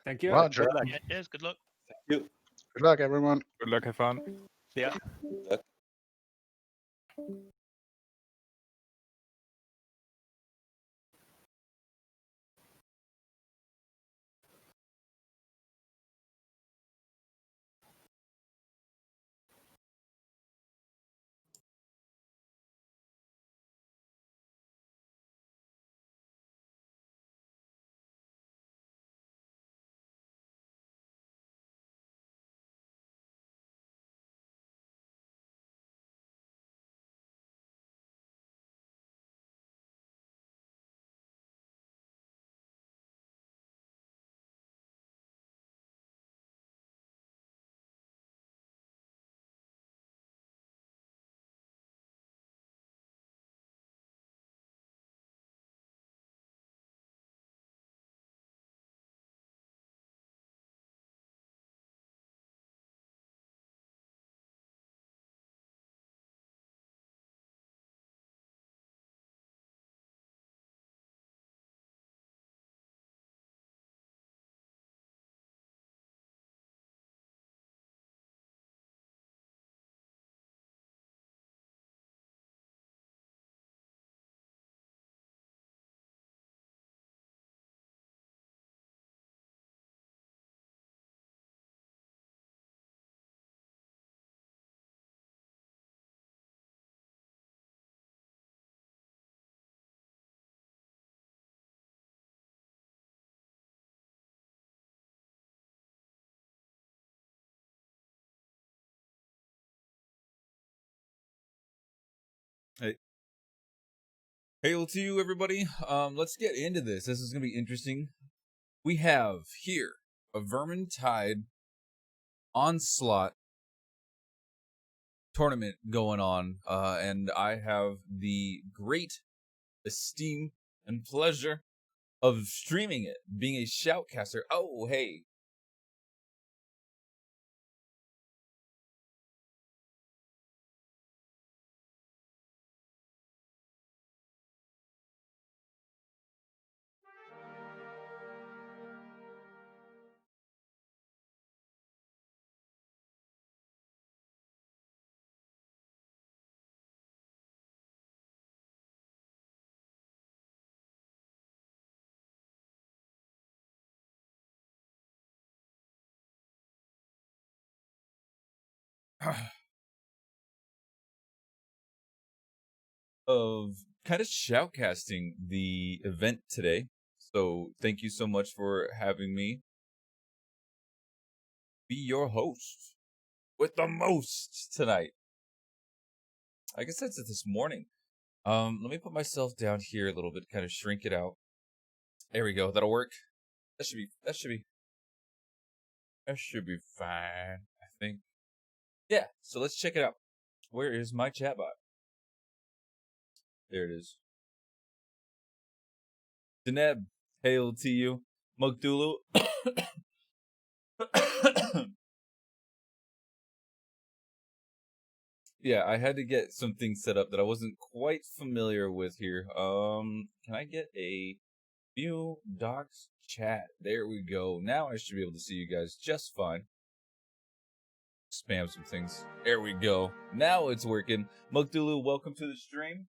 Thank you. Roger. Good luck. Yes, good luck. Thank you. Good luck, everyone. Good luck, have fun. Yeah. Hail to you, everybody. Let's get into this. This is going to be interesting. We have here a Vermintide Onslaught tournament going on, and I have the great esteem and pleasure of streaming it, being a shoutcaster. Oh, hey. Of kind of shoutcasting the event today. So thank you so much for having me be your host with the most tonight. I guess that's it this morning. Let me put myself down here a little bit, kind of shrink it out. There we go. That'll work. That should be fine, I think. Yeah, so let's check it out. Where is my chatbot? There it is. Deneb, hail to you. Mugdulu. Yeah, I had to get some things set up that I wasn't quite familiar with here. Can I get a view docs chat? There we go. Now I should be able to see you guys just fine. Spam some things. There we go. Now it's working. Mugdulu, welcome to the stream.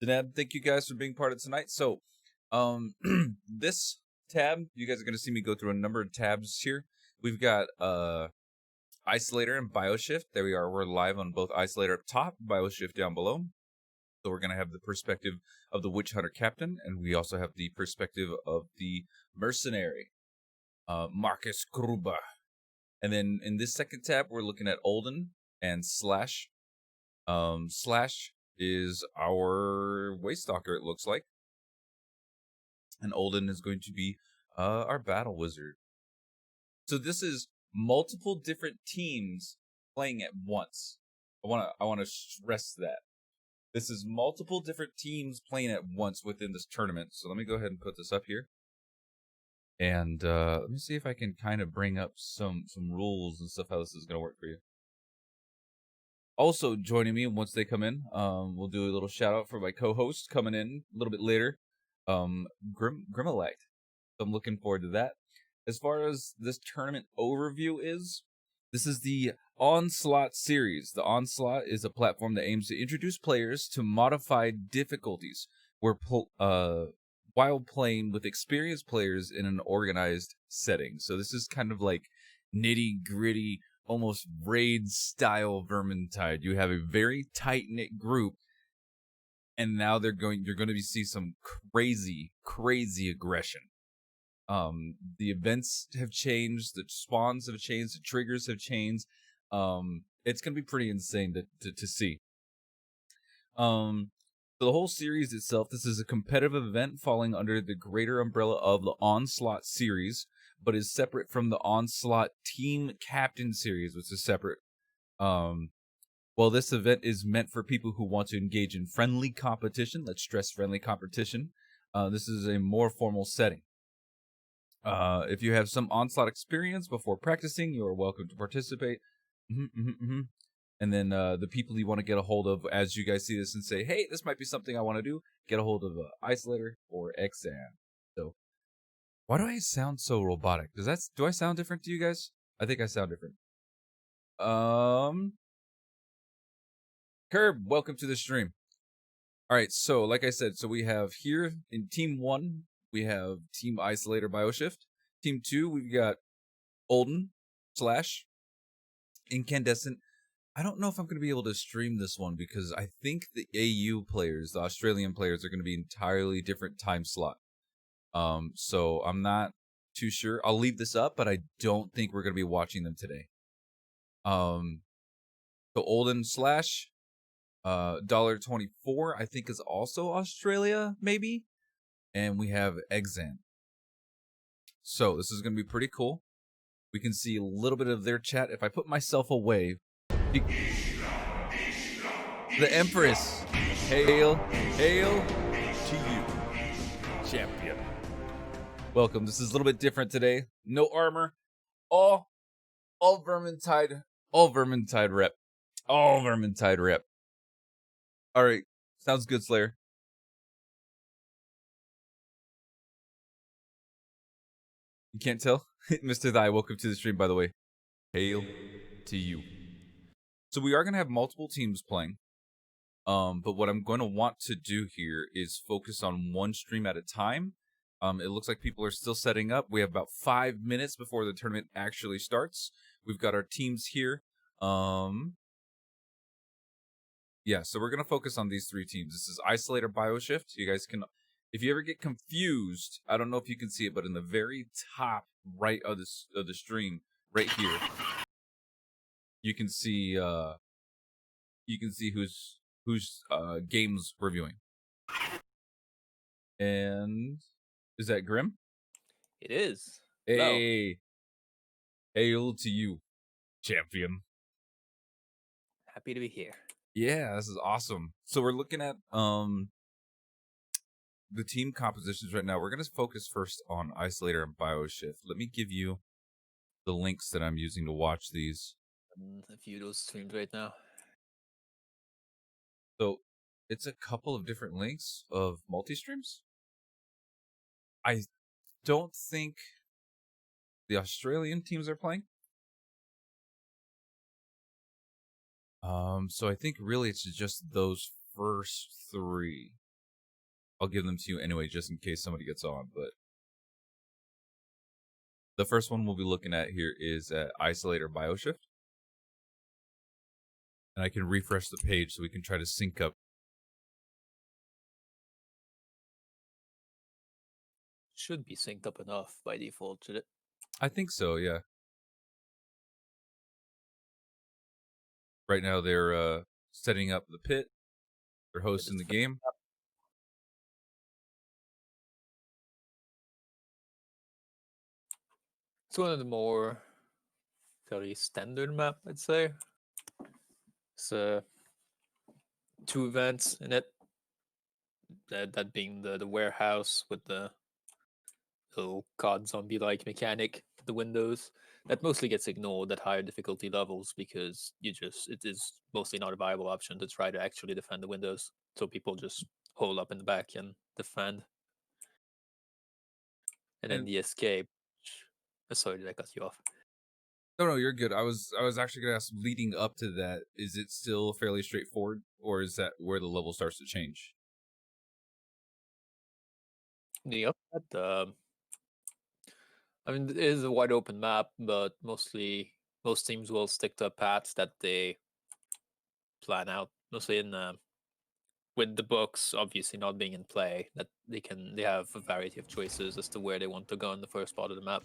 Deneb, thank you guys for being part of tonight. So, this tab, you guys are going to see me go through a number of tabs here. We've got Isolator and Bioshift. There we are. We're live on both Isolator up top, Bioshift down below. So we're going to have the perspective of the Witch Hunter Captain, and we also have the perspective of the Mercenary, Marcus Gruber. And then in this second tab, we're looking at Olden and Slash. Slash is our Waystalker, it looks like. And Olden is going to be our Battle Wizard. So this is multiple different teams playing at once. I want to stress that. This is multiple different teams playing at once within this tournament. So let me go ahead and put this up here. And let me see if I can kind of bring up some rules and stuff, how this is going to work for you. Also joining me once they come in, we'll do a little shout out for my co-host coming in a little bit later, Grimalite. So I'm looking forward to that. As far as this tournament overview is, this is the Onslaught series. The Onslaught is a platform that aims to introduce players to modified difficulties while playing with experienced players in an organized setting. So this is kind of like nitty-gritty, almost raid style Vermintide. You have a very tight-knit group, and now you're going to see some crazy aggression. The events have changed, the spawns have changed, the triggers have changed. It's gonna be pretty insane to see. So the whole series itself, this is a competitive event falling under the greater umbrella of the Onslaught series, but is separate from the Onslaught Team Captain series, which is separate. Well, this event is meant for people who want to engage in friendly competition. Let's stress friendly competition. This is a more formal setting. If you have some Onslaught experience before practicing, you are welcome to participate. And then the people you want to get a hold of as you guys see this and say, hey, this might be something I want to do, get a hold of Isolator or Exam. So, why do I sound so robotic? Do I sound different to you guys? I think I sound different. Curb, welcome to the stream. All right, so like I said, so we have here in Team 1, we have Team Isolator BioShift. Team 2, we've got Olden / Incandescent. I don't know if I'm going to be able to stream this one because I think the AU players, the Australian players, are going to be entirely different time slot. So I'm not too sure. I'll leave this up, but I don't think we're going to be watching them today. The Olden / $1.24, I think, is also Australia, maybe. And we have Exam. So this is going to be pretty cool. We can see a little bit of their chat. If I put myself away, the Empress, hail to you, champion. Welcome. This is a little bit different today. No armor, all Vermintide, all Vermintide rep. All right, sounds good, Slayer. You can't tell? Mr. Thigh, welcome to the stream, by the way. Hail to you. So we are going to have multiple teams playing. But what I'm going to want to do here is focus on one stream at a time. It looks like people are still setting up. We have about 5 minutes before the tournament actually starts. We've got our teams here. Yeah, so we're going to focus on these 3 teams. This is Isolator BioShift. You guys can, if you ever get confused, I don't know if you can see it, but in the very top right of the stream, right here, you can see who's games reviewing. And is that Grim? It is. Hey, hail to you, champion. Happy to be here. Yeah, this is awesome. So we're looking at the team compositions right now. We're going to focus first on Isolator and BioShift. Let me give you the links that I'm using to watch these. A few of those streams right now. So it's a couple of different links of multi-streams. I don't think the Australian teams are playing. So I think really it's just those first 3. I'll give them to you anyway, just in case somebody gets on, but the first one we'll be looking at here is Isolator BioShift. And I can refresh the page so we can try to sync up. Should be synced up enough by default, should it? I think so, yeah. Right now they're setting up the pit. They're hosting the game. It's one of the more fairly standard map, I'd say. It's 2 events in it. That being the warehouse with the little COD zombie-like mechanic, the windows. That mostly gets ignored at higher difficulty levels because it is mostly not a viable option to try to actually defend the windows. So people just hole up in the back and defend. and then the escape. Sorry, did I cut you off? No, you're good. I was actually gonna ask, leading up to that, is it still fairly straightforward, or is that where the level starts to change? The upset, I mean, it is a wide open map, but most teams will stick to a path that they plan out. Mostly in with the books obviously not being in play, that they have a variety of choices as to where they want to go in the first part of the map.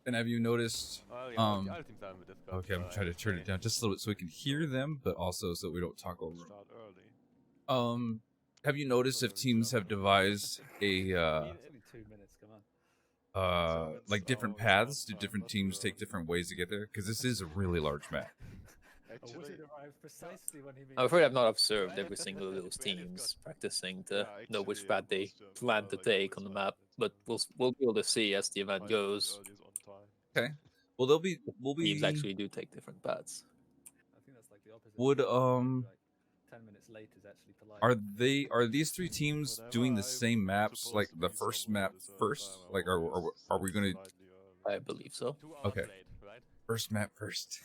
And have you noticed? Okay, I'm trying to turn it down just a little bit so we can hear them, but also so we don't talk over them. Have you noticed if teams have devised a like different paths? Do different teams take different ways to get there? Because this is a really large map. I'm afraid I've not observed every single of those teams practicing to know which path they plan to take on the map, but we'll be able to see as the event goes. Okay. Well, Teams actually do take different paths. I think that's like the opposite. Would 10 minutes late is actually polite. are these three teams doing the same maps, like the first map first? Like are we gonna? I believe so. Okay. First map first.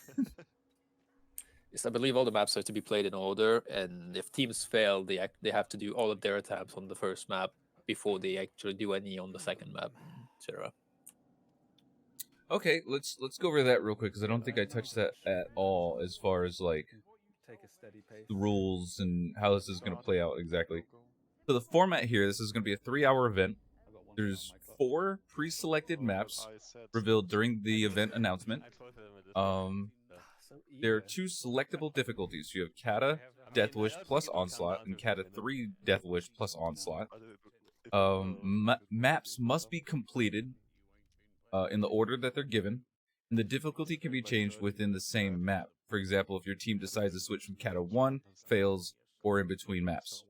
Yes, I believe all the maps are to be played in order, and if teams fail, they have to do all of their attempts on the first map before they actually do any on the second map, etc. Okay, let's go over that real quick because I don't think I touched that at all as far as like Take a steady pace. the rules and how this is going to play out exactly. So the format here, this is going to be a 3-hour event. There's 4 pre-selected maps revealed during the event announcement. There are 2 selectable difficulties. You have Kata Death Wish plus Onslaught and Kata 3 Death Wish plus Onslaught. Maps must be completed in the order that they're given, and the difficulty can be changed within the same map. For example, if your team decides to switch from Kata 1, fails, or in between maps.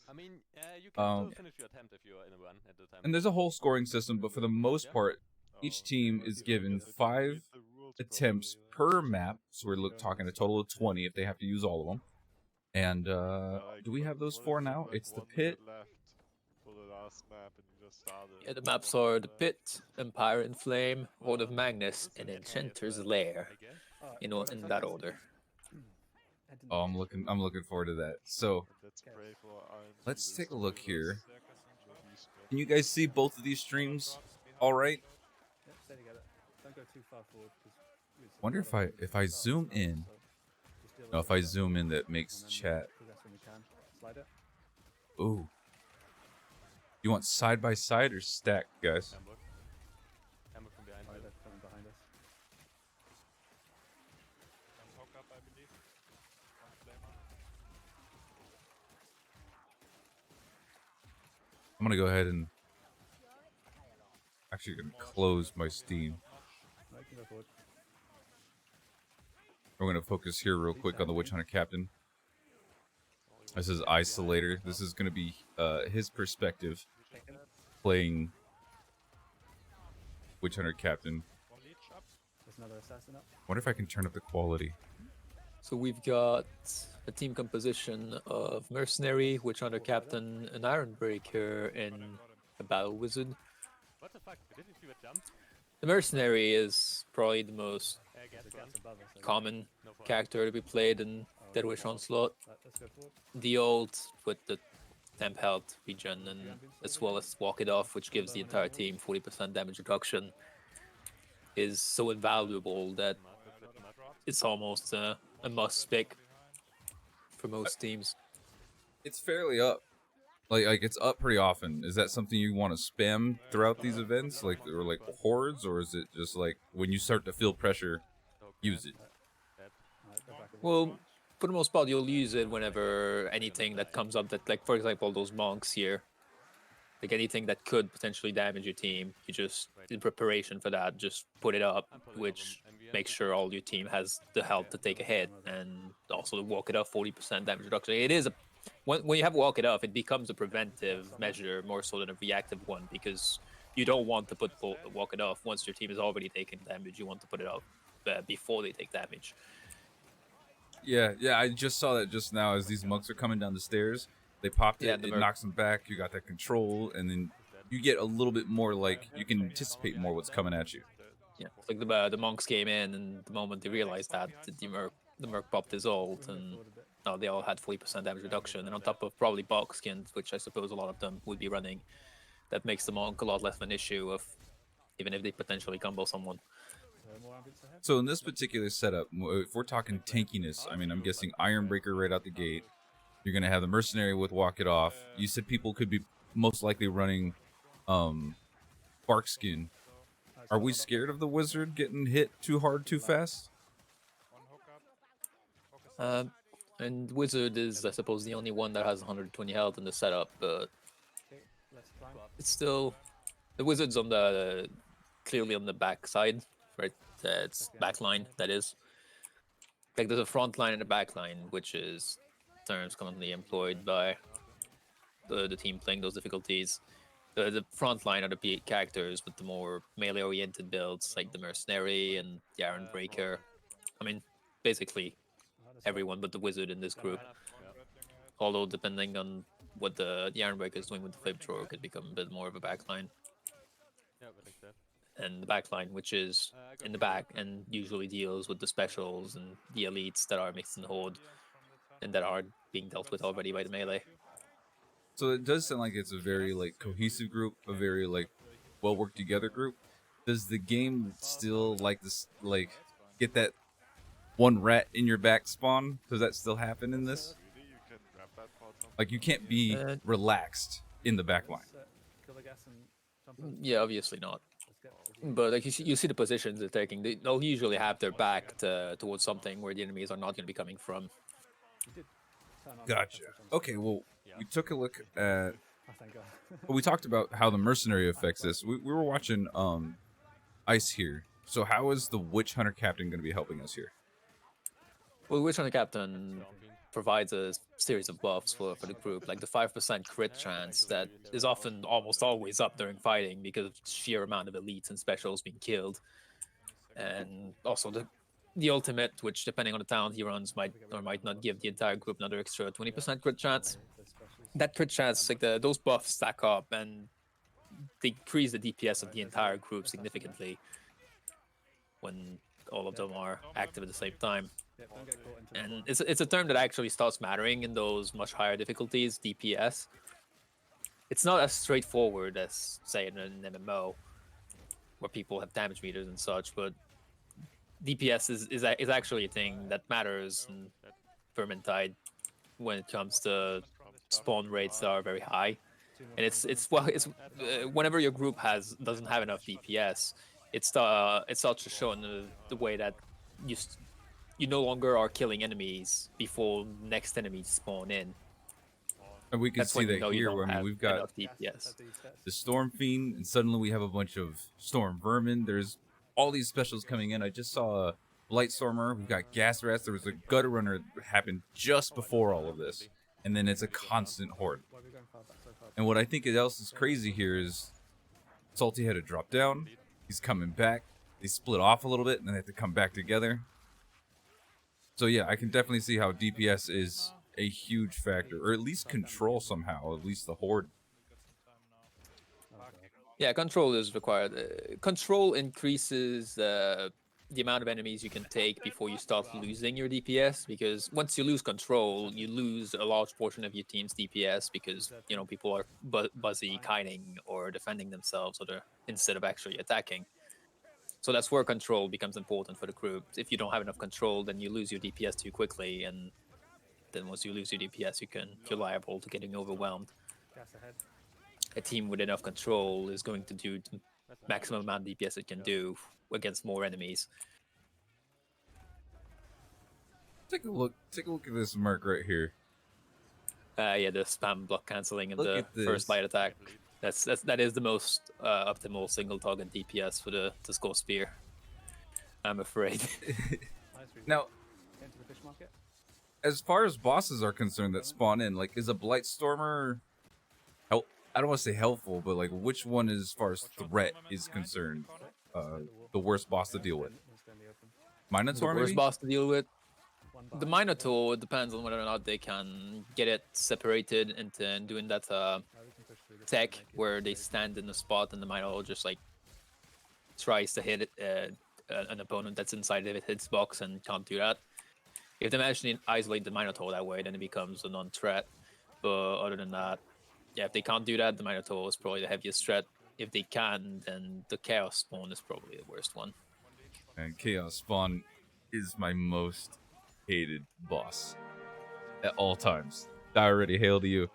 I mean, you can still finish your attempt if you're in a run at the time. And there's a whole scoring system, but for the most part, each team is given 5 attempts per map, so we're talking a total of 20 if they have to use all of them. And do we have those 4 now? It's the pit. Yeah, the maps are the Pit, Empire in Flame, Horde of Magnus, and Enchanter's Lair. In that order. Oh, I'm looking forward to that. So let's take a look here. Can you guys see both of these streams? All right. Yep, stay together. Don't go too far forward. Wonder if I zoom in. No, if I zoom in, that makes chat. Ooh. You want side by side or stack, guys? Hammer from behind. Coming behind us. I'm gonna go ahead and actually gonna close my Steam. We're gonna focus here real quick on the Witch Hunter Captain. This is Isolator. This is gonna be his perspective playing Witch Hunter Captain. Wonder if I can turn up the quality. So we've got a team composition of Mercenary, Witch Hunter Captain, an Ironbreaker, and a Battle Wizard. What the fuck? Did you see that jump? The Mercenary is probably the most common character to be played in Dead Wish Onslaught. The old with the temp health regen, and as well as Walk It Off, which gives the entire team 40% damage reduction, is so invaluable that it's almost a must pick for most teams. It's fairly up. Like it's up pretty often. Is that something you want to spam throughout these events, like or like hordes, or is it just like when you start to feel pressure, use it? Well, for the most part, you'll use it whenever anything that comes up that, like, for example, those monks here. Like, anything that could potentially damage your team, you just, in preparation for that, just put it up, which makes sure all your team has the health to take a hit, and also to walk it off 40% damage reduction. It is when you have walk it off, it becomes a preventive measure more so than a reactive one, because you don't want to put walk it off once your team is already taking damage. You want to put it off before they take damage. Yeah, I just saw that just now as these monks are coming down the stairs. They popped Yeah, it, the it Merc. knocks them back. You got that control, and then you get a little bit more like you can anticipate more what's coming at you. Yeah, it's like the monks came in, and the moment they realized that the Merc popped his ult, and now they all had 40% damage reduction, and on top of probably bulk skins, which I suppose a lot of them would be running, that makes the monk a lot less of an issue of even if they potentially combo someone. So in this particular setup, if we're talking tankiness, I mean, I'm guessing Ironbreaker right out the gate. You're gonna have the mercenary with Walk It Off. You said people could be most likely running Bark Skin. Are we scared of the wizard getting hit too hard too fast? And Wizard is, I suppose, the only one that has 120 health in the setup, but it's still the Wizard's on the clearly on the back side, right? It's back line, that is. Like there's a front line and a back line, which is terms commonly employed by the team playing those difficulties. The front line are the characters with the more melee-oriented builds, like the Mercenary and the Iron Breaker. I mean, basically everyone but the Wizard in this group. Although depending on what the Iron Breaker is doing with the flamethrower, could become a bit more of a backline. And the backline, which is in the back and usually deals with the specials and the elites that are mixed in the horde and that are being dealt with already by the melee. So it does sound like it's a very like cohesive group, a very like well worked together group. Does the game still like this like get that one rat in your back spawn? Does that still happen in this? Like you can't be relaxed in the back line. Yeah, obviously not. But like you see the positions they're taking. They'll usually have their back towards something where the enemies are not going to be coming from. Gotcha. Okay, well, we took a look at. We talked about how the mercenary affects this. We were watching Ice here. So how is the Witch Hunter Captain going to be helping us here? Well, Witch Hunter Captain provides a series of buffs for the group, like the 5% crit chance that is often almost always up during fighting because of sheer amount of elites and specials being killed. And also the ultimate, which depending on the talent he runs might or might not give the entire group another extra 20% crit chance. That crit chance, like those buffs stack up and they increase the DPS of the entire group significantly when all of them are active at the same time. And it's a term that actually starts mattering in those much higher difficulties, DPS. It's not as straightforward as, say, in an MMO, where people have damage meters and such, but DPS is actually a thing that matters in Vermintide when it comes to spawn rates that are very high. And it's whenever your group doesn't have enough DPS, it starts to show in the way that you no longer are killing enemies before next enemies spawn in. And we can see that here. I mean, we've got the Storm Fiend, and suddenly we have a bunch of Storm Vermin. There's all these specials coming in. I just saw a Blightstormer. We've got Gas Rats. There was a Gutter Runner that happened just before all of this. And then it's a constant horde. And what I think else is crazy here is Salty had to drop down. He's coming back. They split off a little bit, and then they have to come back together. So yeah, I can definitely see how DPS is a huge factor, or at least control somehow, at least the horde. Yeah, control is required. Control increases the amount of enemies you can take before you start losing your DPS, because once you lose control, you lose a large portion of your team's DPS because, you know, people are buzzy kiting or defending themselves instead of actually attacking. So that's where control becomes important for the group. If you don't have enough control, then you lose your DPS too quickly, and then once you lose your DPS, you're liable to getting overwhelmed. A team with enough control is going to do the maximum amount of DPS it can do against more enemies. Take a look at this Merc right here. Yeah, the spam block canceling and the first light attack. That is the most optimal single target DPS for the Skull Spear, I'm afraid. Now, as far as bosses are concerned that spawn in, like, is a Blightstormer I don't want to say helpful, but like, which one, as far as threat is concerned, the worst boss to deal with? Minotaur, the worst maybe? boss to deal with? the Minotaur, it depends on whether or not they can get it separated into doing that tech where they stand in the spot and the Minotaur just like tries to hit it, an opponent that's inside of its box and can't do that. If they manage to isolate the Minotaur that way, then it becomes a non-threat. But other than that, yeah, if they can't do that, the Minotaur is probably the heaviest threat. If they can, then the Chaos Spawn is probably the worst one. And Chaos Spawn is my most hated boss at all times. I already hail to you.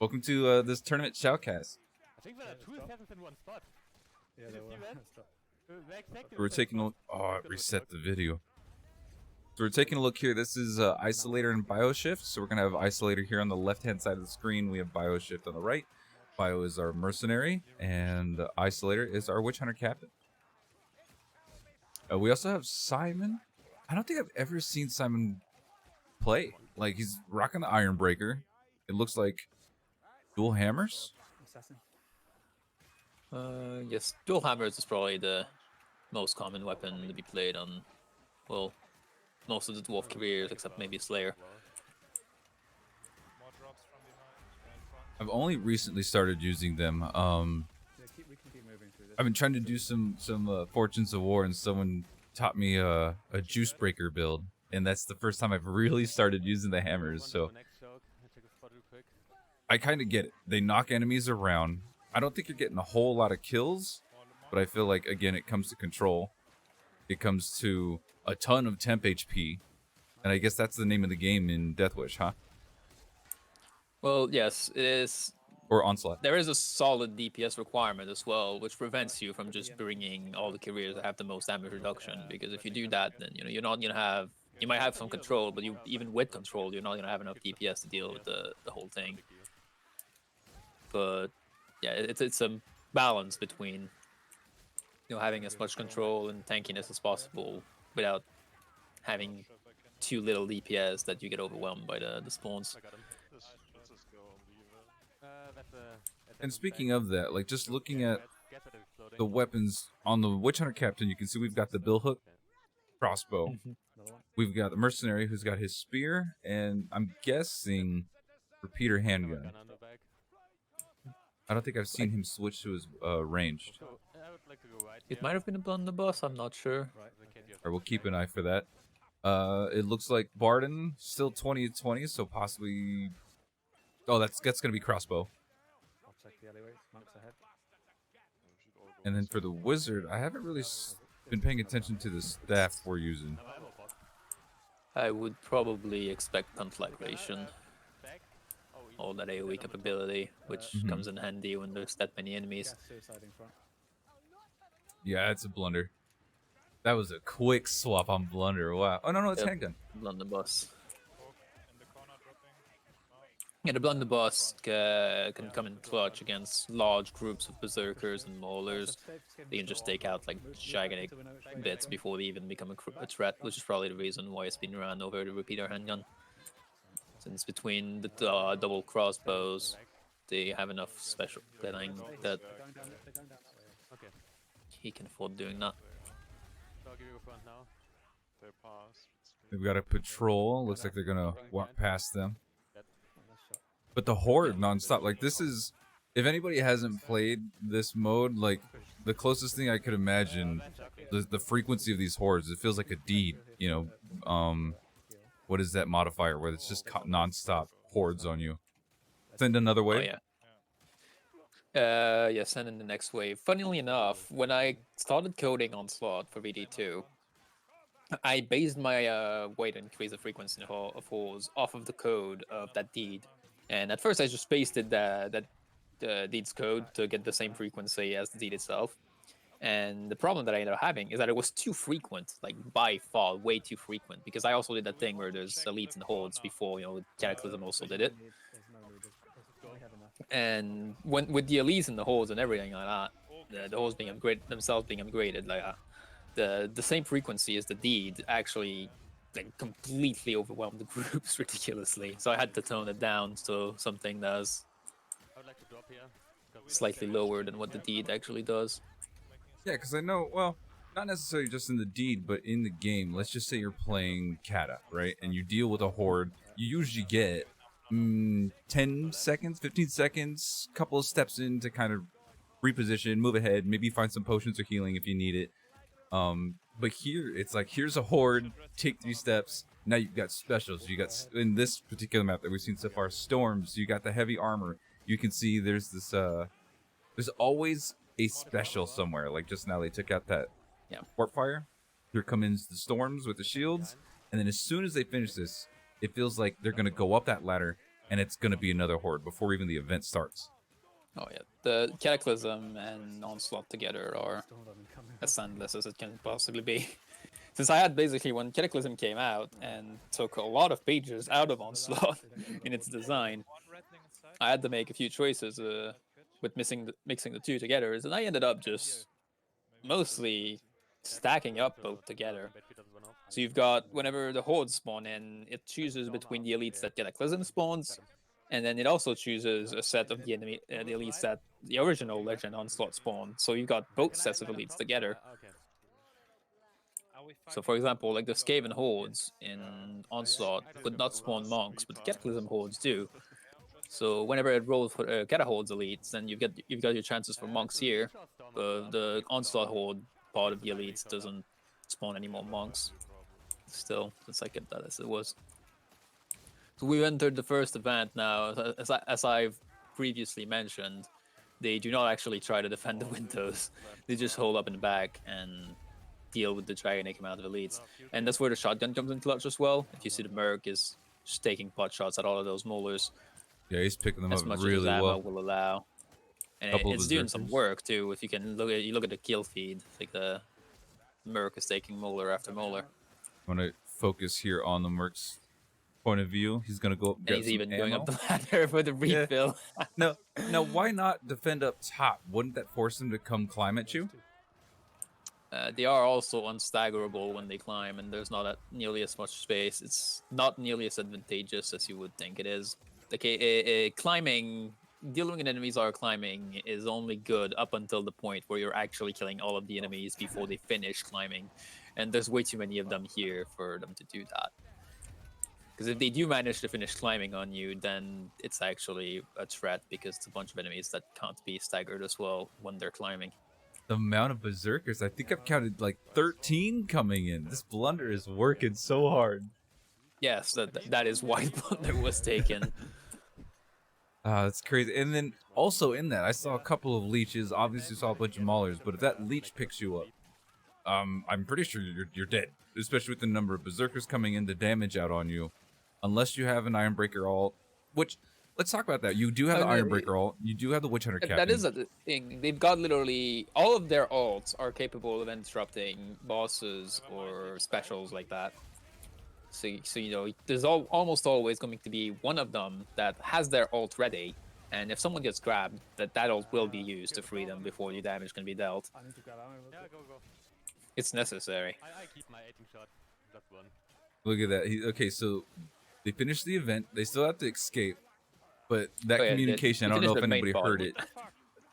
Welcome to this tournament shoutcast. I think there are 2 assassins in one spot. Yeah, Did they you were. see that? Stop. We're taking a look. Oh, it reset the video. So we're taking a look here. This is Isolator and Bioshift. So we're going to have Isolator here on the left-hand side of the screen. We have Bioshift on the right. Bio is our mercenary, and Isolator is our Witch Hunter captain. We also have Simon. I don't think I've ever seen Simon play. Like, he's rocking the Iron Breaker. It looks like dual hammers. Assassin. Yes, dual hammers is probably the most common weapon to be played on, well, most of the dwarf careers except maybe Slayer. I've only recently started using them. Yeah, we can keep moving through this. I've been trying to do some Fortunes of War, and someone taught me a Juice Breaker build, and that's the first time I've really started using the hammers. So I kind of get it. They knock enemies around. I don't think you're getting a whole lot of kills, but I feel like, again, it comes to control. It comes to a ton of temp HP, and I guess that's the name of the game in Deathwish, huh? Well, yes, it is. Or Onslaught. There is a solid DPS requirement as well, which prevents you from just bringing all the careers that have the most damage reduction. Because if you do that, then you're not gonna have. You might have some control, but even with control, you're not gonna have enough DPS to deal with the whole thing. But yeah, it's a balance between having as much control and tankiness as possible without having too little DPS that you get overwhelmed by the spawns. And speaking of that, like just looking at the weapons on the Witch Hunter Captain, you can see we've got the Billhook crossbow. We've got the Mercenary who's got his spear, and I'm guessing repeater handgun. I don't think I've seen him switch to his ranged. It might have been a blunderbuss, I'm not sure. Alright, we'll keep an eye for that. It looks like Barden still 20-20, so possibly. Oh, that's gonna be crossbow. I'll check the alleyway. Monks ahead. And then for the wizard, I haven't really been paying attention to the staff we're using. I would probably expect conflagration. All that AoE capability, which comes in handy when there's that many enemies. Yeah, suicide in front. Yeah, it's a blunder. That was a quick swap on blunder. Wow. Oh no, it's handgun. Blunderbuss. Yeah, the blunderbuss can come in clutch against large groups of berserkers and maulers. They can just take out like gigantic bits before they even become a threat, which is probably the reason why it's been run over the repeater handgun. Since between the double crossbows, they have enough special killing that he can afford doing that. We've got a patrol. Looks like they're gonna walk past them. But the horde nonstop. Like this is, if anybody hasn't played this mode, like the closest thing I could imagine, the frequency of these hordes. It feels like a deed. What is that modifier where it's just nonstop hordes on you? Send another wave. Oh yeah. Send in the next wave. Funnily enough, when I started coding Onslaught for VD2, I based my way to increase the frequency of hordes off of the code of that deed. And at first I just pasted that deed's code to get the same frequency as the deed itself. And the problem that I ended up having is that it was too frequent, like by far, way too frequent. Because I also did that thing where there's elites and hordes before, Cataclysm also did it. And with the elites and the hordes and everything like that, the hordes being upgraded, themselves being upgraded, like the same frequency as the deed actually like completely overwhelmed the groups ridiculously. So I had to tone it down to something that's slightly lower than what the deed actually does. Yeah, because I know, well, not necessarily just in the deed, but in the game. Let's just say you're playing Kata, right? And you deal with a horde. You usually get 10 seconds, 15 seconds, couple of steps in to kind of reposition, move ahead, maybe find some potions or healing if you need it. But here, it's like, here's a horde, take 3 steps. Now you've got specials. You got, in this particular map that we've seen so far, storms. You got the heavy armor. You can see there's this, there's always a special somewhere. Like just now they took out that warp fire. Here comes the storms with the shields. And then as soon as they finish this, it feels like they're going to go up that ladder and it's going to be another horde before even the event starts. Oh yeah, the Cataclysm and Onslaught together are as endless as it can possibly be. Since I had basically, when Cataclysm came out and took a lot of pages out of Onslaught in its design, I had to make a few choices with mixing the two together, and I ended up just mostly stacking up both together. So you've got, whenever the hordes spawn in, it chooses between the elites that Cataclysm spawns, and then it also chooses a set of the elites that the original Legend Onslaught spawned. So you've got both sets of elites together. So for example, like the Skaven hordes in Onslaught would not spawn monks, but the Cataclysm hordes do. So whenever it rolls for Cata hordes elites, then you've got your chances for monks here. The Onslaught horde part of the elites doesn't spawn any more monks. Still, since I kept that as it was. So we've entered the first event now. As I've previously mentioned, they do not actually try to defend the windows. They just hold up in the back and deal with the gigantic amount of elites. And that's where the shotgun comes in clutch as well. If you see the Merc is just taking pot shots at all of those molars. Yeah, he's picking them as up much really as ammo well. will allow. And it's doing some work too. If you can look at the kill feed, like the Merc is taking molar after molar. I'm gonna focus here on the Merc's point of view. He's gonna go up and And get he's some even ammo. going up the ladder for the refill. No, why not defend up top? Wouldn't that force them to come climb at you? They are also unstaggerable when they climb, and there's not nearly as much space. It's not nearly as advantageous as you would think it is. Like climbing, dealing with enemies are climbing is only good up until the point where you're actually killing all of the enemies before they finish climbing, and there's way too many of them here for them to do that. Because if they do manage to finish climbing on you, then it's actually a threat, because it's a bunch of enemies that can't be staggered as well when they're climbing. The amount of berserkers, I think I've counted like 13 coming in. This blunder is working so hard. Yes, that is why Blunder was taken. That's crazy. And then also in that, I saw a couple of leeches. Obviously saw a bunch of maulers, but if that leech picks you up, I'm pretty sure you're dead. Especially with the number of berserkers coming in to damage out on you, unless you have an Ironbreaker ult. Which, let's talk about that. You do have the Ironbreaker ult. You do have the Witch Hunter Captain. That is a thing. They've got literally all of their ults are capable of interrupting bosses or specials like that. So you know, there's almost always going to be one of them that has their ult ready, and if someone gets grabbed, that ult will be used to free them before the damage can be dealt. Yeah, go. It's necessary. I keep my 18 shot. That one. Look at that. Okay, so they finished the event. They still have to escape, but that communication, I don't know if anybody heard it.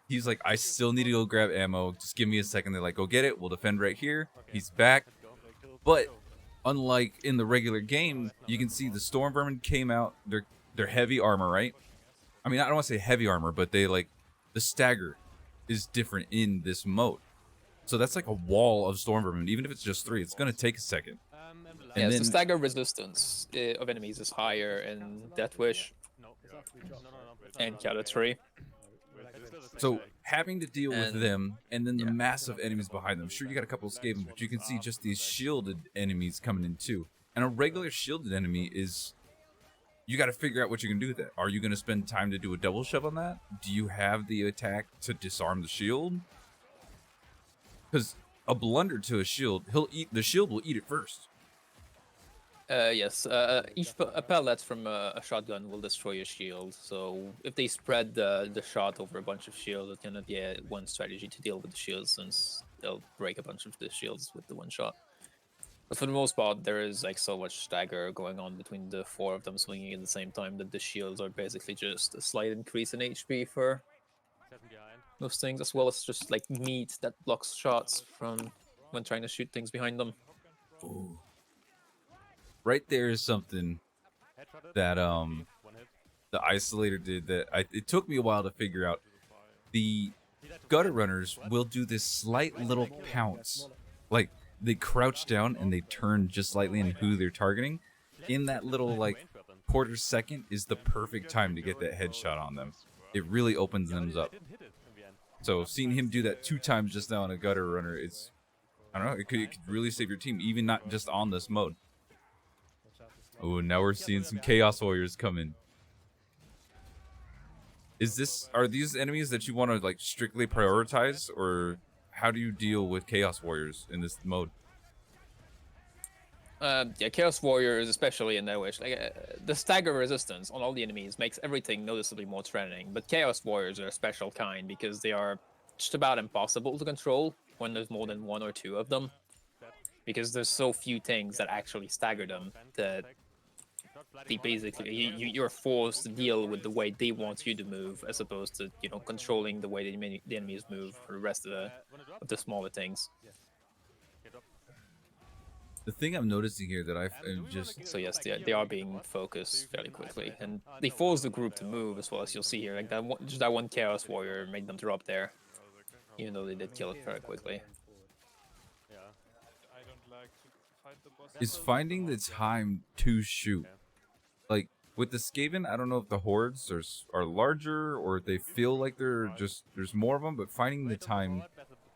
He's like, I still need to go grab ammo. Just give me a second. They're like, go get it. We'll defend right here. He's back. But unlike in the regular game, you can see the Storm Vermin came out. They're heavy armor, right? I mean, I don't want to say heavy armor, but they like the stagger is different in this mode. So that's like a wall of Storm Vermin. Even if it's just 3, it's gonna take a second. Yeah, so stagger resistance of enemies is higher in Death Wish and Kata 3. So having to deal with them and then the massive enemies behind them. Sure, you got a couple of Skaven, but you can see just these shielded enemies coming in too. And a regular shielded enemy is, you got to figure out what you're going to do with that. Are you going to spend time to do a double shove on that? Do you have the attack to disarm the shield? Because a blunder to a shield, the shield will eat it first. Yes, each pellet from a shotgun will destroy your shield. So if they spread the shot over a bunch of shields, it's gonna be one strategy to deal with the shields, since they'll break a bunch of the shields with the one shot. But for the most part, there is like so much stagger going on between the 4 of them swinging at the same time that the shields are basically just a slight increase in HP for those things, as well as just like meat that blocks shots from when trying to shoot things behind them. Ooh. Right there is something that the isolator did that it took me a while to figure out. The gutter runners will do this slight little pounce, like they crouch down and they turn just slightly in who they're targeting. In that little like quarter second is the perfect time to get that headshot on them. It really opens them up. So seeing him do that 2 times just now on a gutter runner, it's, I don't know, it could really save your team, even not just on this mode. Oh, now we're seeing some Chaos Warriors come in. Are these enemies that you want to like strictly prioritize, or how do you deal with Chaos Warriors in this mode? Yeah, Chaos Warriors, especially in that wish, the stagger resistance on all the enemies makes everything noticeably more threatening. But Chaos Warriors are a special kind because they are just about impossible to control when there's more than 1 or 2 of them. Because there's so few things that actually stagger them that they basically you're forced to deal with the way they want you to move, as opposed to controlling the way the enemies move for the rest of the smaller things. The thing I'm noticing here that I'm just... So yes, they are being focused fairly quickly, and they force the group to move as well, as you'll see here. Like that one Chaos Warrior made them drop there, even though they did kill it very quickly. Is finding the time to shoot. Like, with the Skaven, I don't know if the hordes are larger or if they feel like there's more of them, but finding the time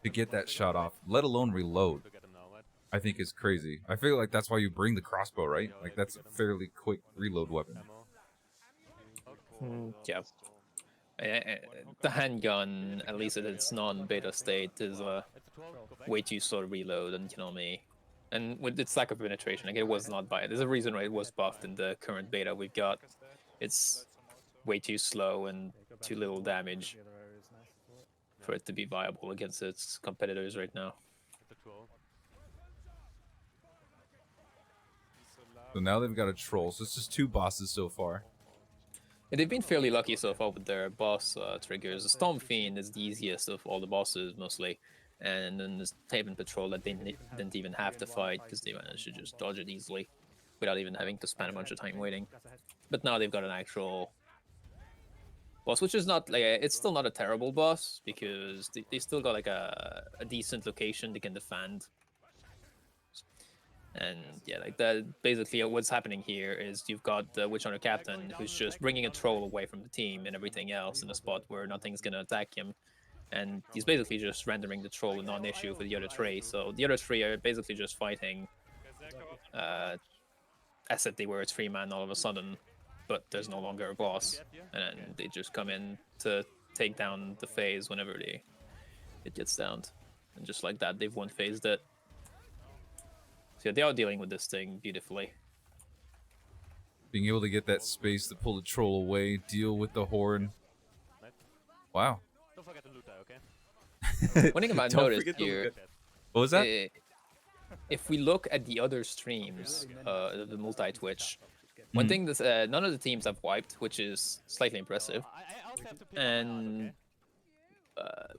to get that shot off, let alone reload, I think is crazy. I feel like that's why you bring the crossbow, right? Like, that's a fairly quick reload weapon. Yeah. The handgun, at least in its non-beta state, is way too slow to reload and kill me. And with its lack of penetration, like, it was not by it. There's a reason why it was buffed in the current beta we've got. It's way too slow and too little damage for it to be viable against its competitors right now. So now they've got a troll. So it's just 2 bosses so far. Yeah, they've been fairly lucky so far with their boss triggers. The Storm Fiend is the easiest of all the bosses, mostly. And then there's Haven Patrol that they didn't even have to fight because they managed to just dodge it easily without even having to spend a bunch of time waiting. But now they've got an actual boss, which is not like it's still not a terrible boss because they still got like a decent location they can defend. And yeah, like that. Basically, what's happening here is you've got the Witch Hunter Captain who's just bringing a troll away from the team and everything else in a spot where nothing's gonna attack him. And he's basically just rendering the troll a non-issue for the other 3. So the other 3 are basically just fighting as if they were a 3-man all of a sudden, but there's no longer a boss. And then they just come in to take down the phase whenever it gets downed. And just like that, they've one-phased it. So yeah, they are dealing with this thing beautifully. Being able to get that space to pull the troll away, deal with the horde. Wow. Don't forget to loot that, okay? One thing about Don't noticed forget to here, look at... What was that? if we look at the other streams, the multi-Twitch, one thing that none of the teams have wiped, which is slightly impressive. And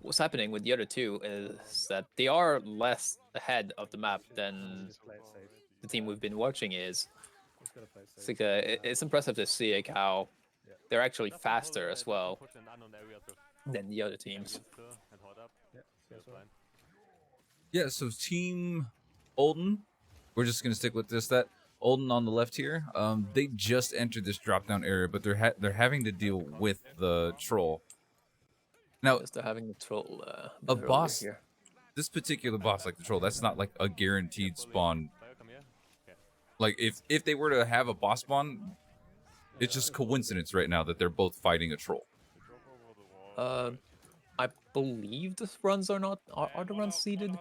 what's happening with the other 2 is that they are less ahead of the map than the team we've been watching is. It's like it's impressive to see like how they're actually faster as well than the other teams. Yeah, so Team Olden, we're just gonna stick with this. That Olden on the left here, they just entered this drop-down area, but they're having to deal with the troll. Now, They're having the troll. a boss, this particular boss, like the troll, that's not like a guaranteed spawn. Like if they were to have a boss spawn, it's just coincidence right now that they're both fighting a troll. I believe the runs are not are the runs seeded.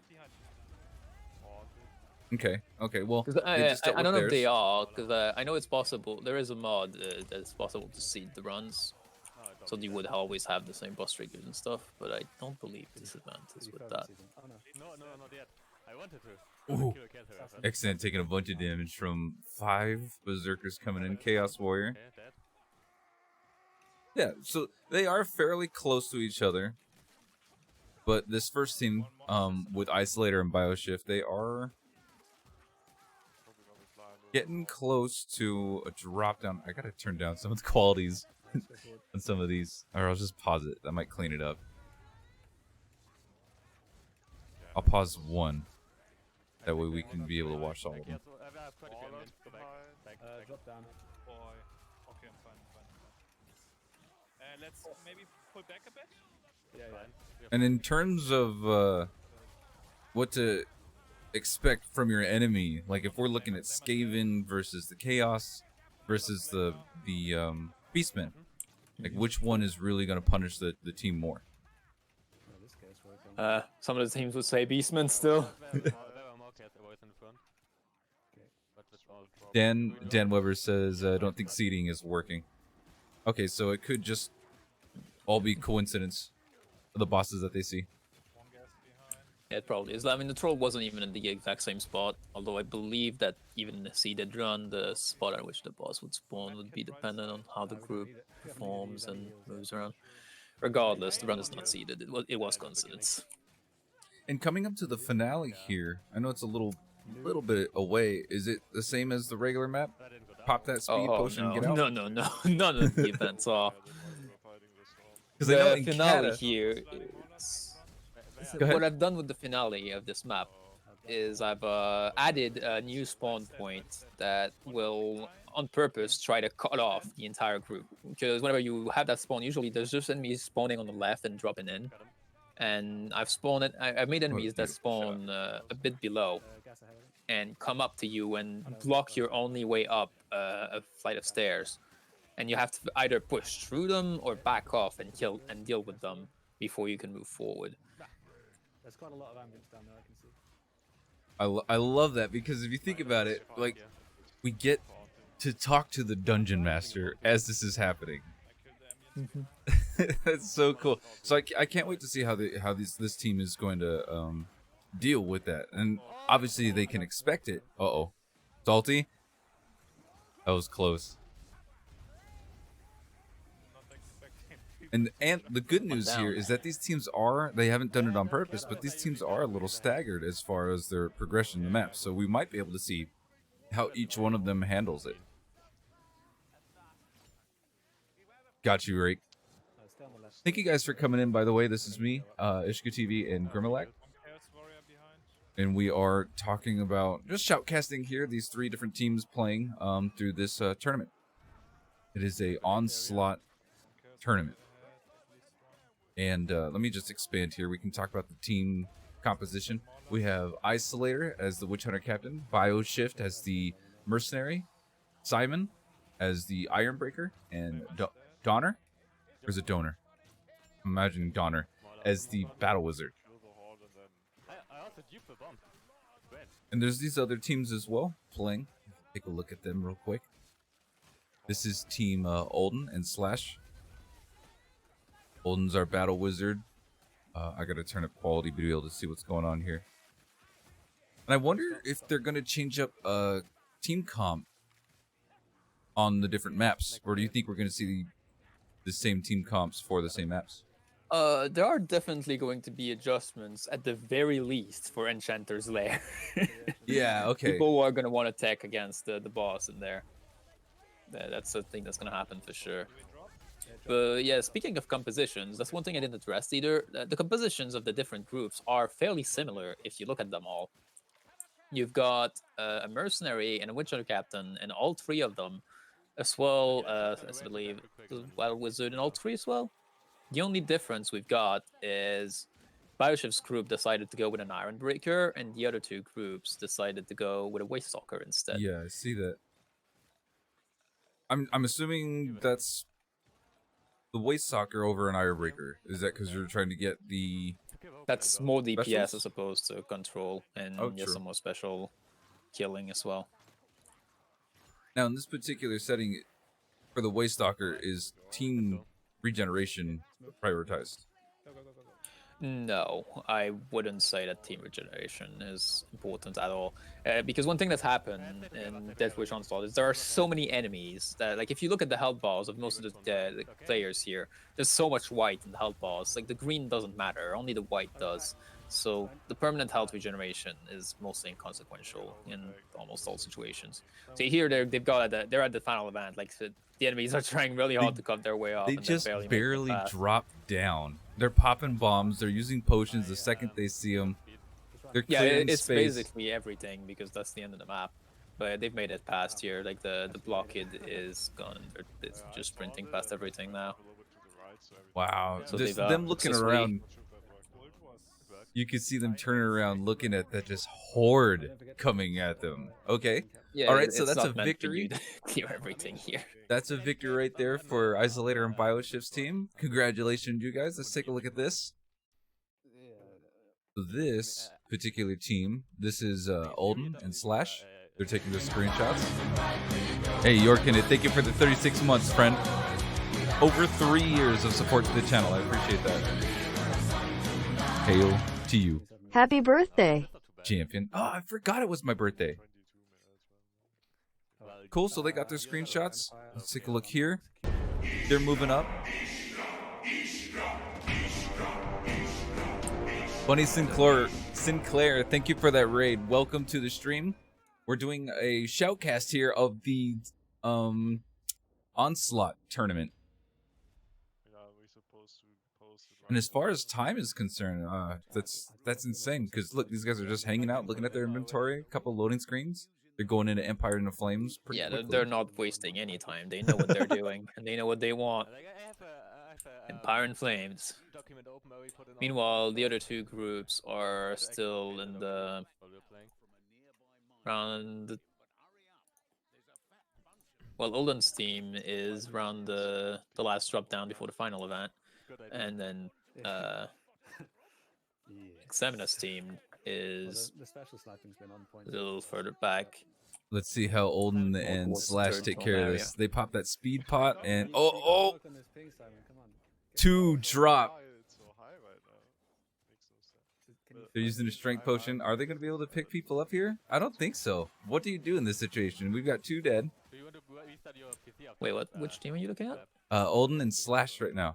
Okay. Well, I don't know if they are, because I know it's possible. There is a mod that's possible to seed the runs, so you would always have the same boss triggers and stuff. But I don't believe disadvantages with that. No, not yet. I wanted to. Ooh. Excellent, taking a bunch of damage from 5 berserkers coming in. Chaos Warrior. Yeah, so they are fairly close to each other. But this first team, with Isolator and Bioshift, they are getting close to a drop down. I gotta turn down some of the qualities on some of these, or I'll just pause it. That might clean it up. I'll pause one. That way we can be able to watch all of them. Drop down. Okay, I'm fine. Let's maybe pull back a bit. Yeah. And in terms of what to expect from your enemy, like if we're looking at Skaven versus the Chaos versus the Beastmen, like which one is really going to punish the team more? Some of the teams would say Beastmen still. Dan Weber says, I don't think seeding is working. Okay, so it could just all be coincidence of the bosses that they see. Yeah, it probably is. I mean, the troll wasn't even in the exact same spot, although I believe that even in the seeded run, the spot at which the boss would spawn would be dependent on how the group performs and moves around. Regardless, the run is not seeded. It was coincidence. And coming up to the finale here, I know it's a little bit away. Is it the same as the regular map? Pop that speed potion no. and get out? No. None of the events are. Because I know The in finale Cata, here is... Go ahead. What I've done with the finale of this map is I've added a new spawn point that will, on purpose, try to cut off the entire group. Because whenever you have that spawn, usually there's just enemies spawning on the left and dropping in. And I've made enemies that spawn a bit below and come up to you and block your only way up a flight of stairs. And you have to either push through them or back off and kill and deal with them before you can move forward. There's quite a lot of ambience down there, I can see. I love that, because if you think about it, like, we get to talk to the dungeon master as this is happening. That's so cool. So I can't wait to see how this team is going to deal with that. And obviously they can expect it. Uh-oh. Salty? That was close. And the good news here is that these teams they haven't done it on purpose, but these teams are a little staggered as far as their progression in the map. So we might be able to see how each one of them handles it. Got you, Rake. Thank you guys for coming in, by the way. This is me, Ishka TV and Grimmelak. And we are talking about just shoutcasting here, these 3 different teams playing through this tournament. It is a onslaught tournament. And let me just expand here. We can talk about the team composition. We have Isolator as the Witch Hunter captain, Bioshift as the mercenary, Simon as the Ironbreaker, and Donner, or is it Donor? I'm imagining Donner as the Battle Wizard. And there's these other teams as well playing. Take a look at them real quick. This is Team Olden and Slash. Olden's our Battle Wizard. I gotta turn up quality to be able to see what's going on here. And I wonder if they're gonna change up team comp on the different maps, or do you think we're gonna see the same team comps for the same maps? There are definitely going to be adjustments at the very least for Enchanter's Lair. Yeah, okay. People are gonna want to tech against the boss in there. That's a thing that's gonna happen for sure. But yeah, speaking of compositions, that's one thing I didn't address either. The compositions of the different groups are fairly similar if you look at them all. You've got a mercenary and a witch hunter captain, and all 3 of them, as well as I believe the Wild Wizard and all 3 as well. The only difference we've got is Bioshift's group decided to go with an Ironbreaker, and the other 2 groups decided to go with a Waste Stalker instead. Yeah, I see that. I'm assuming that's the Waste Stalker over an Ironbreaker. Is that because you're trying to get the... That's more DPS Specials? as opposed to control, and true. some more special killing as well. Now, in this particular setting, for the Waste Stalker, is team regeneration prioritized? No, I wouldn't say that team regeneration is important at all. Because one thing that's happened in Death Wish Onslaught is there are so many enemies that, like, if you look at the health bars of most of the players here, there's so much white in the health bars. Like, the green doesn't matter, only the white does. So the permanent health regeneration is mostly inconsequential in almost all situations. So here they're at the final event. Like, the enemies are trying really hard to cut their way off. They and just they're barely making it past. drop down. They're popping bombs. They're using potions the second they see them. They're Yeah, clearing it's space. basically everything because that's the end of the map. But they've made it past here. Like the blockade is gone. It's just sprinting past everything now. Wow. So Just they've, them looking successfully- around. You can see them turning around, looking at that just horde coming at them. Okay. Yeah, All right, so it's that's not a meant for victory. you to clear everything here. That's a victory right there for Isolator and BioShift's team. Congratulations, you guys. Let's take a look at this. So this particular team, this is Olden and Slash. They're taking the screenshots. Hey, Yorkin, thank you for the 36 months, friend. Over 3 years of support to the channel. I appreciate that. Hail to you, Happy birthday. champion. Oh, I forgot it was my birthday. Cool, so they got their screenshots. Let's take a look here. They're moving up. Bunny Sinclair, thank you for that raid. Welcome to the stream. We're doing a shoutcast here of the Onslaught tournament. And as far as time is concerned, that's insane. Because look, these guys are just hanging out, looking at their inventory. A couple loading screens. They're going into Empire into Flames pretty Yeah, quickly. they're not wasting any time. They know what they're doing and they know what they want. Empire in Flames. Meanwhile, the other two groups are still in the round. Well, Olden's team is around the last drop down before the final event, and then Examina's team is The special sniping's been on point. a little further back. Let's see how Olden and towards the Slash third take zone care of area. this. They pop that speed pot and Work on this ping, Simon, come on. two drop. Can you They're using a strength potion. Are they going to be able to pick people up here? I don't think so. What do you do in this situation? We've got two dead. Wait, what? Which team are you looking at? Olden and Slash right now.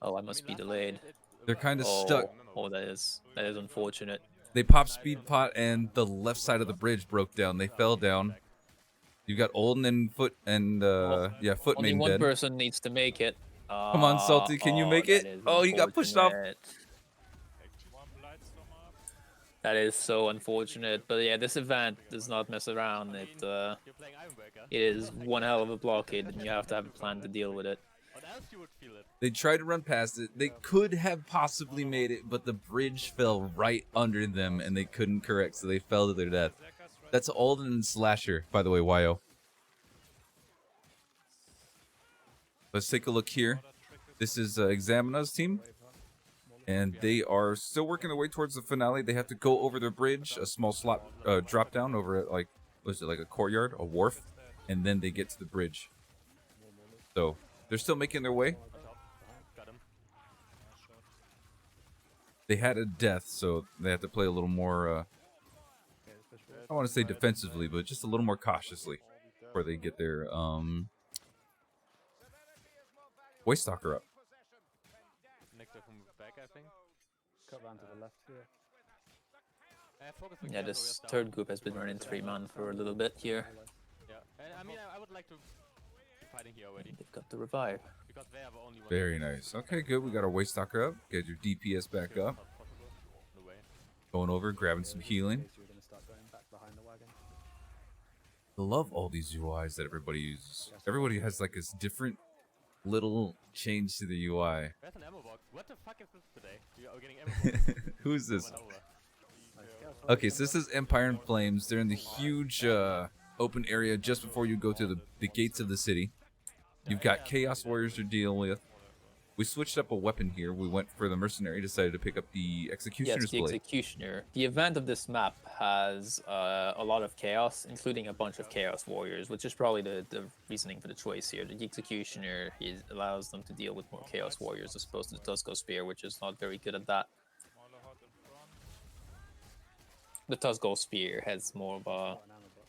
Oh, I must be delayed. They're kind of stuck. Oh, that is unfortunate. They popped speed pot and the left side of the bridge broke down. They fell down. You got Olden and Foot and Only Footman one dead. person needs to make it. Come on, Salty, can you make it? that is Oh, you got pushed off. unfortunate. That is so unfortunate. But yeah, this event does not mess around. It is one hell of a blockade, and you have to have a plan to deal with it. They tried to run past it. They could have possibly made it, but the bridge fell right under them and they couldn't correct, so they fell to their death. That's Olden and Slasher, by the way, YO. Let's take a look here. This is Examina's team, and they are still working their way towards the finale. They have to go over the bridge, a small slot drop down over at, like, what is it, like a courtyard, a wharf, and then they get to the bridge. So they're still making their way. They had a death, so they have to play a little more, I don't want to say defensively, but just a little more cautiously before they get their Voice Stalker up. cut round to the left here? Yeah, this third group has been running 3-man for a little bit here. Yeah, I mean, I would like to be fighting here already. They've got the revive. Because they have only one. Very nice. Okay, good. We got our Voice Stalker up. Get your DPS back up. No way. Going over, grabbing some healing. In case you were gonna start going back behind the wagon. I love all these UIs that everybody uses. Everybody has like this different little change to the UI. Where's an ammo box? What the fuck is this today? We are getting ammo box. Who's this? Went over. Okay, so this is Empire in Flames. They're in the huge open area just before you go to the gates of the city. You've got Chaos Warriors to deal with. We switched up a weapon here. We went for the Mercenary, decided to pick up the Executioner's Yes, the Blade. Executioner. The event of this map has a lot of chaos, including a bunch of Chaos Warriors, which is probably the reasoning for the choice here. The Executioner allows them to deal with more Chaos Warriors as opposed to the Tusko Spear, which is not very good at that. the Tuskghoul Spear has more of a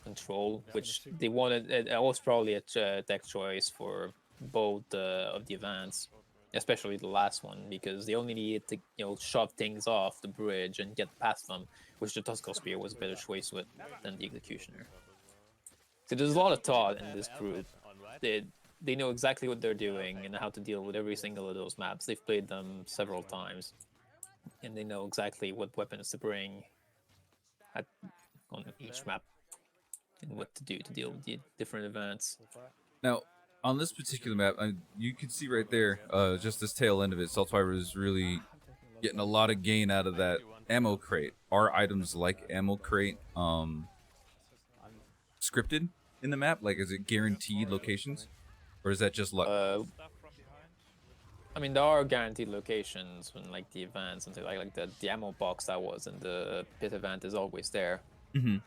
control, which they wanted. It was probably a deck choice for both of the events, especially the last one, because they only needed to shove things off the bridge and get past them, which the Tuskghoul Spear was a better choice with than the Executioner. So there's a lot of thought in this group. They know exactly what they're doing and how to deal with every single of those maps. They've played them several times, and they know exactly what weapons to bring on each map and what to do to deal with the different events. Now, on this particular map, you can see right there, just this tail end of it, Saltwiver is really getting a lot of gain out of that ammo crate. Are items like ammo crate scripted in the map? Like, is it guaranteed locations? Or is that just luck? I mean, there are guaranteed locations when, like, the events and like the ammo box that was in the pit event is always there.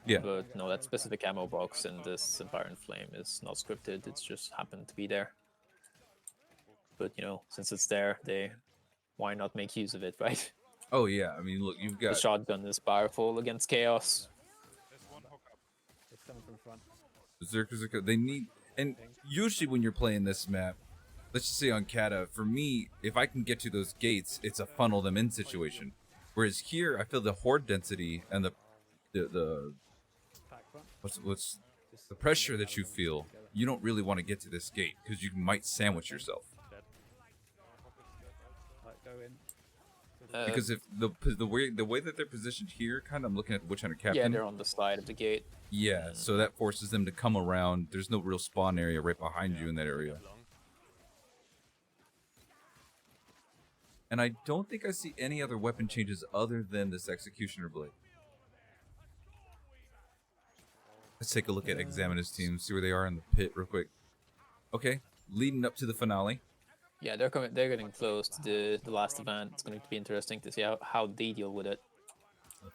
Yeah. But no, that specific ammo box in this Empire in Flame is not scripted. It's just happened to be there. But since it's there, why not make use of it, right? Oh yeah. I mean, look, you've got the shotgun is powerful against chaos. It's coming from front. Berserkers. They need, and usually when you're playing this map, let's just say on Kata, for me, if I can get to those gates, it's a funnel them in situation. Whereas here, I feel the horde density and the what's the pressure that you feel. You don't really want to get to this gate because you might sandwich yourself. Go in. Because if the way that they're positioned here, kind of I'm looking at the Witch Hunter Captain. Yeah, they're on the side of the gate. Yeah, so that forces them to come around. There's no real spawn area right behind you in that area. And I don't think I see any other weapon changes other than this Executioner Blade. Let's take a look at Examiner's team, see where they are in the pit real quick. Okay, leading up to the finale. Yeah, they're getting close to the last event. It's going to be interesting to see how they deal with it.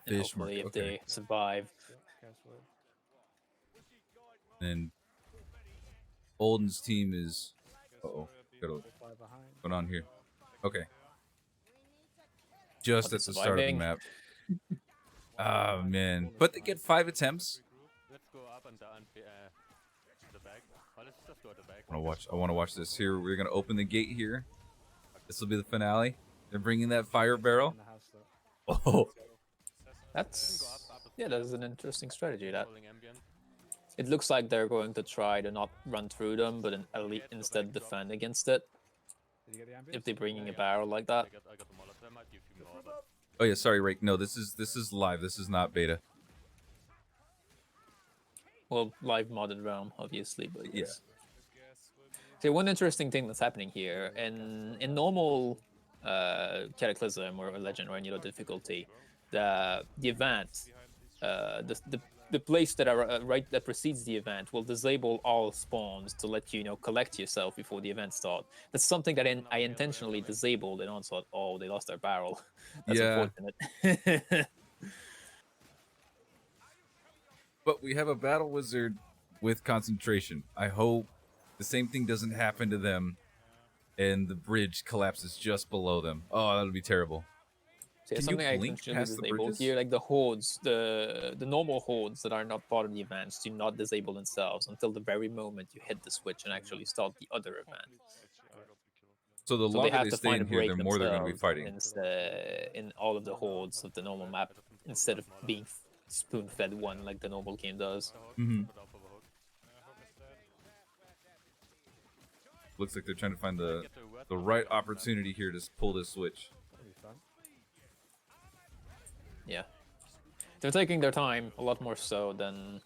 And hopefully if they survive. And Olden's team is... Uh-oh. What's going on here? Okay. Just at the start of the map. Oh, man. But they get 5 attempts. Let's go up and down the back. Well, let's just go at the back. I want to watch this here. We're going to open the gate here. This will be the finale. They're bringing that fire barrel. Oh. That's an interesting strategy. That it looks like they're going to try to not run through them, but instead defend against it. If they're bringing a barrel like that. Oh yeah, sorry, Rake. No, this is live. This is not beta. Well, live modded realm, obviously, but yes. Yeah. So one interesting thing that's happening here, in normal Cataclysm or Legend or any other difficulty, the event, the place that that precedes the event will disable all spawns to let you collect yourself before the event starts. That's something that I intentionally disabled in Onslaught. Oh, they lost their barrel. That's unfortunate. But we have a battle wizard with concentration. I hope the same thing doesn't happen to them and the bridge collapses just below them. Oh, that'll be terrible. So Can something you I blink intentionally past the disabled bridges? here, like the hordes, the normal hordes that are not part of the events do not disable themselves until the very moment you hit the switch and actually start the other event. So the So longer they have they to stay find a in here, break the more they're going to be themselves fighting. in all of the hordes of the normal map instead of being spoon-fed one like the normal game does. Looks like they're trying to find the right opportunity here to pull this switch. Yeah. They're taking their time a lot more so than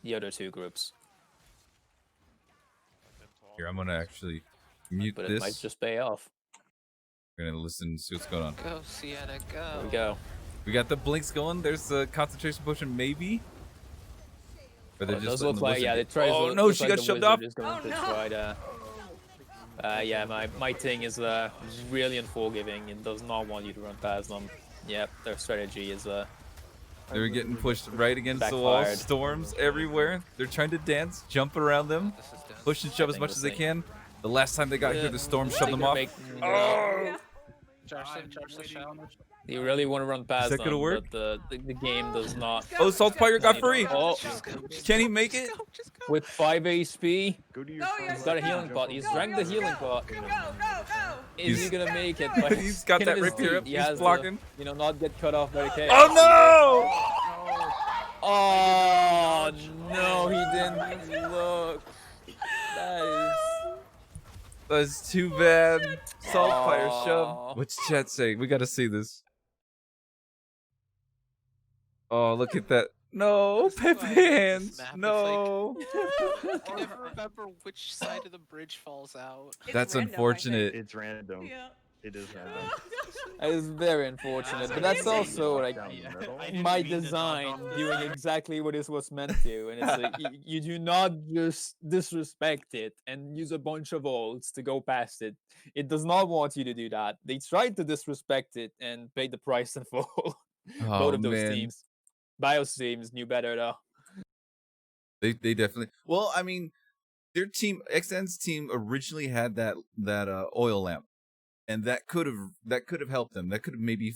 the other two groups. Here, I'm going to actually mute But this. it might just pay off. We're going to listen and see what's going on. Go, Sienna, go. There we go. We got the blinks going. There's the concentration potion, maybe. Or they're It just does letting look the like, wizard yeah, get- they try to Oh look no, like she got the shoved wizard off. is going to try to... yeah, my thing is really unforgiving. It does not want you to run past them. Yep, their strategy is They're getting pushed right against the wall. Backfired. Storms everywhere. They're trying to dance, jump around them, push and shove as think much the as they same. can. The last time they got here, the storm shoved them off. Oh! Charge the shell. You really want to run past that gonna them, work? but the game does not. Oh, Salt Fire got want you to- free. Oh, Can he make it? with 5 HP, Go to your Go, phone, Yoshi, he's got a go. healing pot. He's drank the healing pot. Go, go. Is he He's- gonna make it? do By it. his He's got skin that of his rapier teeth? up. He He's has to, blocking. not get cut off by the chaos. Oh Oh no, he didn't look. That is. no! That's too bad. Salt Fire Aw. shove. What's chat saying? We gotta see this. Oh, look at that. No, Pepe hands. Snap, it's No. I can never remember which side of the bridge falls out. It's That's random, I think. unfortunate. It's random. Yeah. It is random. That is very unfortunate, but that's also like Down the middle. my design doing exactly what it was meant to, and it's like you do not just disrespect it and use a bunch of ults to go past it. It does not want you to do that. They tried to disrespect it and paid the price in full. Oh, Both of those man. teams. Bios teams knew better though. They definitely. Well, I mean, their team, XN's team, originally had that oil lamp, and that could have helped them. That could have maybe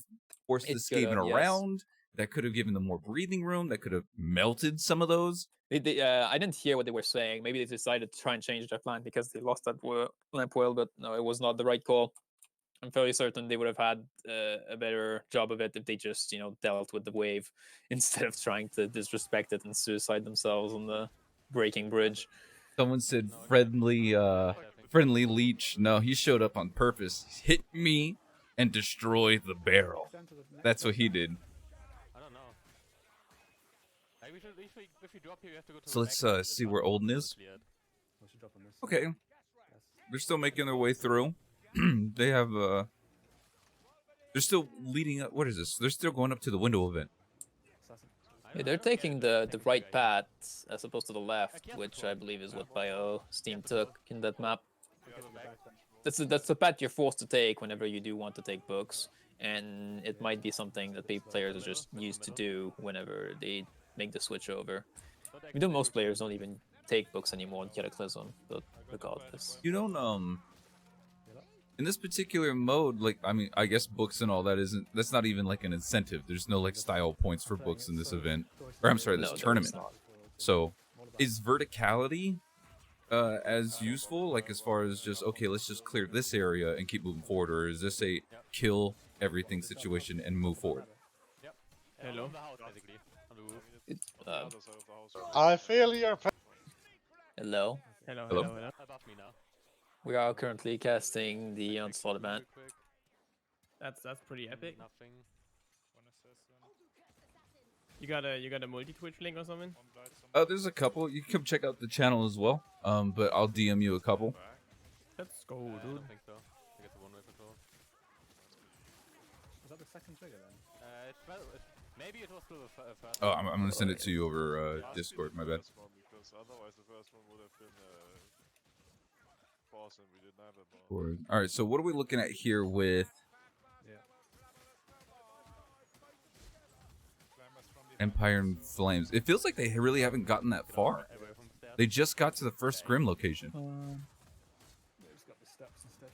forced It the Skaven could have, yes. around. That could have given them more breathing room. That could have melted some of those. I didn't hear what they were saying. Maybe they decided to try and change their plan because they lost that lamp oil, but no, it was not the right call. I'm fairly certain they would have had a better job of it if they just, dealt with the wave instead of trying to disrespect it and suicide themselves on the breaking bridge. Someone said friendly leech. No, he showed up on purpose. Hit me and destroy the barrel. That's what he did. I don't know. Like, if we drop here, we have to go to So the let's back. see where Olden is. Cleared. We should drop on this. Okay, they're still making their way through. They have they're still leading up. What is this? They're still going up to the window event. Assassin. Yeah, they're taking the right path as opposed to the left, which I believe is what Bio's team took in that map. That's the path you're forced to take whenever you do want to take books, and it might be something that players are just used to do whenever they make the switch over. I mean, most players don't even take books anymore in Cataclysm, but regardless. You don't in this particular mode, like, I mean, I guess books and all that's not even like an incentive. There's no like style points for books in this event, or I'm sorry, this No, there is tournament. not. So, is verticality as useful, like as far as just, okay, let's just clear this area and keep moving forward, or is this a kill everything situation and move forward? Hello. On the house, basically. On the roof. I feel your pain. Hello. Hello. Above me now. We are currently casting the Onslaught event. Quick. That's pretty epic. Nothing. You got a multi-Twitch link or something? There's a couple. You can come check out the channel as well. But I'll DM you a couple. Let's go, I dude. don't think so. I think it's a one-way patrol. Was that the second trigger then? Maybe it was through the first. Oh, I'm gonna send it to you over Discord. My bad. All right. So what are we looking at here with Empire and Flames? It feels like they really haven't gotten that far. Away from stairs. They just got to the first Grim location. They just got the steps instead.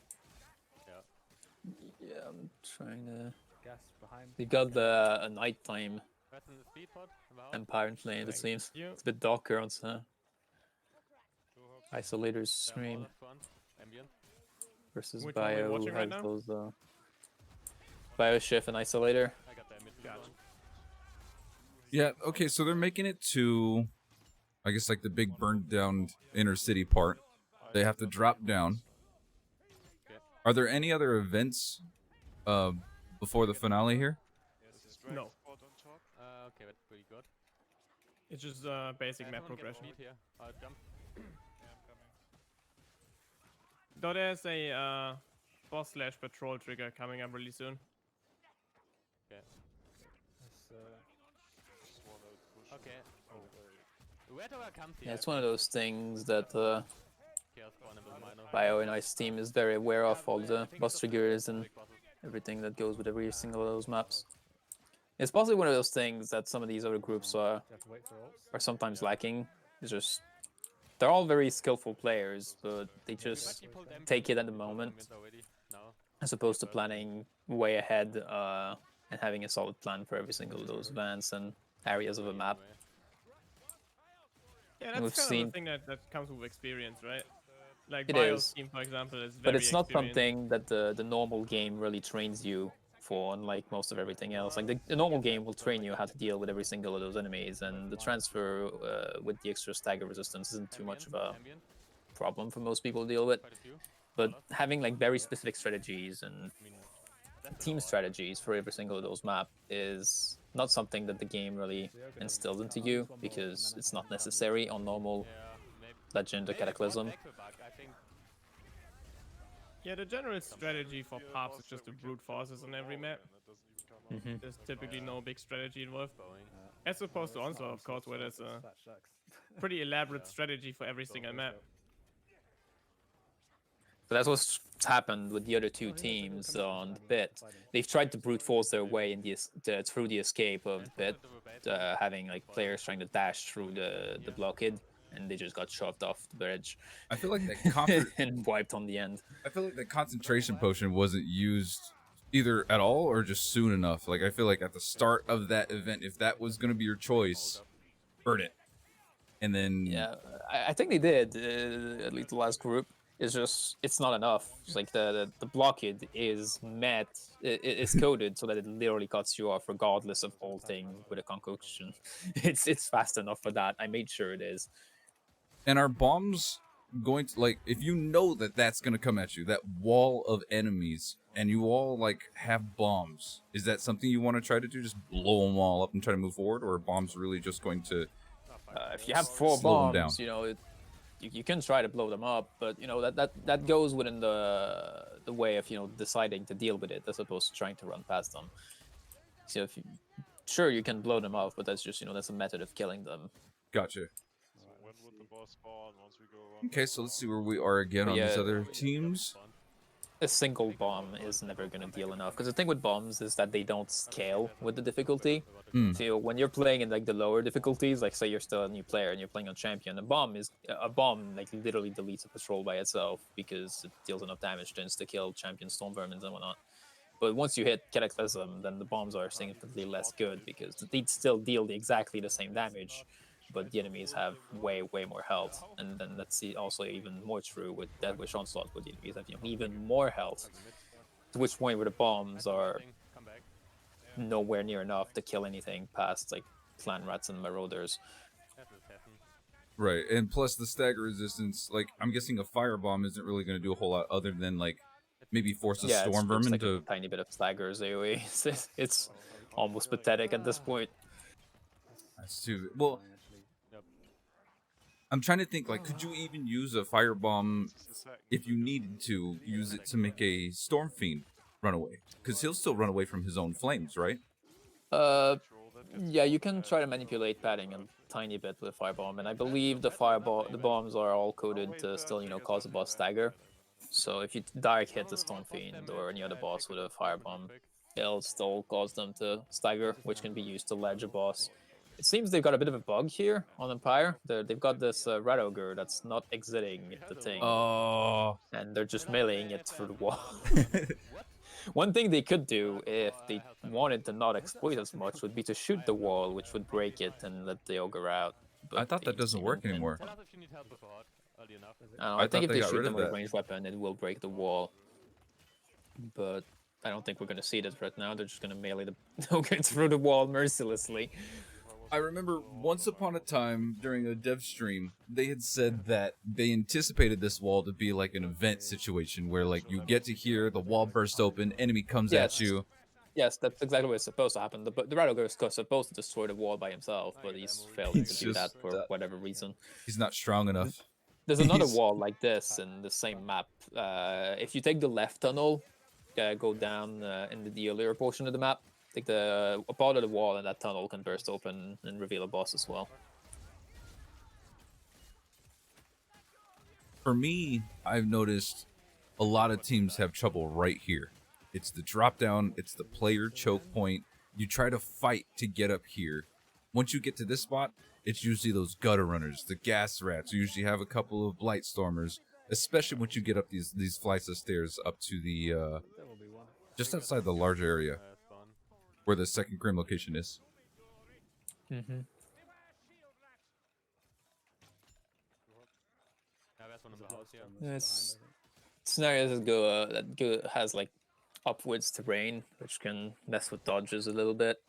Yeah, I'm trying to. Gas behind. They got the nighttime That's in the speed pod. In the house. Empire and Flames. It seems You. it's a bit darker on Isolators Yeah, stream all up front. Ambient. versus Which one are we Bio who watching right has now? those Bio Shift and Isolator. I got the ambient. Gotcha. one. Yeah. Okay. So they're making it to, I guess, like the big burned down inner city part. They have to drop down. Okay. Are there any other events before the finale here? No. Okay, that's pretty good. It's just basic map Someone get progression. speed here. I'll jump. Though there's a boss/patrol trigger coming up really soon. Okay. Where do I come to? Yeah, it's one of those things that Chaos spawn in the minor. Bio and Ice team is very aware of, all the boss triggers and everything that goes with every single of those maps. It's possibly one of those things that some of these other groups are You have to wait for ults. sometimes lacking. It's just they're all very skillful players, but they We've just actually pulled ambient take it at the we pulled moment. ambient already. No. as opposed to planning way ahead and having a solid plan for every single of those events and areas of a map. Yeah, We've that's kind seen- of a thing that comes with experience, right? Like It Bio's is. team, for example, is very But it's not experienced. something that the normal game really trains you for, unlike most of everything else. Like the normal game will train you how to deal with every single of those enemies, and the transfer with the extra stagger resistance isn't too much of a problem for most people to deal with. But having like very specific strategies and team strategies for every single of those map is not something that the game really instills into you, because it's not necessary on normal Legend or Cataclysm. Yeah, the general strategy for Pops is just to brute forces on every map. There's typically no big strategy involved. As opposed to Onslaught, of course, where there's a pretty elaborate strategy for every single map. So that's what's happened with the other two teams on the pit. They've tried to brute force their way in through the escape of the pit, having like players trying to dash through the blockade, and they just got shoved off the bridge. I feel like that and wiped on the end. I feel like the concentration potion wasn't used either at all or just soon enough. Like I feel like at the start of that event, if that was gonna be your choice, burn it. And then Yeah, I think they did. At least the last group. It's just it's not enough. It's like the blockade is it's coded so that it literally cuts you off regardless of bolting with a concoction. It's fast enough for that. I made sure it is. And are bombs going to, like, if you know that that's going to come at you, that wall of enemies, and you all, like, have bombs, is that something you want to try to do? Just blow them all up and try to move forward? Or are bombs really just going to if you have 4 slow them down? bombs, you know, you can try to blow them up, but, you know, that goes within the way of, you know, deciding to deal with it as opposed to trying to run past them. So if you, sure, you can blow them off, but that's just, you know, that's a method of killing them. Gotcha. Okay, so let's see where we are again on these other teams. A single bomb is never going to deal enough, because the thing with bombs is that they don't scale with the difficulty. So when you're playing in like the lower difficulties, like say you're still a new player and you're playing on champion, a bomb like literally deletes a patrol by itself because it deals enough damage to insta-kill champion storm vermins and whatnot. But once you hit Cataclysm, then the bombs are significantly less good because they still deal exactly the same damage, but the enemies have way more health. And then that's also even more true with Dead Wish Onslaught, where the enemies have, you know, even more health. To which point where the bombs are nowhere near enough to kill anything past like clan rats and marauders. Right, and plus the stagger resistance, like, I'm guessing a firebomb isn't really going to do a whole lot other than, like, maybe force a storm vermin like to... a tiny bit of staggers AoE. It's almost pathetic at this point. That's too... Well, I'm trying to think, like, could you even use a firebomb if you needed to use it to make a storm fiend run away? Because he'll still run away from his own flames, right? Yeah, you can try to manipulate padding a tiny bit with firebomb, and I believe the bombs are all coded to still, you know, cause a boss stagger. So if you direct hit the Storm Fiend or any other boss with a firebomb, it'll still cause them to stagger, which can be used to ledge a boss. It seems they've got a bit of a bug here on Empire. They've got this Rat Ogre that's not exiting the thing. Oh. And they're just meleeing it through the wall. One thing they could do, if they wanted to not exploit as much, would be to shoot the wall, which would break it and let the Ogre out. But I thought that doesn't work anymore. I think if they they got shoot rid them of with a that. ranged weapon, it will break the wall. But I don't think we're going to see that right now. They're just going to melee the Ogre through the wall mercilessly. I remember once upon a time during a dev stream, they had said that they anticipated this wall to be like an event situation where, like, you get to hear the wall burst open, enemy comes at you. Yes, that's exactly what's supposed to happen. The Rat Ogre is supposed to destroy the wall by himself, but he's failing to do that for whatever reason. He's not strong enough. There's another wall like this in the same map. If you take the left tunnel, go down in the earlier portion of the map, take a part of the wall, and that tunnel can burst open and reveal a boss as well. For me, I've noticed a lot of teams have trouble right here. It's the drop down, it's the player choke point. You try to fight to get up here. Once you get to this spot, it's usually those gutter runners, the gas rats. You usually have a couple of blight stormers, especially once you get up these flights of stairs up to the just outside the larger area Spawn. where the second Grim location is. Mm-hmm. Yeah, there's one in the house here. Yes. Scenarios that has like upwards terrain, which can mess with dodges a little bit.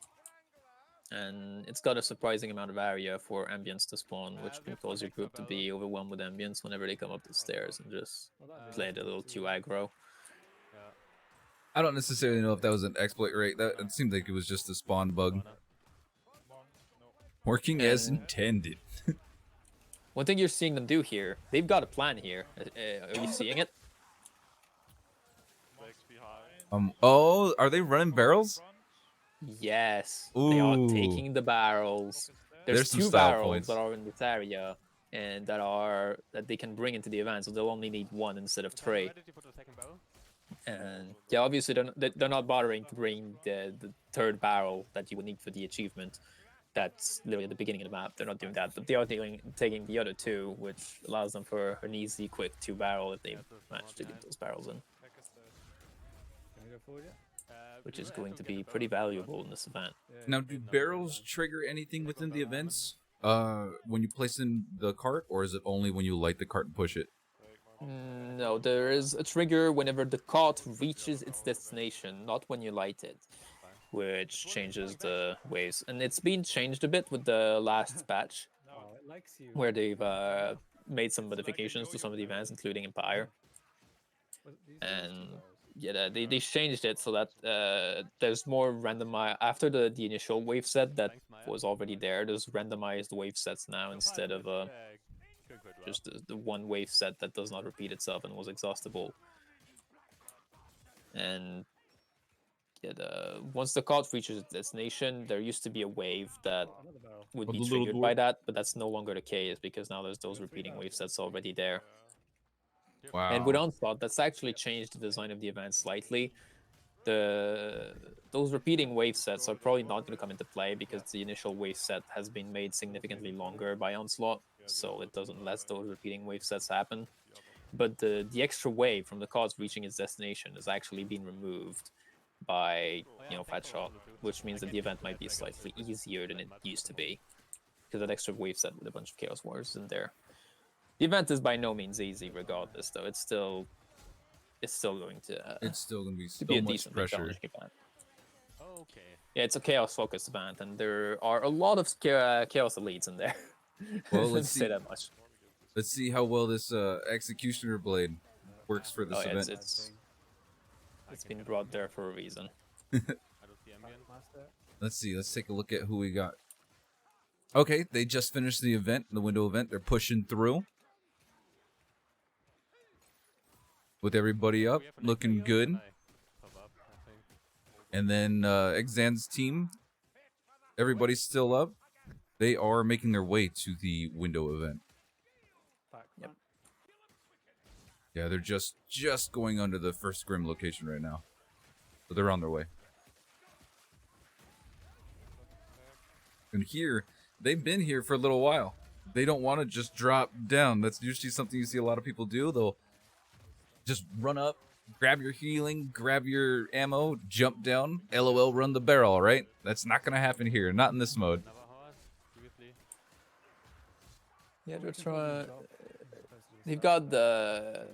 And it's got a surprising amount of area for ambience to spawn, which can cause your group to be overwhelmed with ambience whenever they come up the stairs and just play it a little too aggro. Yeah. I don't necessarily know if that was an exploit rate. That it seemed like it was just a spawn bug. Working as And- intended. One thing you're seeing them do here, they've got a plan here. Are you seeing it? Oh, are they running barrels? Yes. They are Ooh. taking the barrels. There's There's some 2 style barrels points. that are in this area and that they can bring into the event, so they'll only need 1 instead of 3. Where did you put the second barrel? And yeah, obviously they're not bothering to bring the 3rd barrel that you would need for the achievement. That's literally at the beginning of the map. They're not doing that, but they are taking the other 2, which allows them for an easy, quick 2 barrel if they manage to get those barrels in, Can we go forward yet? which is going to be pretty valuable in this event. Now, do barrels trigger anything within the events? When you place in the cart, or is it only when you light the cart and push it? No, there is a trigger whenever the cart reaches its destination, not when you light it, which changes the waves. And it's been changed a bit with the last patch, Oh, it likes you. where they've made some modifications to some of the events, including Empire. And yeah, they changed it so that there's more randomized after the initial wave set that was already there. There's randomized wave sets now instead of just the one wave set that does not repeat itself and was exhaustible. And yeah, once the cart reaches its destination, there used to be a wave that Another barrel. would Oh, be the little triggered by dwarf. that, but that's no longer the case because now there's those repeating wave sets already there. Wow. And with Onslaught, that's actually changed the design of the event slightly. Those repeating wave sets are probably not going to come into play because the initial wave set has been made significantly longer by Onslaught, so it doesn't let those repeating wave sets happen. But the extra wave from the cards reaching its destination has actually been removed by Fat Shot, which means that the event might be slightly easier than it used to be because that extra wave set with a bunch of Chaos Warriors in there. The event is by no means easy, regardless. Though it's still going to It's still going to be so be a much decently pressure. challenging event. Okay. Yeah, it's a chaos focused event, and there are a lot of chaos elites in there. Well, let's say see. that much. Let's see how well this Executioner Blade works for this Oh, yeah, event. it's been brought there for a reason. I don't see ambient. Master. Let's see. Let's take a look at who we got. Okay, they just finished the event, the window event. They're pushing through. With everybody up, We have an looking extra here? good. Pop up, I think. And then Exan's team, everybody's still up. They are making their way to the window event. Back. Yep. Yeah, they're just going under the first Grim location right now. But they're on their way. And here, they've been here for a little while. They don't want to just drop down. That's usually something you see a lot of people do. They'll just run up, grab your healing, grab your ammo, jump down, LOL, run the barrel, right? That's not going to happen here. Not in this mode. Another horse, previously. Yeah, they're trying. They've got the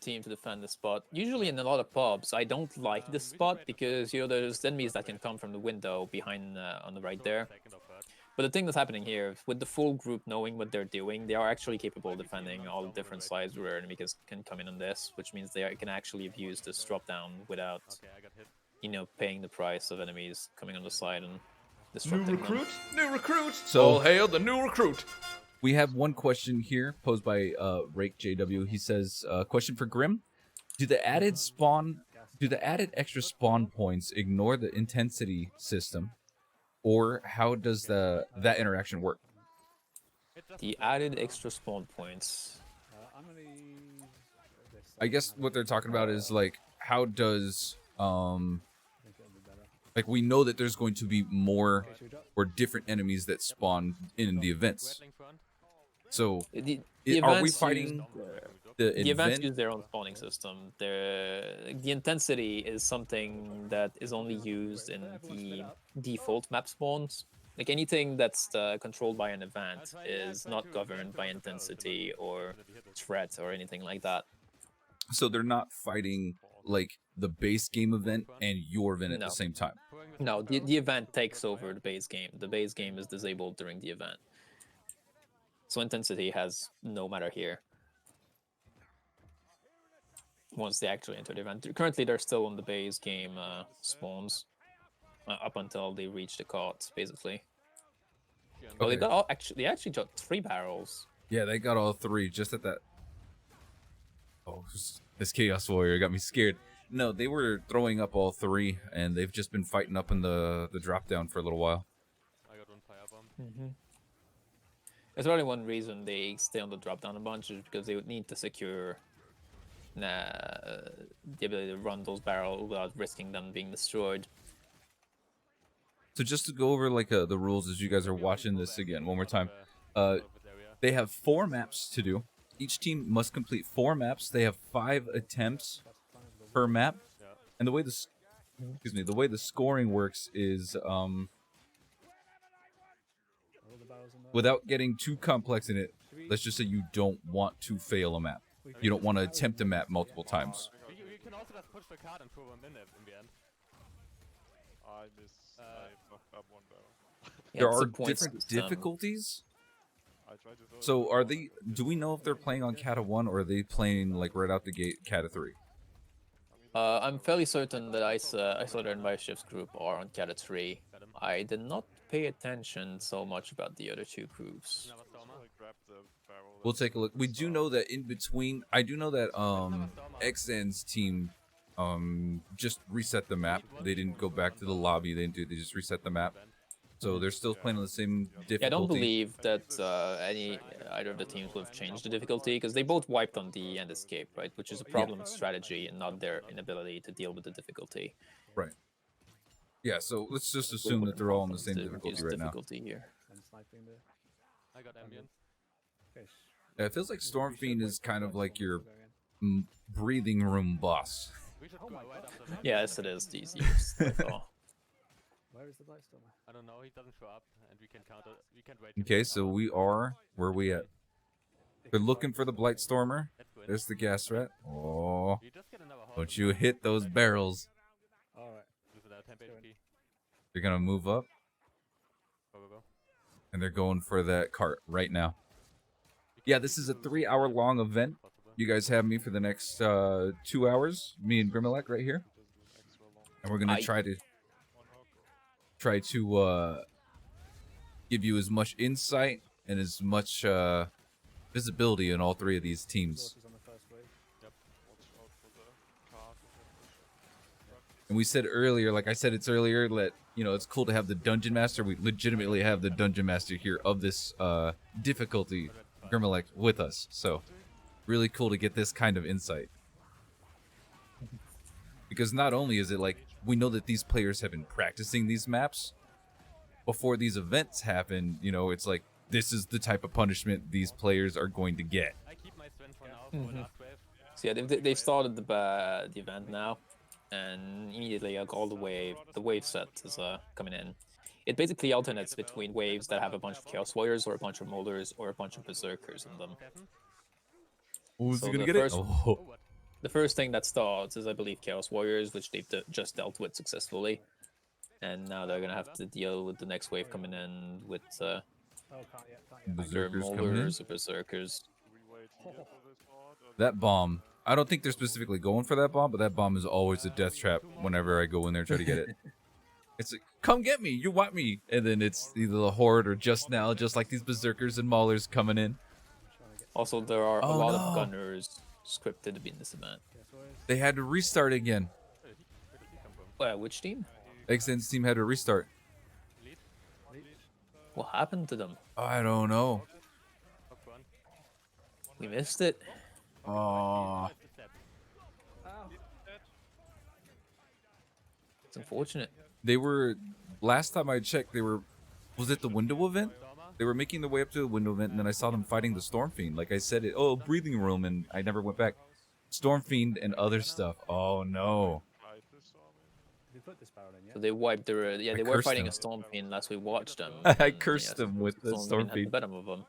team to defend the spot. Usually in a lot of pubs, I don't like this spot because there's enemies that can come from the window behind on the right there. Second or third. But the thing that's happening here, with the full group knowing what they're doing, they are actually capable of defending all the different sides where enemies can come in on this, which means they can actually have used this drop down without, Okay, I got hit. paying the price of enemies coming on the side and disrupting them. New recruit! So- All hail the new recruit! We have one question here posed by Rake JW. He says, question for Grim. Do the added extra spawn points ignore the intensity system? Or how does that interaction work? It just The added extra spawn points. I'm gonna use this. I guess what they're talking about is like, how does I think it'll be better. like we know that there's going to be more Okay, should we drop? or different enemies that spawn in the events. rattling front. So The are we events fighting use The events event. use their own spawning system. The intensity is something that is only used in the default map spawns. Like anything that's controlled by an event is not governed by intensity or threat or anything like that. So they're not fighting like the base game event and your event at No. the same time. No, the event takes over the base game. The base game is disabled during the event. So intensity has no matter here. Once they actually enter the event. Currently, they're still on the base game spawns up until they reach the carts, basically. Well, they Okay. got they actually got 3 barrels. Yeah, they got all 3 just at that. Oh, this Chaos Warrior got me scared. No, they were throwing up all 3, and they've just been fighting up in the drop down for a little while. I got 1 firebomb. There's only one reason they stay on the drop down a bunch is because they would need to secure the ability to run those barrels without risking them being destroyed. So just to go over like the rules as you guys are watching this again one more time. They have 4 maps to do. Each team must complete 4 maps. They have 5 attempts per map. And the way the way the scoring works is without getting too complex in it, let's just say you don't want to fail a map. You don't want to attempt a map multiple times. We can also just push the card and throw them in the end. I fucked up 1 barrel. Yeah, There it's a are point different system. difficulties. I tried to throw So are they? Do we know if they're playing on Kata 1 or are they playing like right out the gate Kata 3? I'm fairly certain that Isolar and Shift's group are on Kata 3. I did not pay attention so much about the other 2 groups. We'll take a look. We do know that in between, I do know that XN's team just reset the map. They didn't go back to the lobby. They just reset the map. So they're still playing on the same difficulty. Yeah, I don't believe that either of the teams will have changed the difficulty because they both wiped on the end escape, right? Which is a problem strategy and not their inability to deal with the difficulty. Right. Yeah, so let's just assume that they're all on the same difficulty right now. Here. I got ambient. Yeah, it feels like Storm Fiend is kind of like your breathing room boss. We should go right after that. Yes, it is the easiest. I thought. Where is the Blightstormer? I don't know, he doesn't show up, and we can counter. We can wait. Okay, so we are where are we at? They're looking for the Blightstormer. Let's go in. There's the gas rat. Oh, We just get another don't you hit those barrels. Alright. Use it at 10 HP. They're gonna move up Go. and they're going for that cart right now. Yeah, this is a 3-hour long event. Possible. You guys have me for the next 2 hours. Me and Grimmelek right here, and we're gonna try to give you as much insight and as much visibility in all 3 of these teams. On the first wave. And we said earlier, like I said it's earlier, that it's cool to have the Dungeon Master. We legitimately have the Dungeon Master here of this difficulty, Grimmelek, with us. So really cool to get this kind of insight. Because not only is it like we know that these players have been practicing these maps before these events happen, it's like this is the type of punishment these players are going to get. I keep my strength for now for last wave. So yeah, they've started the event now, and immediately like all the wave set is coming in. It basically alternates between waves that have a bunch of Chaos Warriors or a bunch of Molders or a bunch of Berserkers in them. Who's So gonna the get it? first- Oh. The first thing that starts is, I believe, Chaos Warriors, which they've just dealt with successfully. And now they're gonna have to deal with the next wave coming in with Oh, can't yet. their Berserkers coming in. Molders or Berserkers. That bomb. I don't think they're specifically going for that bomb, but that bomb is always a death trap whenever I go in there and try to get it. It's like, come get me, you want me. And then it's either the Horde or just like these Berserkers and Maulers coming in. Also, there are a Oh, lot no. of gunners scripted to be in this event. They had to restart again. Which team? XN's team had to restart. What happened to them? I don't know. We missed it. Oh, It's unfortunate. they were. Last time I checked, they were. Was it the window event? They were making their way up to the window vent, and then I saw them fighting the Storm Fiend. Like I said, breathing room, and I never went back. Storm Fiend and other stuff. Oh no. Have you put this barrel in yet? So they wiped their yeah, I they were cursed fighting them. a Storm Fiend last we watched them. I and, cursed them with the Storm Had the Fiend. bottom of them.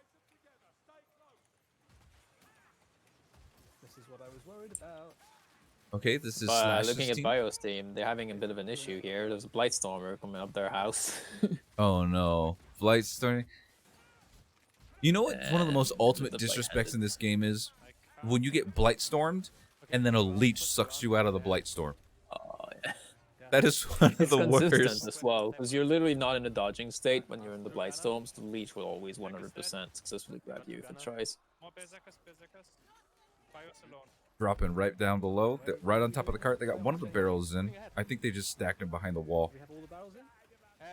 This is what I was worried about. Okay, this is Looking at team. BIOS team, they're having a bit of an issue here. There's a Blightstormer coming up their house. Oh no, Blightstorm. You know what? One of the most ultimate the disrespects in this game is when you get Blightstormed, and then a leech sucks you out of the Blightstorm. Oh, yeah. That is one of It's the consistent worst. as well, because you're literally not in a dodging state when you're in the Blightstorms. The leech will always 100% successfully grab you if it tries. Dropping right down below, right on top of the cart. They got one of the barrels in. I think they just stacked them behind the wall. We have all the barrels in?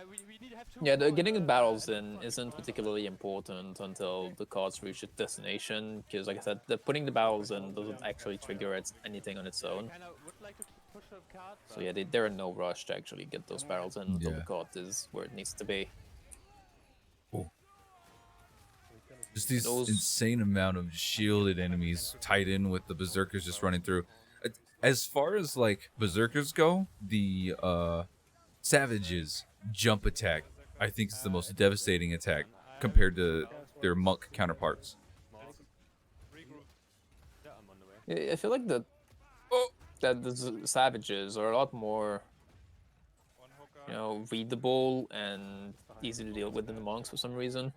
We need to have 2 Yeah, more getting the and, barrels in isn't particularly important until the carts reach its destination, because like I said, putting the barrels in doesn't actually trigger anything on its own. I kinda would like to push a card, So yeah, they're in no rush to actually get those barrels in until Yeah. the cart is where it needs to be. Just these Those- insane amount of shielded enemies tied in with the berserkers just running through. As far as like berserkers go, the savages jump attack I think is the most devastating attack compared to their monk counterparts. yeah, I'm on the way. I feel like that the savages are a lot more, readable and easy to deal with than the monks for some reason.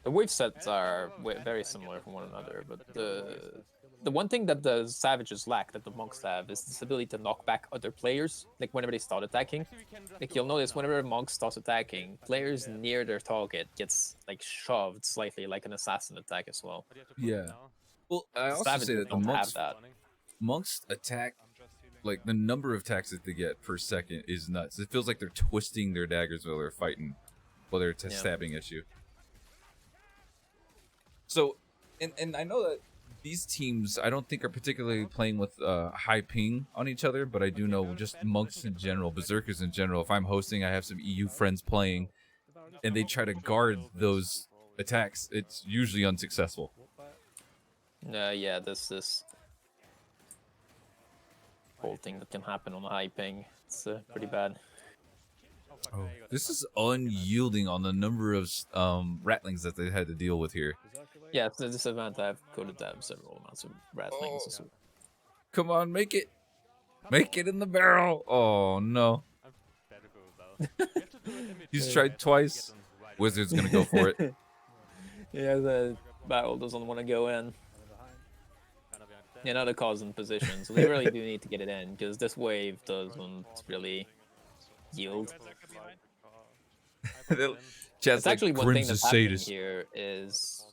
The wave sets are very similar from one another, but the one thing that the savages lack that the monks have is this ability to knock back other players, like whenever they start attacking. Actually, we can just Like do you'll all notice now. whenever a monk starts attacking, players near their target gets like shoved slightly, like an assassin attack as well. But you have to put it Yeah. now. Well, I also Savages say that the don't have monks that. monks attack, like the number of attacks that they get per second is nuts. It feels like they're twisting their daggers while they're fighting, while they're Yeah. stabbing at you. So, and I know that these teams I don't think are particularly playing with high ping on each other, but I do know just monks in general, berserkers in general. If I'm hosting, I have some EU friends playing, and they try to guard those attacks. It's usually unsuccessful. Yeah, this whole thing that can happen on a high ping, it's pretty bad. Oh, this is unyielding on the number of rattlings that they had to deal with here. Yeah, so this event I've coded them several amounts of rattlings as well. Come on, make it. Make it in the barrel. Oh, no. I'm better go about. You have to do it immediately. He's tried twice. Get them right. Wizard's going to go for it. Yeah, the barrel doesn't want to go in. Kinda behind that. Yeah, now the car's in position, so they really do need to get it in, because this wave doesn't really yield. I put it in. Chat's It's like, actually one thing Grim's a that's happening sadist. here is...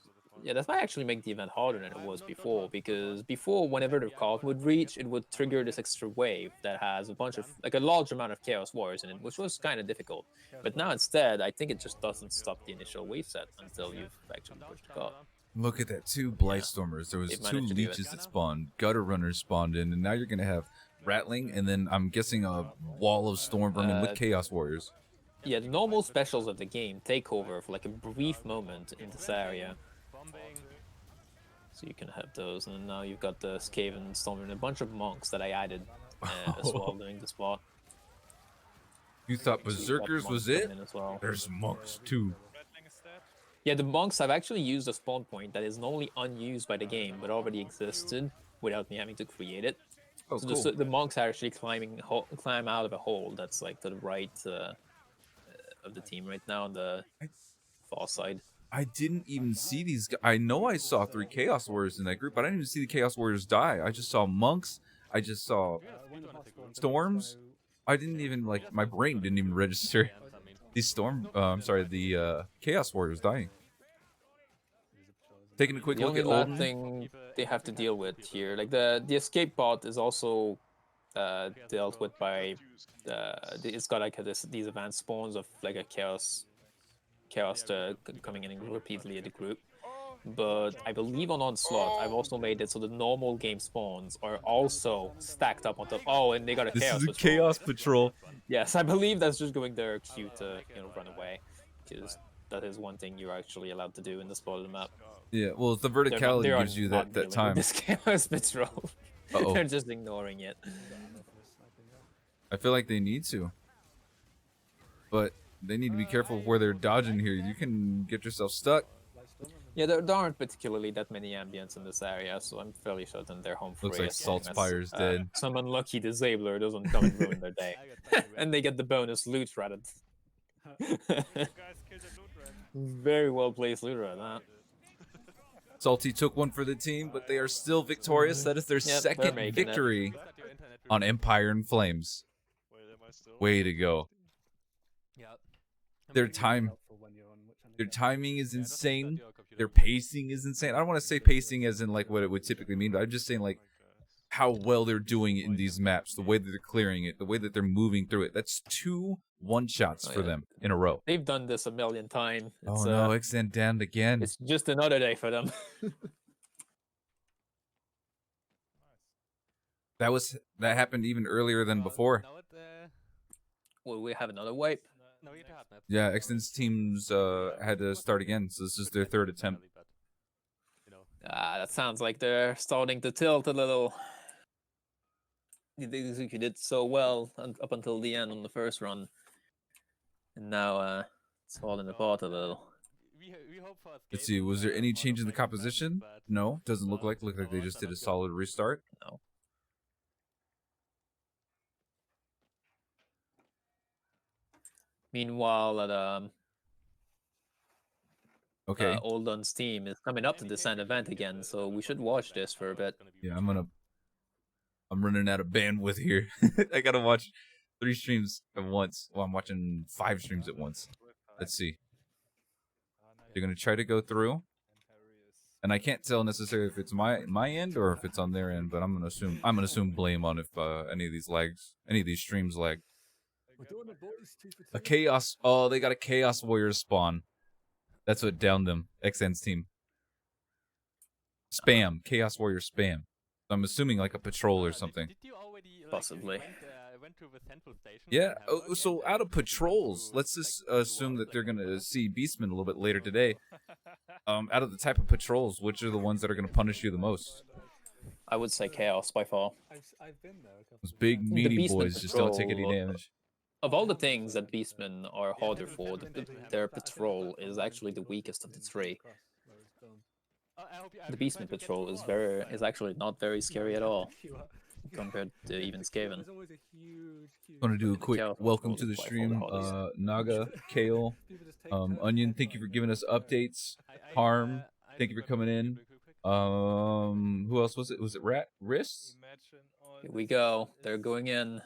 Yeah, that might actually make the event harder than it was before, because before, whenever the card would reach, it would trigger this extra wave that has a large amount of Chaos Warriors in it, which was kind of difficult. But now instead, I think it just doesn't stop the initial wave set until you've actually pushed the card. Look at that. 2 Blightstormers. There was They've 2 managed to do it. leeches that spawned. Gutter runners spawned in. And now you're going to have rattling. And then I'm guessing a wall of storm vermin with Chaos Warriors. Yeah, the normal specials of the game take over for like a brief moment in this area. Bombing. So you can have those, and now you've got the Skaven Storm and a bunch of monks that I added as well during the spot. You thought So you've got Berserkers monks was coming it? in as well. There's monks too. Yeah, the monks have actually used a spawn point that is normally unused by the game, but already existed without me having to create it. Oh, So cool. the monks are actually climb out of a hole that's like to the right of the team right now on the far side. I didn't even see these guys. I know I saw 3 Chaos Warriors in that group, but I didn't even see the Chaos Warriors die. I just saw monks. I just saw storms. I didn't even, like, my brain didn't even register the Chaos Warriors dying. Taking a quick The look only at bad Olden. thing they have to deal with here, like the escape pod is also dealt with by it's got like these advanced spawns of like a chaos coming in repeatedly at the group. But I believe on Onslaught, I've also made it so the normal game spawns are also stacked up on top. Oh, and they got a This chaos is a patrol. Chaos Patrol. Yes, I believe that's just going their queue to run away, because that is one thing you're actually allowed to do in this part of the map. Yeah, well, the They're not- verticality they are gives you not that dealing with time. This chaos patrol. Uh-oh. They're just ignoring it. I feel like they need to. But they need to be careful of where they're dodging here. You can get yourself stuck. Yeah, there aren't particularly that many ambients in this area, so I'm fairly certain they're home free. Looks like as long as, Saltspire's dead. Some unlucky disabler doesn't come and ruin their day. And they get the bonus loot ratted. Very well placed loot rat, that. Salty took one for the team, but they are still victorious. That is their Yep, they're second making it. victory on Empire in Flames. Wait, am I still? Way to go. Yeah. Their timing is insane. Their pacing is insane. I don't want to say pacing as in like what it would typically mean, but I'm just saying like how well they're doing in these maps, the way that they're clearing it, the way that they're moving through it. That's 2 one-shots for them in a row. They've done this a million times. Oh no, XN downed again. It's just another day for them. That happened even earlier than before. Will we have another wipe? No, you have not. Yeah, XN's teams had to start again, so this is their 3rd attempt. That sounds like they're starting to tilt a little. They executed so well up until the end on the first run. And now it's falling apart a little. We hope for Let's see, was there any change in the composition? No, doesn't look like. Looked like they just did a solid restart. No. Meanwhile, at Okay. Oldon's team is coming up to the Sand event again, so we should watch this for a bit. Yeah, I'm running out of bandwidth here. I gotta watch 3 streams at once. Well, I'm watching 5 streams at once. Let's see. They're gonna try to go through, and I can't tell necessarily if it's my end or if it's on their end, but I'm gonna assume blame on if any of these streams lag. A chaos. Oh, they got a Chaos Warriors spawn. That's what downed them. XN's team. Spam. Chaos Warrior spam. I'm assuming like a patrol or something. Did you already, Possibly. went to the central station? Yeah. Oh, so out of patrols, let's just assume that they're gonna see Beastmen a little bit later today. Out of the type of patrols, which are the ones that are gonna punish you the most? I would say Chaos by far. I've been there a couple Those big meaty Beastmen boys just don't take any patrol, damage. Of all the things that Beastmen are harder for, their patrol is actually the weakest of the 3. The Beastman patrol is actually not very scary at all compared to even Skaven. Want to do a quick Chaos welcome Patrol to the is by far stream, the hardest. Naga, Kale, Onion. Thank you for giving us updates. Harm, thank you for coming in. Who else was it? Was it Wrists? Here we go. They're going in.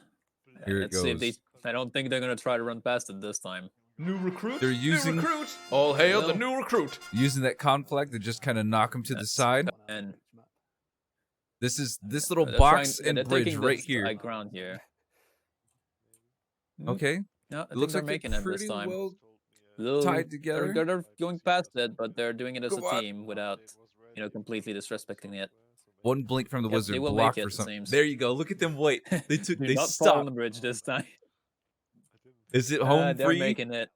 Here it Let's see if goes. I don't think they're gonna try to run past it this time. New recruit? They're using- New recruit! All hail the No. new recruit! Using that conflict to just kind of knock them to the side. And This little they're box trying- and they're bridge taking right this here. high ground here. Okay, No, I it think looks they're like making they're it this pretty time. well Little- tied together. They're going past it, but they're doing it as Come a on. team without, completely disrespecting it. One blink from the Yep, wizard they will blocked make for it, it something. seems. There you go. Look at them wait. They Do they not fall on stopped. the bridge this time. Is it home They're free? making it.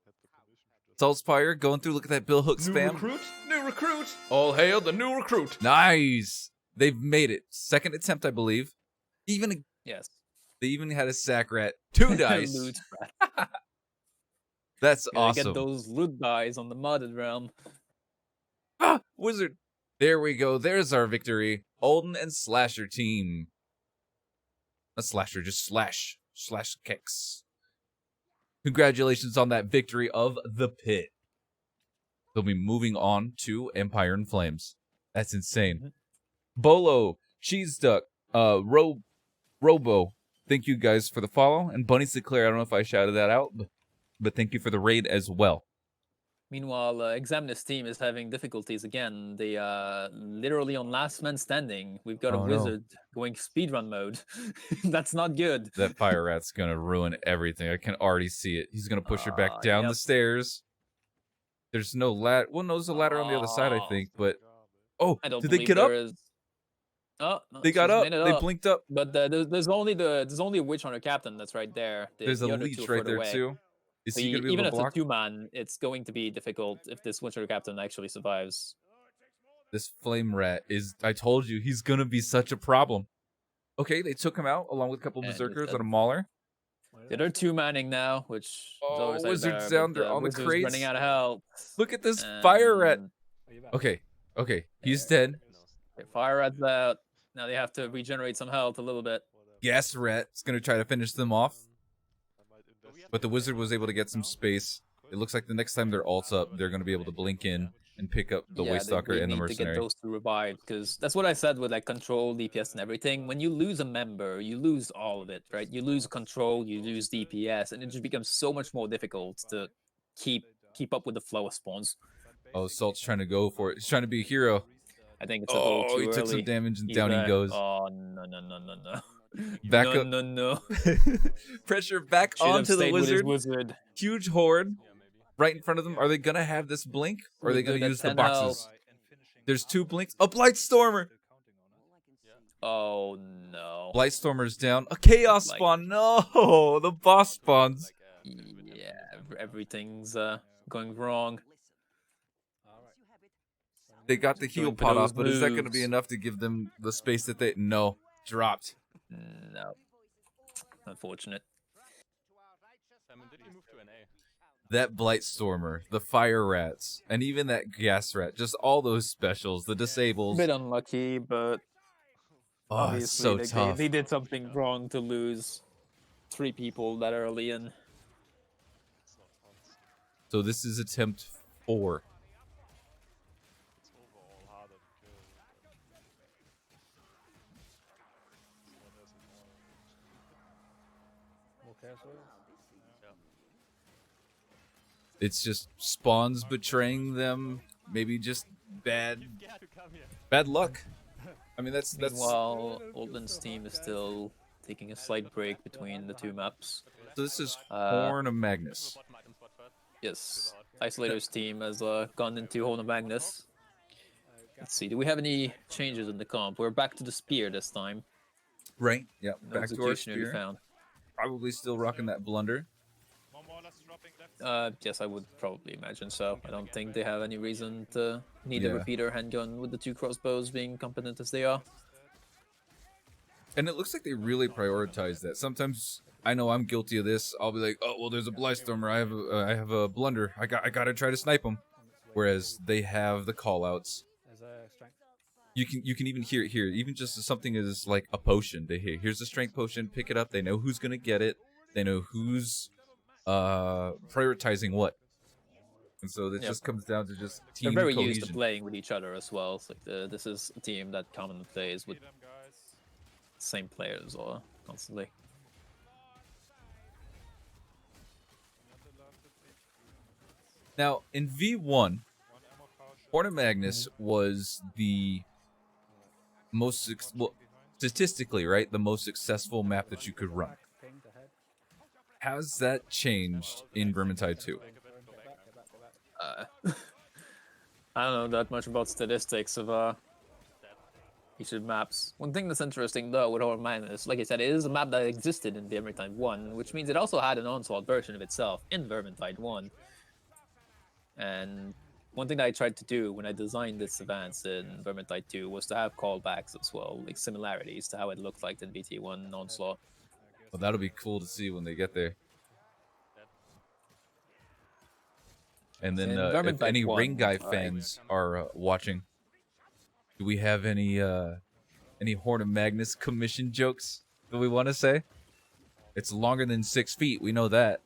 Saltspire going through. Look at that Bill Hook New spam. recruit? New recruit! All hail the new recruit! Nice. They've made it. Second attempt, I believe. Yes. They even had a sack rat. 2 dice. Loot. That's Gotta awesome. Get those loot dice on the modded realm. Ah, wizard. There we go. There's our victory. Olden and Slasher team. Not Slasher, just Slash kicks. Congratulations on that victory of the pit. They'll be moving on to Empire in Flames. That's insane. Bolo, Cheese Duck, Robo. Thank you guys for the follow. And Bunny Sinclair, I don't know if I shouted that out, but thank you for the raid as well. Meanwhile, Examinus team is having difficulties again. They literally on last man standing. We've got a Oh, no. wizard going speedrun mode. That's not good. That fire rat's gonna ruin everything. I can already see it. He's gonna push her back down the Yep. stairs. There's no ladder. Well, no, there's a ladder on the other side, I think. But I don't did they believe get up? there is- Oh, no, They got she's up. made it They up. blinked up. But there's only a witch hunter captain that's right there. There's a the other leech two right further there away. too. Is he gonna be Even able to as a block? 2-man, it's going to be difficult if this Witcher Captain actually survives. This flame rat is. I told you, he's gonna be such a problem. Okay, they took him out along with a couple of And berserkers it's and a mauler. Yeah, they're 2-manning now, which is Oh, always Wizard's better, down but there on the Wizard's crates. running out of health. Look at this fire rat. and- Okay, he's dead. Okay, Fire Rat's out. Now they have to regenerate some health a little bit. Gas rat's gonna try to finish them off, but the wizard was able to get some space. It looks like the next time their ult's up, they're gonna be able to blink in and pick up the Yeah, Waystalker they and the need to mercenary. get those to revive, because that's what I said with like control, DPS, and everything. When you lose a member, you lose all of it, right? You lose control, you lose DPS, and it just becomes so much more difficult to keep up with the flow of spawns. Oh, Salt's trying to go for it. He's trying to be a hero. I think it's a little too he early. took some damage and He's down he there. goes. Oh no! Back no, up. No. Pressure back Should have onto the stayed with his wizard. wizard. Huge horde right in front of them. Are they gonna have this blink, or are they gonna Wizard at use the 10 boxes? health. There's 2 blinks. A Blightstormer. Oh no. Blightstormer's down. A chaos Like- spawn. No, the boss spawns. Yeah, everything's going wrong. They got the heal Going for pot those off, but is that going to be moves. enough to give them the space that they... No. Dropped. No. Unfortunate. Simon, did you move to an A? That Blightstormer, the Fire Rats, and even that Gas Rat, just all those specials, the disables. Bit unlucky, but Oh, it's so obviously tough. they did something wrong to lose 3 people that early in. So this is attempt 4. It's overall harder to kill. It's not as annoying. More chaos warriors? It's just spawns betraying them. Maybe just bad luck. I mean, that's Meanwhile, Oldland's team is still taking a slight break between the 2 maps. So this is Uh, Horn of Magnus. Bottom item spot first. Yes, Isolator's team has gone into Horn of Magnus. Let's see, do we have any changes in the comp? We're back to the spear this time. Right. Yeah. No Back to our executioner to be spear. found. Probably still rocking that blunder. More Maulers dropping left. Yes, I would probably imagine so. I don't think they have any reason to need a Yeah. repeater handgun with the 2 crossbows being competent as they are. And it looks like they really prioritize that. Sometimes I know I'm guilty of this. I'll be like, oh well, there's a Blightstormer. I have a blunder. I gotta try to snipe him. Whereas they have the callouts. There's a strength. You can even hear it here. Even just something as like a potion. They hear here's a strength potion. Pick it up. They know who's gonna get it. They know who's prioritizing what. And so it Yep. just comes down to just They're team very cohesion. used to playing with each other as well. It's like this is a team that commonly plays with Them guys. the same players or constantly. Now in V1, One ammo pouch. Horn of Magnus was the most well, statistically, right, the most successful map that you could run. Pinged ahead. Has that changed in Vermintide 2? Go back, go back. I don't know that much about statistics of each of the maps. One thing that's interesting though with Horror Madness, like I said, it is a map that existed in Vermintide 1, which means it also had an Onslaught version of itself in Vermintide 1. And one thing that I tried to do when I designed this advance in Vermintide 2 was to have callbacks as well, like similarities to how it looked like in VT1 and Onslaught. Well, that'll be cool to see when they get there. And then, In if Vermintide any 1, Ring Guy I- fans are watching, do we have any Horn of Magnus commission jokes that we want to say? It's longer than 6 feet. We know that.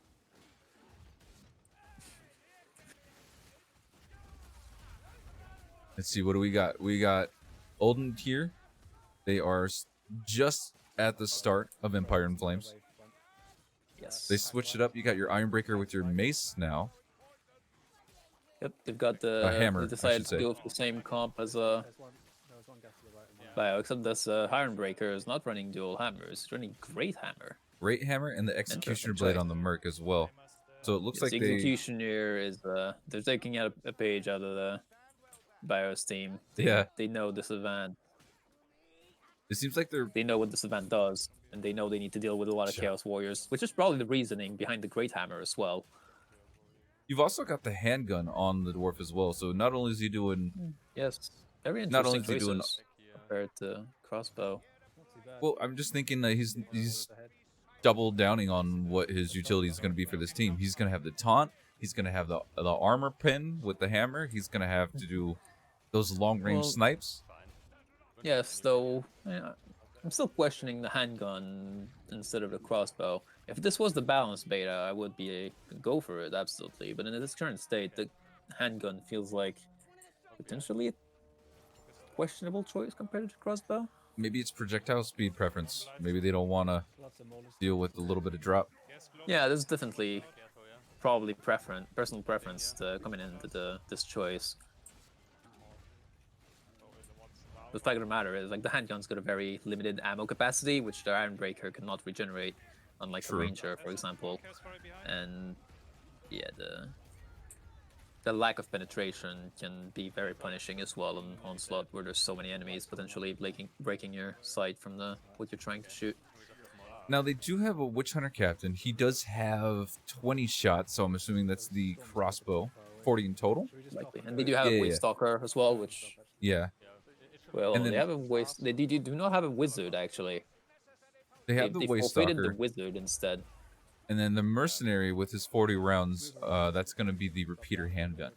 Let's see, what do we got? We got Olden here. They are just at the start of Empire in Flames. Yes. They switched it up. You got your Ironbreaker with your mace now. Yep, they've got the hammer, I They decided should say. to go with the same comp as There's one. There was one gas to the right. And one. Bio, except this Ironbreaker is not running dual hammers. It's running Great Hammer. Great Hammer and the Executioner Interesting Blade choice. on the Merc as well. So it looks like the they... Executioner is they're taking out a page out of the Bio's team. Yeah. They know this event. It seems like they're... They know what this event does, and they know they need to deal with a lot of Sure. Chaos Warriors, which is probably the reasoning behind the Great Hammer as well. You've also got the handgun on the dwarf as well. So not only is he doing, Yes, very Not only interesting is he doing- choices compared to crossbow. Not too bad. well, I'm just thinking that he's double downing on what his utility is going to be for this team. He's going to have the taunt. He's going to have the armor pin with the hammer. He's going to have to do those long range Well, snipes. Yes, though I'm still questioning the handgun instead of the crossbow. If this was the balanced beta, I would go for it absolutely. But in this current state, the handgun feels like potentially a questionable choice compared to crossbow. Maybe it's projectile speed preference. Maybe they don't want to deal with a little bit of drop. Yeah, there's definitely probably personal preference coming into this choice. The fact of the matter is, like, the handgun's got a very limited ammo capacity, which the Ironbreaker cannot regenerate, unlike True. a Ranger, for example. And yeah, the lack of penetration can be very punishing as well on Onslaught, where there's so many enemies potentially breaking your sight from what you're trying to shoot. Now, they do have a Witch Hunter captain. He does have 20 shots, so I'm assuming that's the crossbow. 40 in total? Likely. And they do have a Waste Stalker as well, which, Yeah. well, And then- they have a Waste. They do not have a Wizard, actually. They have the they Waste forfeited Stalker. the Wizard instead. And then the Mercenary with his 40 rounds, that's going to be the repeater handgun.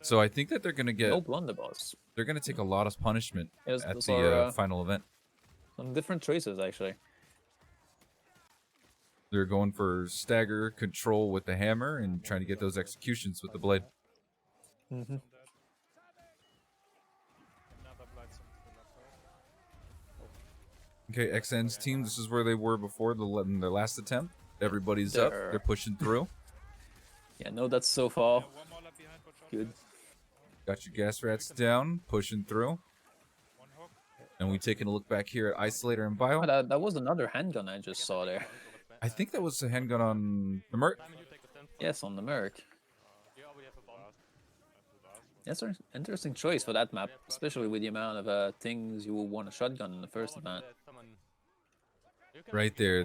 So I think that they're going to get... No blunderbuss. They're going to take a lot of punishment Yes, at those the are, final event. Some different choices, actually. They're going for stagger control with the hammer and trying to get those executions with the blade. Mm-hmm. Okay, XN's team, this is where they were before their last attempt. Everybody's up. They're pushing through. Yeah, no, that's so far. Good. Got your gas rats down, pushing through. And we taking a look back here at Isolator and Bio. Oh, that was another handgun I just saw there. I think that was a handgun on the Merc. Yes, on the Merc. That's an interesting choice for that map, especially with the amount of things you will want a shotgun in the first event. Right there.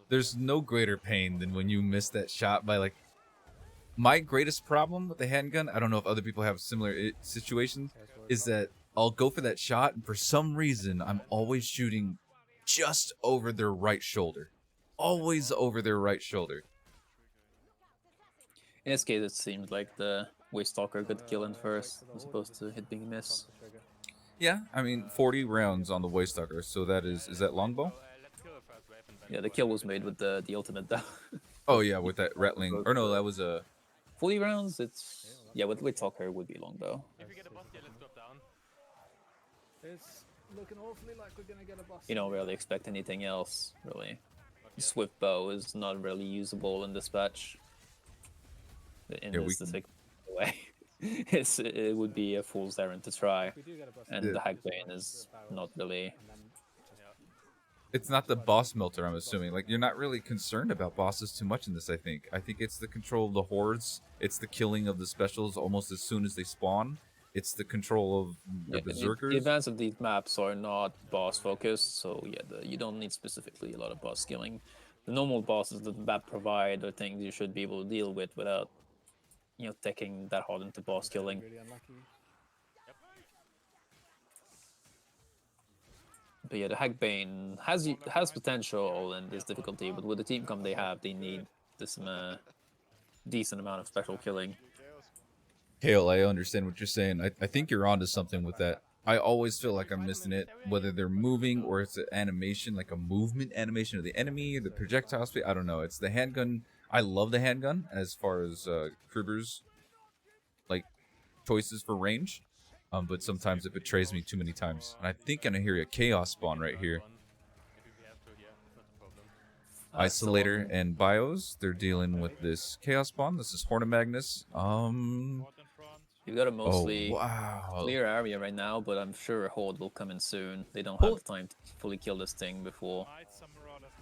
There's no greater pain than when you miss that shot by, like... My greatest problem with the handgun, I don't know if other people have similar situations, is that I'll go for that shot, and for some reason, I'm always shooting just over their right shoulder. Always over their right shoulder. In this case, it seemed like the Waste Stalker got the kill in first, as opposed to it being a miss. Yeah, I mean, 40 rounds on the Waste Stalker, so that is that longbow? Yeah, the kill was made with the ultimate though. Oh yeah, with that rattling, or no, that was a... 40 rounds, it's... Yeah, with Waste Stalker it would be longbow. If we get a boss, yeah, let's drop down. It's looking awfully like we're gonna get a boss. You don't really expect anything else, really. The Swift Bow is not really usable in dispatch. In this specific way. It would be a fool's errand to try. And the Hagbane is not really... It's not the boss melter, I'm assuming. Like, you're not really concerned about bosses too much in this, I think. I think it's the control of the hordes. It's the killing of the specials almost as soon as they spawn. It's the control of the berserkers. The advance of these maps are not boss focused, so yeah, you don't need specifically a lot of boss killing. The normal bosses that the map provide are things you should be able to deal with without, taking that hard into boss killing. Really unlucky. But yeah, the Hagbane has potential in this difficulty, but with the team comp they have, they need this decent amount of special killing. Kale, I understand what you're saying. I think you're onto something with that. I always feel like I'm missing it, whether they're moving or it's an animation, like a movement animation of the enemy, the projectile speed. I don't know. It's the handgun. I love the handgun as far as Kruger's choices for range. But sometimes it betrays me too many times. And I think I'm gonna hear a chaos spawn right here. Isolator and Bios, they're dealing with this chaos spawn. This is Hornet Magnus. You've got a mostly wow. clear area right now, but I'm sure a horde will come in soon. They don't have the time to fully kill this thing before.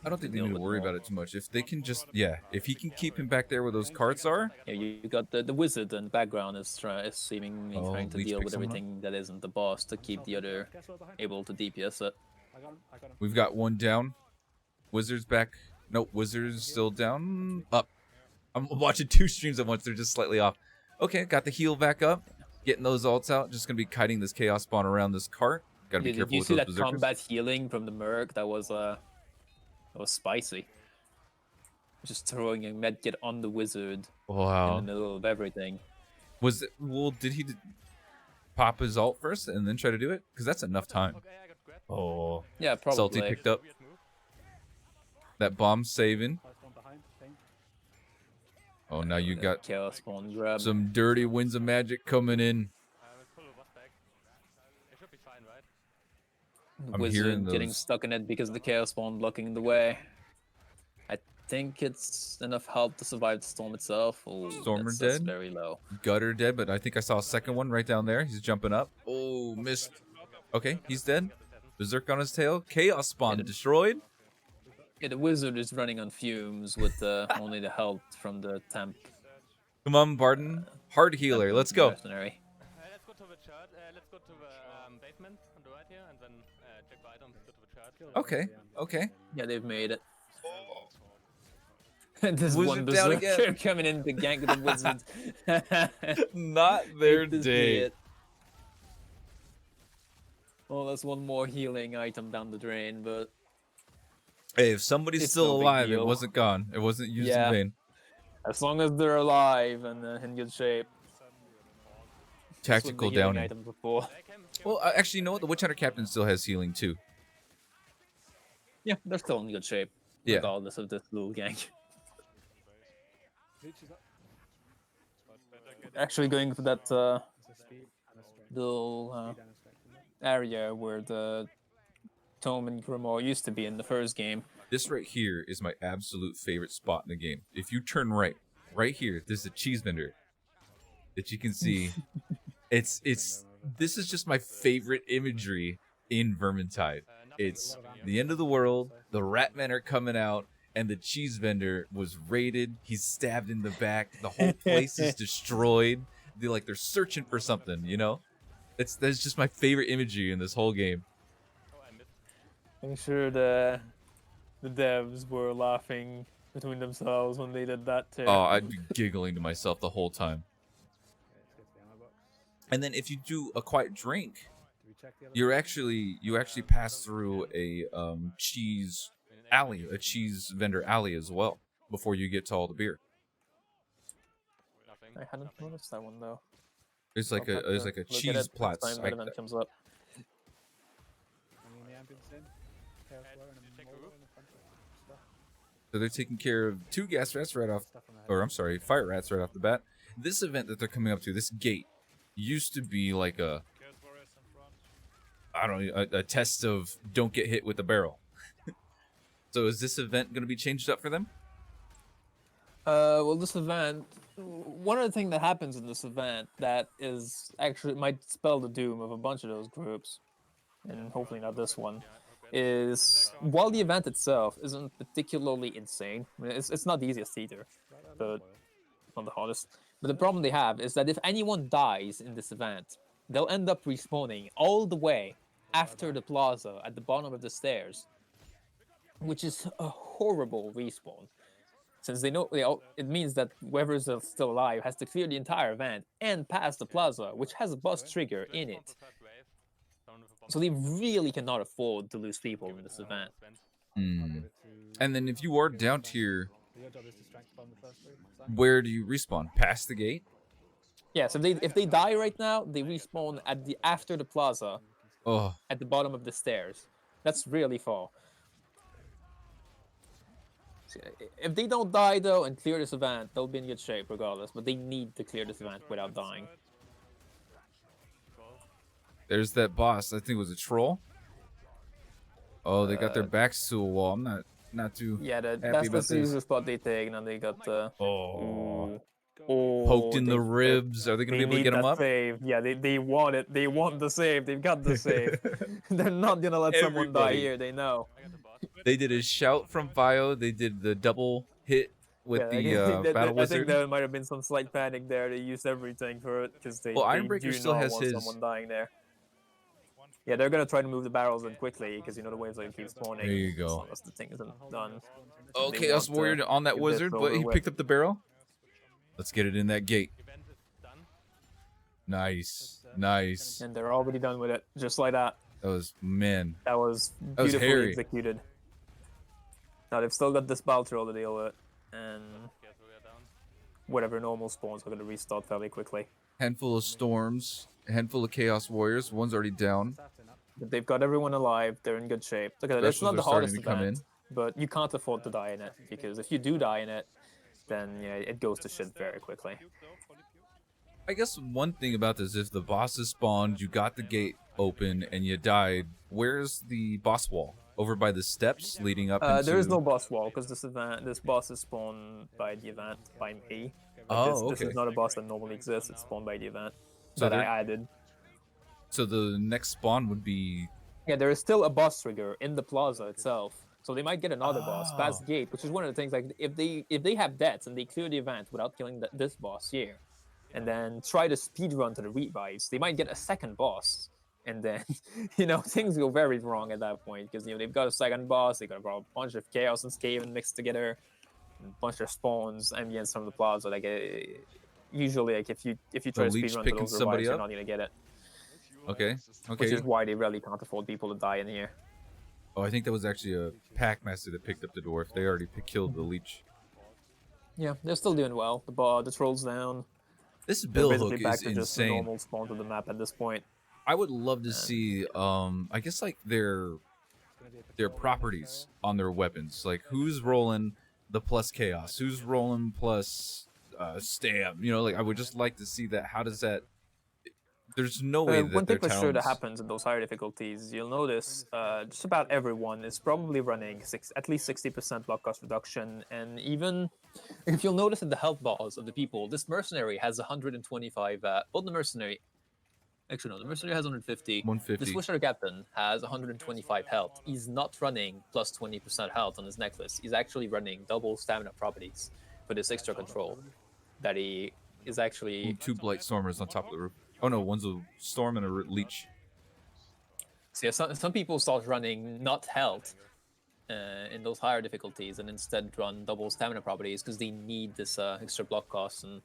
I don't think they need to worry about it too much. If they can just, if he can keep him back there where those carts are. Yeah, you got the wizard in the background is seemingly trying to deal with everything that isn't the boss to keep the other able to DPS it. We've got one down. Wizard's back. Nope, Wizard's still down. Up. I'm watching 2 streams at once. They're just slightly off. Okay, got the heal back up. Getting those ults out. Just gonna be kiting this chaos spawn around this cart. Gotta be Did careful you with see those that berserkers. combat healing from the Merc? That was spicy. Just throwing a medkit on the wizard in Wow. the middle of everything. Was it? Well, did he pop his ult first and then try to do it? Because that's enough time. Okay, I got grabbed. Oh, Yeah, probably. Salty picked up Weird move. that bomb saving. Last one behind. Ping. Oh, now you got Chaos spawn grab. some dirty winds of magic coming in. Let's pull the boss back. It should be fine, right? I'm Wizard hearing getting those. stuck in it because of the chaos spawn blocking the way. I think it's enough help to survive the storm itself. Oh, Stormer that's dead? very low. Gutter dead, but I think I saw a second one right down there. He's jumping up. Oh, missed. Okay, he's dead. Berserk on his tail. Chaos spawn destroyed. Yeah, the wizard is running on fumes with only the help from the temp. Come on, Barton. Hard healer. Let's go. Mercenary. Let's go to the church. Let's go to the basement on the right here, and then check the items. Go to the church. Okay, okay. Yeah, they've made it. This Wizard one down berserker again. coming in to gank the wizard. Not their Hate to see day. it. Well, that's one more healing item down the drain, but Hey, if somebody's It's still no big alive, it deal. wasn't gone. It wasn't used Yeah. in vain. as long as they're alive and in good shape. That's what the Tactical healing downing. items are for. Well, actually, you know what? The Witch Hunter Captain still has healing too. Yeah, they're still in good shape, Yeah. regardless of this little gank. Reach is up. Actually, going for that It's a speed and a strength. little Speed and a strength. isn't it? area where the Tome and Grimoire used to be in the first game. This right here is my absolute favorite spot in the game. If you turn right here, there's a cheese vendor that you can see. This is just my favorite imagery in Vermintide. It's the end of the world, the rat men are coming out, and the cheese vendor was raided. He's stabbed in the back. The whole place is destroyed. They're searching for something, you know? That's just my favorite imagery in this whole game. I'm sure the devs were laughing between themselves when they did that too. Oh, I'd be giggling to myself the whole time. Okay, let's get to the ammo box. And then if you do a quiet drink, Do we check the other? you actually pass through a cheese alley, a cheese vendor alley as well before you get to all the beer. Nothing. I hadn't noticed that one though. There's like I'll a have there's to like a look at cheese it next platz. time that event comes up. Any in the ambulance in? Chaos War and a mole in the front of stuff. So they're taking care of 2 gas rats right off, Stuff on the head. or I'm sorry, fire rats right off the bat. This event that they're coming up to, this gate, used to be like a, I don't know, a test of don't get hit with the barrel. So is this event going to be changed up for them? Well, this event, one of the things that happens in this event that is actually might spell the doom of a bunch of those groups, and hopefully not this one, is while the event itself isn't particularly insane, I mean, it's not the easiest either, but it's not the hardest. But the problem they have is that if anyone dies in this event, they'll end up respawning all the way after the plaza at the bottom of the stairs, which is a horrible respawn. Since they know it means that whoever's still alive has to clear the entire event and pass the plaza, which has a boss trigger in it. So they really cannot afford to lose people in this event. Hmm. And then if you are down tier, So your job is to strength bomb the first three. So where do you respawn? Past the gate? Yeah, so if they die right now, they respawn at after the plaza Oh, at the bottom of the stairs. That's really far. So, if they don't die though and clear this event, they'll be in good shape regardless. But they need to clear this event without dying. there's that boss. I think it was a troll. Oh, they got their backs to a wall. I'm not too Yeah, happy that's about the this. user spot they take, and they got Oh, oh, poked in the they- ribs. Are they gonna They be able to need get him that up? save. Yeah, they want it. They want the save. They've got the save. They're not gonna let someone die Everybody. here. They know. They did a shout from Bio. They did the double hit with Yeah, the battle I think wizard. there might have been some slight panic there. They used everything for it because they, Well, they Ironbreaker do still not has want his. someone dying there. Yeah, they're gonna try to move the barrels in quickly because the waves like keep spawning. There you As go. long as the thing isn't done. Oh, They Chaos want to Warrior on that get this wizard, but over he with. picked up the barrel. Let's get it in that gate. Event is done. Nice. Nice. And they're already done with it, just like that. That was, man. That was That was beautifully hairy. executed. Now they've still got this Baltrol to deal with, and Yes, we are down. whatever normal spawns are going to restart fairly quickly. Handful of storms, a handful of Chaos Warriors. One's already down. But they've got everyone alive. They're in good shape. Look at it. It's Specials not are the starting hardest to come event, but you can't afford to die in it, because if you do die in it, then yeah, it goes to shit very quickly. I guess one thing about this, if the bosses spawned, you got the gate open, and you died, where's the boss wall? Over by the steps leading up into... There is no boss wall, because this boss is spawned by the event, by me. Oh, This okay. is not a boss that normally exists. It's spawned by the event So that I there- added. So the next spawn would be... Yeah, there is still a boss trigger in the plaza itself, so they might get another boss past Oh. the gate, which is one of the things. Like if they have deaths and they clear the event without killing this boss here, and then try to speed run to the revives, they might get a second boss, and then things go very wrong at that point, because they've got a second boss, they got a bunch of chaos and Skaven mixed together, and a bunch of spawns, ambience from the plaza. Like usually, like if you try to leech speed run to picking those somebody revives, you're up? not gonna get it. Okay. Which Okay. is why they really can't afford people to die in here. Oh, I think that was actually a Packmaster that picked up the dwarf. They already killed the leech. Yeah, they're still doing well. The troll's down. This They're bill basically hook back is to just the insane. normal spawn to the map at this point. I would love to see, I guess like their properties on their weapons. Like who's rolling the plus chaos, who's rolling plus stab. Like I would just like to see that. How does that? There's no way that One their thing for sure that talents- happens in those higher difficulties, you'll notice just about everyone is probably running at least 60% block cost reduction, and even if you'll notice in the health bars of the people, this mercenary has 125. Well, the mercenary. Actually, no, the mercenary has 150. 150. The Swisher Captain has 125 health. He's not running plus 20% health on his necklace. He's actually running double stamina properties for this extra control that he is actually... Two Blight Stormers on top of the roof. Oh no, one's a Storm and a Leech. So yeah, some people start running not health in those higher difficulties and instead run double stamina properties because they need this extra block cost and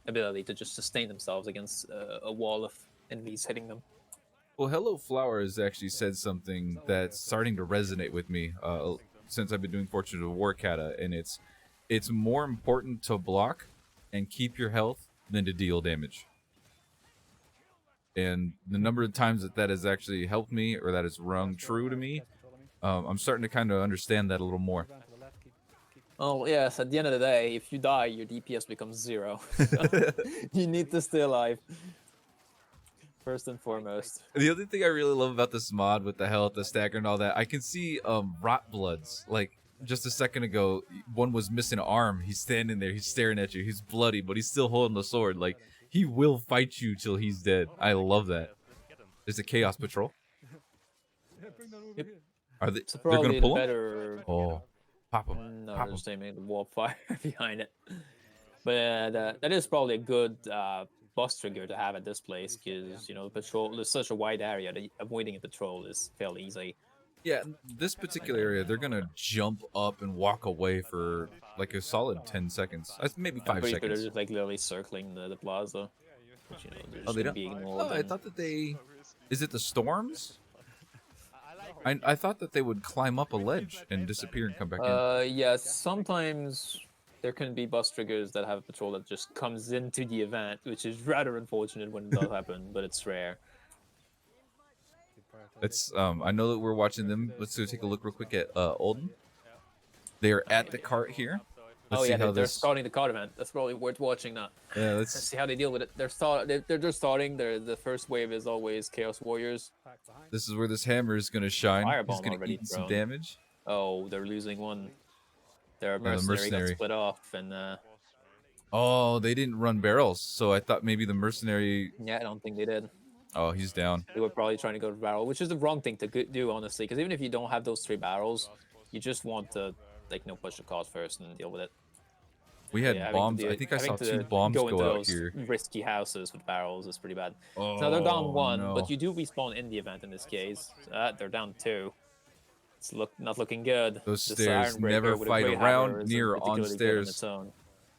ability to just sustain themselves against a wall of enemies hitting them. Well, Hello Flower has actually said something that's starting to resonate with me since I've been doing Fortune of War Kata, and it's more important to block and keep your health than to deal damage. And the number of times that has actually helped me, or that has rung true to me, I'm starting to kind of understand that a little more. Oh yes, at the end of the day, if you die, your DPS becomes 0. You need to stay alive. First and foremost. The other thing I really love about this mod with the health, the stagger, and all that, I can see rot bloods. Like just a second ago, one was missing an arm. He's standing there, he's staring at you, he's bloody, but he's still holding the sword. Like he will fight you till he's dead. I love that. There's a Chaos Patrol. Yep. Are they? It's They're probably gonna pull him? better. Oh, pop him. No, Pop they're just aiming the warp fire behind it. But that is probably a good boss trigger to have at this place because the patrol. There's such a wide area that avoiding a patrol is fairly easy. Yeah, this particular area, they're gonna jump up and walk away for like a solid 10 seconds. Maybe 5 Pretty sure they're seconds. just like literally circling the plaza. Which, they're just Oh, they gonna don't. be ignored. Oh, I and- thought that they. Is it the storms? I thought that they would climb up a ledge and disappear and come back in. Yeah, sometimes there can be bus triggers that have a patrol that just comes into the event, which is rather unfortunate when it does happen, but it's rare. It's I know that we're watching them. Let's go take a look real quick at Olden. They are at the cart here. Let's see how they're this. starting the card event. That's probably worth watching now. Yeah, Let's let's. see how they deal with it. They're just starting. The first wave is always Chaos Warriors. This is where this hammer is gonna shine. Firebomb He's gonna already eat some thrown. damage. Oh, they're losing one. Their the mercenary mercenary. got split off, and Oh, they didn't run barrels, so I thought maybe the mercenary. yeah, I don't think they did. Oh, he's down. They were probably trying to go to barrel, which is the wrong thing to do, honestly. Because even if you don't have those 3 barrels, you just want to push the card first and deal with it. We had Yeah, bombs. I think I saw 2 bombs go into go out those here. risky houses with barrels is pretty bad. Oh, So they're down 1, no. but you do respawn in the event in this case. They're down 2. It's not looking good. Those This stairs Ironbreaker never with a fight great around, hammer isn't near, or on particularly good stairs. its own.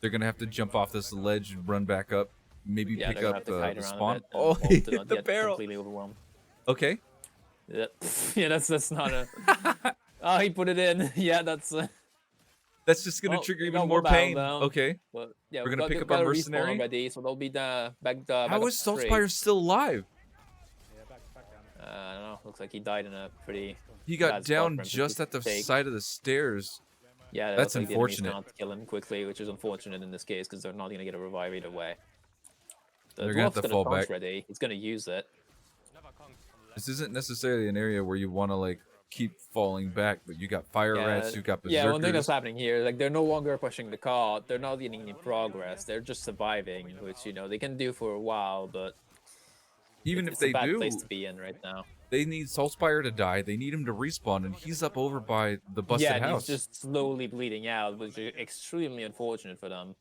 They're gonna have to jump off this ledge and run back up. Maybe Yeah, pick they're gonna up have to kite the around a spawn. bit and Oh, hope he to hit not the get barrel. completely overwhelmed. Okay. Yeah, yeah, that's not a. Oh, he put it in. Yeah, that's. That's just gonna Well, trigger we even got more one barrel pain. down. Okay. But yeah, We're we gonna got, pick up got our a respawn mercenary. already, so they'll be back. How up is straight. Saltspire still alive? Yeah, back down. I don't know. Looks like he died in a pretty. He got bad spot down for him to just at the take. side of the stairs. Yeah, it That's looks like unfortunate. The enemies can't kill him quickly, which is unfortunate in this case because they're not gonna get a revive either way. The They're gonna have dwarf's to got a fall conch back. ready. He's gonna use it. This isn't necessarily an area where you want to like keep falling back, but you got fire rats, you got berserkers. Yeah, one thing that's happening here, like they're no longer pushing the cart. They're not getting any progress. They're just surviving, which they can do for a while, but even if it's they a bad do, place to be in right now. they need Saltspire to die. They need him to respawn, and he's up over by the busted Yeah, and house. he's just slowly bleeding out, which is extremely unfortunate for them.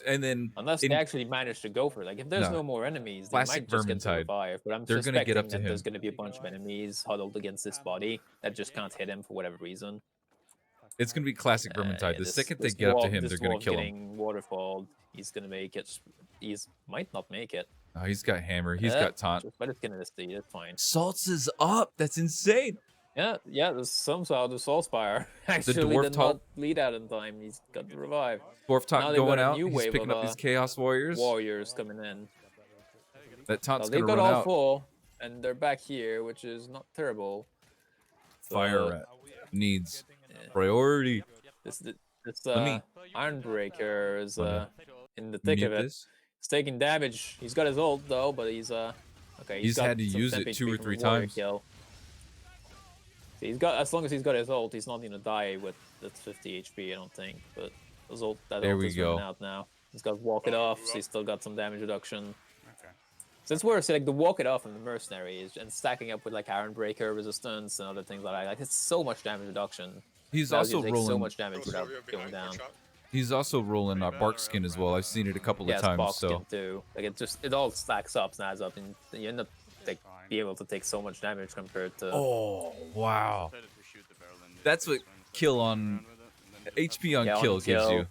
And then Unless they actually manage to go for it. Like, if there's no more enemies, they Classic might just get to Vermintide. revive. But I'm They're gonna get suspecting up to that him. there's going to be a bunch of enemies huddled against this body that just can't hit him for whatever reason. It's gonna be classic Vermintide. The This- second they this get up to dwarf- him, this they're gonna dwarf kill him. getting waterfalled. He's gonna make it. He's might not make it. Oh, he's got hammer. He's got taunt. But it's gonna see. It's fine. Salts is up. That's insane. Yeah. There's somehow the Soulspire actually dwarf did taunt- not bleed out in time. He's got the revive. Dwarf Now taunt they've going got a out. new He's wave picking of, up these Chaos Warriors. Warriors coming in. That taunt's So they've gonna got run all out. full, and they're back here, which is not terrible. Fire But rat needs priority. This Let me- Ironbreaker is in the thick Mute of it. this. He's taking damage. He's got his ult though, but he's okay. He's got had to some use temp it HP 2 or from 3 the warrior times. Kill. So he's got, as long as he's got his ult, he's not gonna die with that 50 HP, I don't think. But his ult, There ult we is go. running out now. He's got walk it off, so he's still got some damage reduction. Okay. So it's worse, like the walk it off and the mercenaries and stacking up with like Ironbreaker resistance and other things like that. Like it's so much damage reduction. He's Allows you also to take so rolling. much damage without going down. He's also rolling bark skin as well. I've seen it a couple Yeah, of it's times. box So skin too. Like it all stacks up, and adds up, and you end up like be able to take so much damage compared to. oh wow, that's what kill on HP on Yeah, on kill gives kill. you.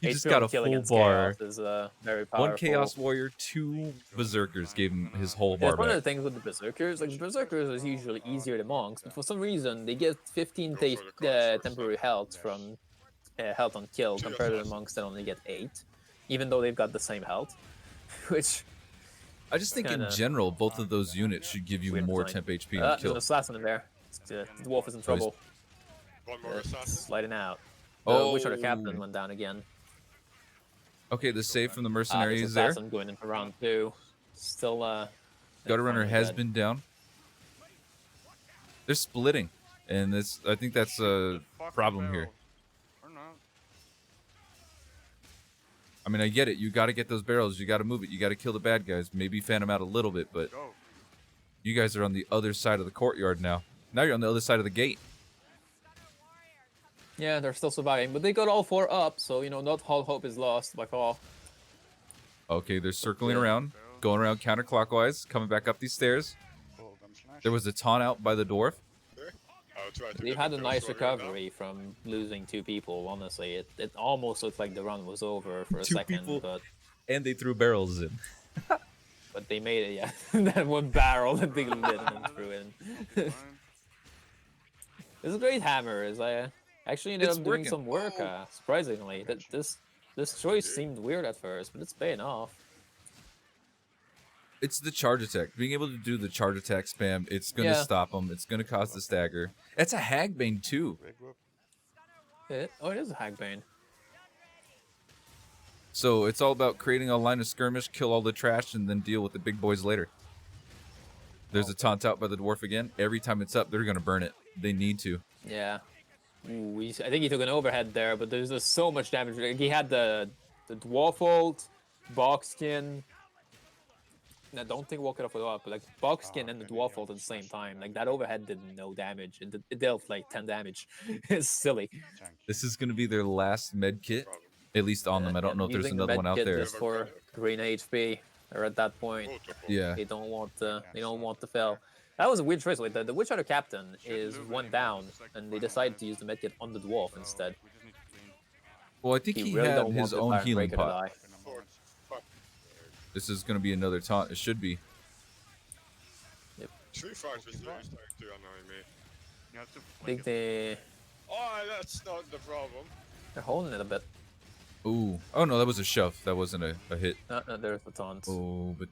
You just HP got on a kill full against bar. Chaos is very powerful. One Chaos Warrior, 2 Berserkers gave him his whole Yeah, bar it's one of the back. things with the Berserkers. Like the Berserkers is usually easier than monks, but for some reason they get 15 temporary health from health on kill compared to the monks that only get 8, even though they've got the same health. Which I just think in kinda general, both of those units should give you weird more design. temp HP on There's kill. an assassin in there. The dwarf is in So he's- trouble. One more It's assassin. sliding out. The Oh. Witch Hunter captain went down again. Okay, the save from the There's mercenary an is there. assassin going into round 2. Still Gutter Runner finally has dead. been down. They're splitting, and I think that's a problem here. Or not. I mean, I get it. You got to get those barrels. You got to move it. You got to kill the bad guys. Maybe fan them out a little bit, but Go. you guys are on the other side of the courtyard now. Now you're on the other side of the gate. Yeah, they're still surviving, but they got all 4 up, so not all hope is lost by far. Okay, they're circling Yeah. around, going around counterclockwise, coming back up these stairs. Cool, gun smash. There was a taunt out by the dwarf. I'll try to They've get had the a Ghost nice Warrior now. recovery from losing 2 people. Honestly, it almost looked like the run was over for a 2 second, people. but And they threw barrels in. they made it. Yeah, that one barrel that they lit and threw in. Fine. It's a great hammer. Is actually ended It's up doing working. some work. Surprisingly, that this choice seemed weird at first, but it's paying off. It's the charge attack. Being able to do the charge attack spam, it's going to Yeah. stop them. It's going to cause the stagger. It's a Hagbane, too. Big whoop. It is a Hagbane. So it's all about creating a line of skirmish, kill all the trash, and then deal with the big boys later. There's a taunt out by the dwarf again. Every time it's up, they're going to burn it. They need to. Yeah. Ooh, I think he took an overhead there, but there's just so much damage. Like, he had the dwarf ult, box skin. I don't think walk it off with up, but like box skin and the dwarf ult at the same time. Like that overhead did no damage. It dealt like 10 damage. It's silly. Tank. This is going to be their last med kit, at least on them. I don't know if there's Using the another one med out kit there. just for green HP. They're at that point. Yeah. They don't want to fail. That was a weird choice. Like the Witch Hunter captain is 1 down, and they decided to use the medkit on the dwarf instead. We just need to clean. Well, I think He he really had don't his want the own Iron healing Breaker to pot. die. In a moment. This is going to be another taunt. It should be. Tree Frogs was really starting to annoy me. You have to I think they're Oh, that's not the problem. holding it a bit. Ooh. Oh, no, that was a shove. That wasn't a hit. No, there's the taunt. Oh, but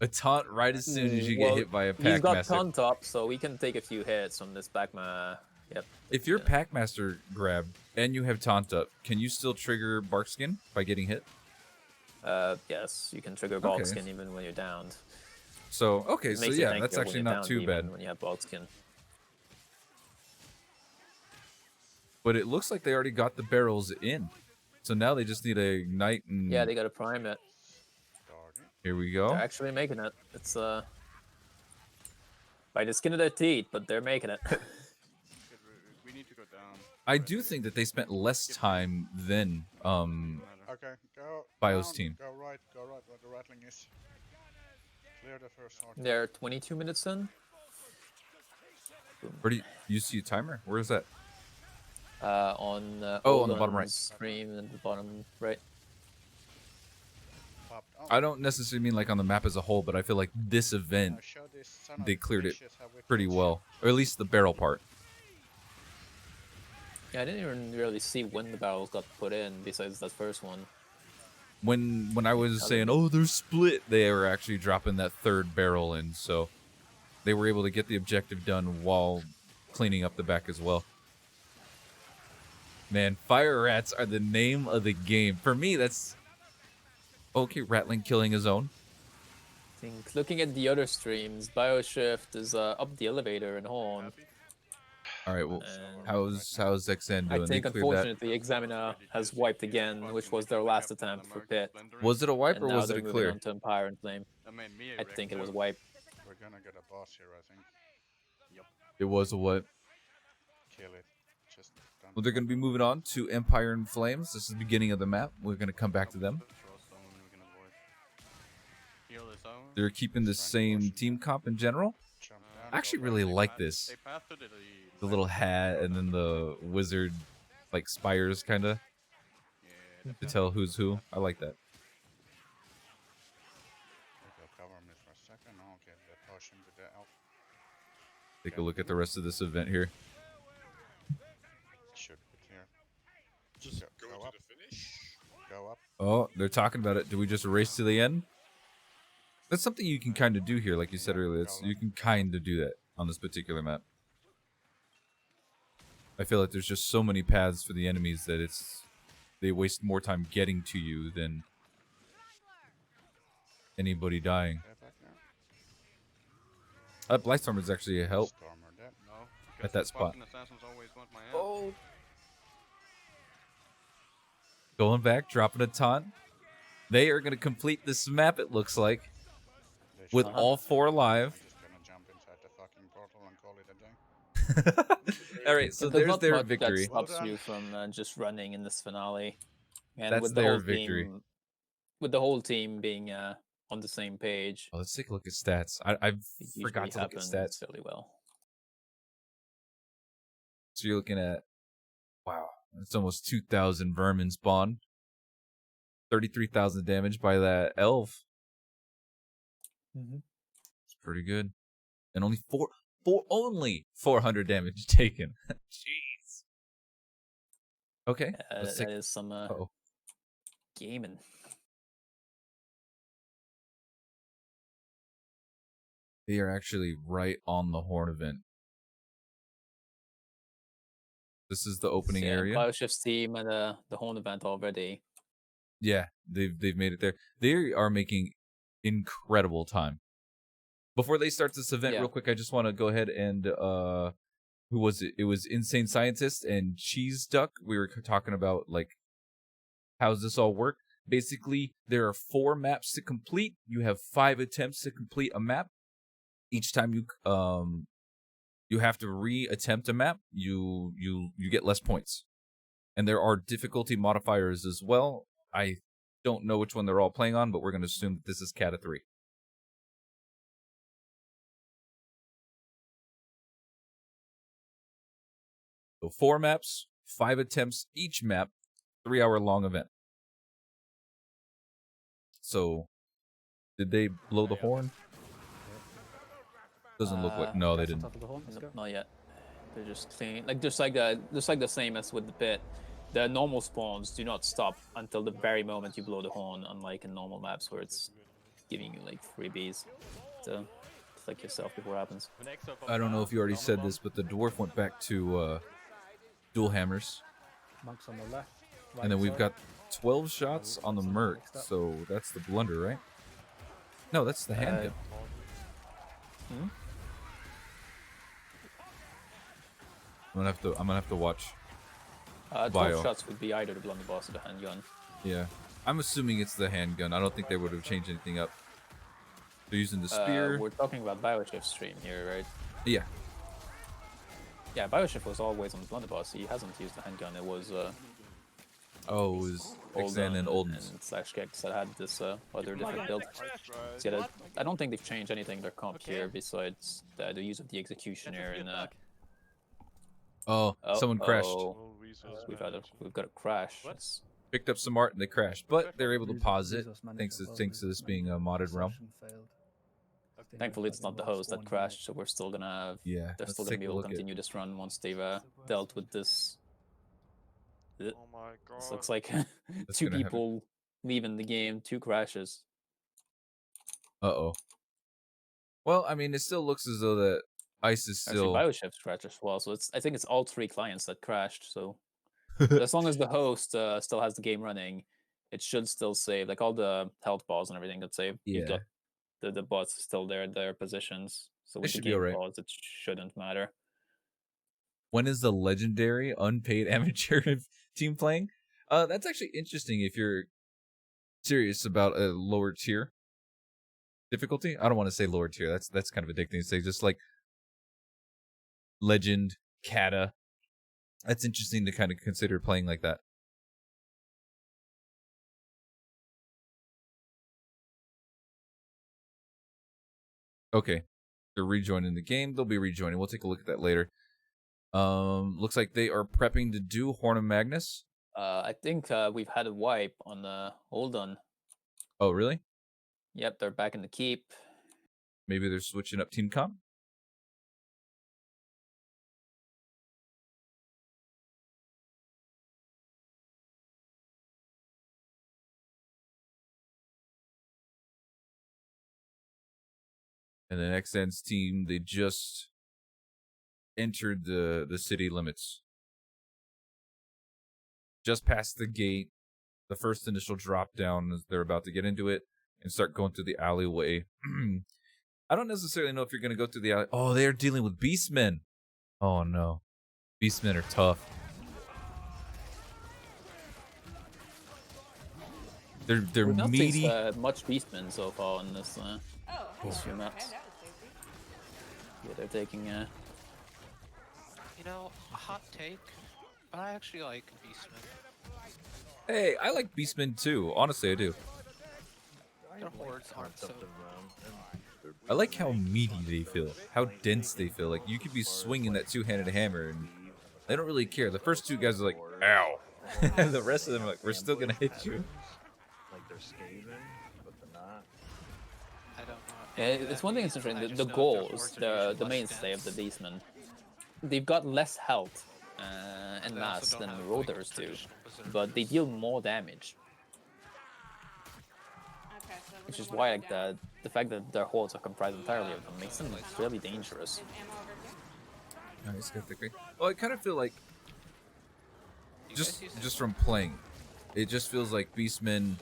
a taunt right as soon as you get Well, hit by a He's got Packmaster. taunt up, so we can take a few hits from this Bagma. Yep. If you're Packmaster grabbed and you have taunt up, can you still trigger Barkskin by getting hit? Yes, you can trigger Balkskin even when you're downed. So, okay, It so makes you yeah, that's tankier when actually you're not downed too even bad. when you have Balkskin. But it looks like they already got the barrels in. So now they just need to ignite and... Yeah, they gotta prime it. Here we go. They're actually making it. It's by the skin of their teeth, but they're making it. We need to go down. I do think that they spent less time than Okay, go Bio's down, team. Go right where the rattling is. Clear the first horde. They're 22 minutes in. Where do you see a timer? Where is that? On on the bottom right. Stream and the bottom right. I don't necessarily mean like on the map as a whole, but I feel like this event they cleared it pretty well, or at least the barrel part. Yeah, I didn't even really see when the barrels got put in, besides that first one. When I was saying, oh, they're split, they were actually dropping that third barrel in, so they were able to get the objective done while cleaning up the back as well. Man, fire rats are the name of the game. For me, that's... Okay, Ratling killing his own. I think looking at the other streams, BioShift is up the elevator in Horn. Alright, well, how's XN doing? I think they cleared that? unfortunately Examiner has wiped again, which was their last attempt for Pit. Was it a wipe And or now was they're it a moving clear? on to Empire and Flame. I think it was wipe. We're gonna get a boss here, I think. It was a what? Kill it. Just don't Well, they're going to be moving on to Empire and Flames. This is the beginning of the map. We're going to come back to them. They're keeping the same team comp in general. jump down. I actually really like this. The little hat and then the wizard, like, spires, kind of. To tell who's who. I like that. They'll cover me for a second. Okay, the potion to the elf. Take a look at the rest of this event here. Should be clear. Just Go go up. to the finish. Go up. Oh, they're talking about it. Do we just race to the end? That's something you can kind of do here, like you said earlier. You can kind of do that on this particular map. I feel like there's just so many paths for the enemies that they waste more time getting to you than anybody dying. Stay back there. Blightstormer is actually a help Stormer dead. at that spot. Oh. Going back, dropping a taunt. They are going to complete this map, it looks like, They with should- all 4 alive. I'm just gonna jump inside the fucking portal and call it a day. All right, so There's there's not their much victory. that stops you from just running in this finale. And That's with the their whole victory. Team, with the whole team being on the same page, Oh, let's take a look at stats. I it usually forgot to look at happens stats. fairly well. So you're looking at, wow, it's almost 2,000 vermin spawn. 33,000 damage by that elf. It's pretty good. And only only 400 damage taken. Jeez. Okay. Let's That take, is some uh-oh. gaming. They are actually right on the Horn event. This is the opening area. BioShift's team and the Horn event already. Yeah, they've made it there. They are making incredible time. Before they start this event, real quick, I just want to go ahead and who was it? It was Insane Scientist and Cheese Duck. We were talking about like how does this all work? Basically, there are 4 maps to complete. You have 5 attempts to complete a map. Each time you have to re-attempt a map, you get less points. And there are difficulty modifiers as well. I don't know which one they're all playing on, but we're going to assume that this is Cata 3. So 4 maps, 5 attempts each map. 3-hour long event. So, did they blow the horn? Doesn't look like. No, they didn't. Not yet. They're just cleaning, like just like the same as with the pit. The normal spawns do not stop until the very moment you blow the horn, unlike in normal maps where it's giving you like freebies. So flick yourself before it happens. I don't know if you already said this, but the dwarf went back to dual hammers. Monks on the left. And then we've got 12 shots on the Merc, so that's the blunder, right? No, that's the handgun. I'm gonna have to watch. 12 shots would be either the blunderbuss or the handgun. Yeah, I'm assuming it's the handgun. I don't think they would have changed anything up. They're using the spear. We're talking about BioShift's stream here, right? Yeah. Yeah, BioShift was always on the blunderbuss. He hasn't used the handgun. It was it was Xan and Oldens and /Gex that had this other different build. So yeah, I don't think they've changed anything in their comp here besides the use of the executioner and someone crashed. We've got a crash. Picked up some art and they crashed, but they're able to pause it thanks to this being a modded realm. Thankfully, it's not the host that crashed, so we're still gonna have. They're still gonna be able to continue this run once they've dealt with this. Oh my god. This looks like 2 people leaving the game, 2 crashes. Uh-oh. Well, I mean, it still looks as though that ice is still... Actually, BioShift crashed as well, so I think it's all 3 clients that crashed, so... But as long as the host still has the game running, it should still save, like all the health balls and everything that save. Yeah. You've got the bots still there in their positions, so with should the be game alright. pause, it shouldn't matter. When is the legendary unpaid amateur team playing? That's actually interesting if you're serious about a lower tier difficulty. I don't want to say lower tier. That's kind of addicting to say. Just like legend, kata. That's interesting to kind of consider playing like that. Okay. They're rejoining the game. They'll be rejoining. We'll take a look at that later. Looks like they are prepping to do Horn of Magnus. I think we've had a wipe on Oldon. Oh, really? Yep, they're back in the keep. Maybe they're switching up team comp? And the Xn's team, they just entered the city limits. Just past the gate, the first initial drop down as they're about to get into it and start going through the alleyway. I don't necessarily know if you're going to go through the alley. Oh, they're dealing with beastmen. Oh, no. Beastmen are tough. They're meaty. Much beastmen so far on this few maps. Yeah, they're taking You know, a hot take, but I actually like beastmen. Hey, I like beastmen too. Honestly, I do. Their hordes aren't so... I like how meaty they feel, how dense they feel. Like you could be swinging that 2-handed hammer and they don't really care. The first 2 guys are like, ow. And the rest of them are like, we're still going to hit you. Like they're scathing, but they're not. I don't know. Yeah, it's one thing that's interesting. The goals, the mainstay of the beastmen, they've got less health and mass than Marauders do, but they deal more damage. Which is why like the fact that their hordes are comprised entirely of them makes them really dangerous. Nice, good. Well, I kind of feel like just from playing, it just feels like beastmen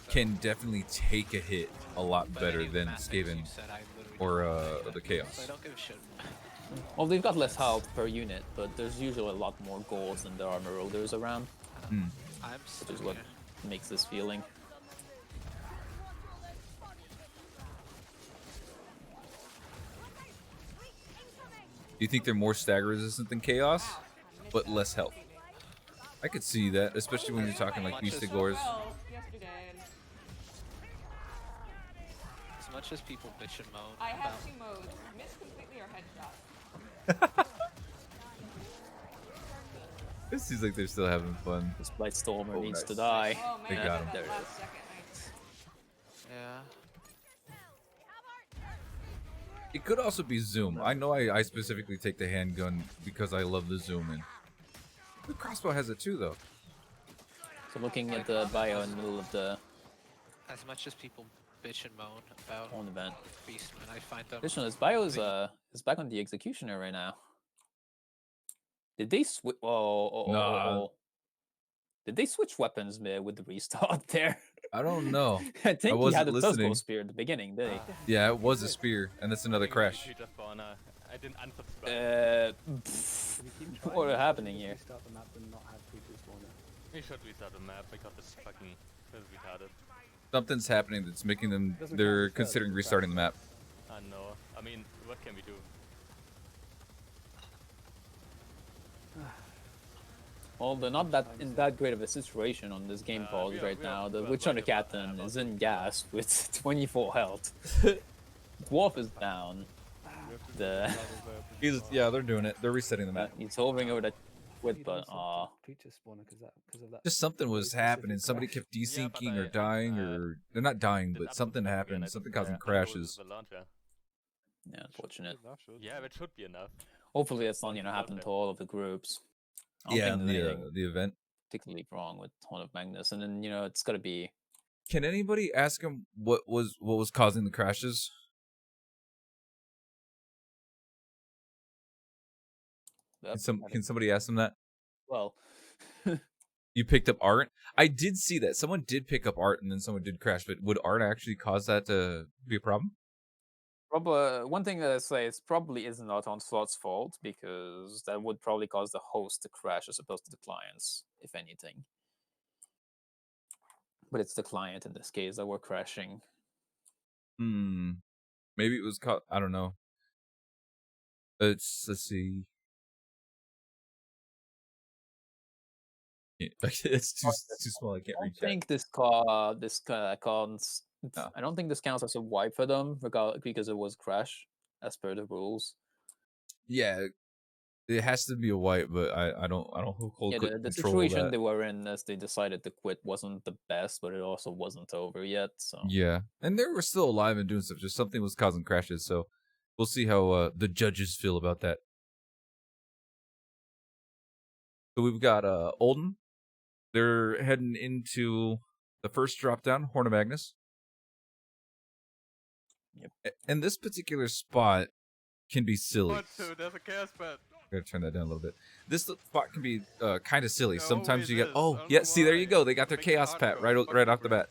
can definitely take a hit a lot better than Skaven or the Chaos. Well, they've got less health per unit, but there's usually a lot more goals than there are Marauders around. Which is what makes this feeling. Do you think they're more stagger resistant than Chaos, but less health? I could see that, especially when you're talking like Beastigors. As much as people bitch and moan I about... have 2 modes. Miss completely or headshot. It seems like they're still having fun. This Blightstormer Oh, needs to nice. die. Oh They man, got him. There it last is. second. Nice. Yeah. It could also be zoom. I know I specifically take the handgun because I love the zoom in. The crossbow has it too, though. So looking at the bio in the middle of the As much as people bitch and moan about own event. Beastmen, I find them. Additional, his bio is back on the Executioner right now. Did they switch? Nah. Did they switch weapons with the restart there? I don't know. I think he wasn't had a listening. Tusko spear at the beginning, did he? Yeah, it was a spear, and that's another crash. I didn't unsubscribe. What is happening here? Restart the map and not have people spawner. We should restart the map because it's fucking retarded. Something's happening that's making them. Doesn't They're count as considering third, restarting the map. I know. I mean, what can we do? Well, they're not that in that great of a situation on this game pause right now. The Witch Hunter Captain is in gas with 24 health. Dwarf is down. Yeah, they're doing it. They're resetting the map. He's hovering over that quit button. Creature spawner because of that. Just something was happening. Somebody kept desyncing or dying, or they're not dying, but something happened. Something causing crashes. Yeah, unfortunate. Yeah, it should be enough. Hopefully that's not happen to all of the groups. I don't Yeah, think there's anything the event. particularly wrong with Horn of Magnus, and then it's got to be. Can anybody ask him what was causing the crashes? Can somebody ask him that? Well, you picked up art. I did see that someone did pick up art, and then someone did crash. But would art actually cause that to be a problem? One thing that I say is probably isn't not Onslaught's fault, because that would probably cause the host to crash as opposed to the clients, if anything. But it's the client in this case that were crashing. Maybe it was caught. I don't know. Let's see. Yeah, it's too small. I can't reach it. I think this counts. No. I don't think this counts as a wipe for them, because it was crash as per the rules. Yeah, it has to be a wipe, but I don't hold Yeah, the situation they were in as they decided to quit wasn't the best, but it also wasn't over yet. So yeah, and they were still alive and doing stuff. Just something was causing crashes. So we'll see how the judges feel about that. So we've got Olden. They're heading into the first drop down, Horn of Magnus. Yep. And this particular spot can be silly. There's a chaos pet. I'm gonna turn that down a little bit. This spot can be kind of silly. Sometimes you get see, there you go. They got their chaos pet right off the bat.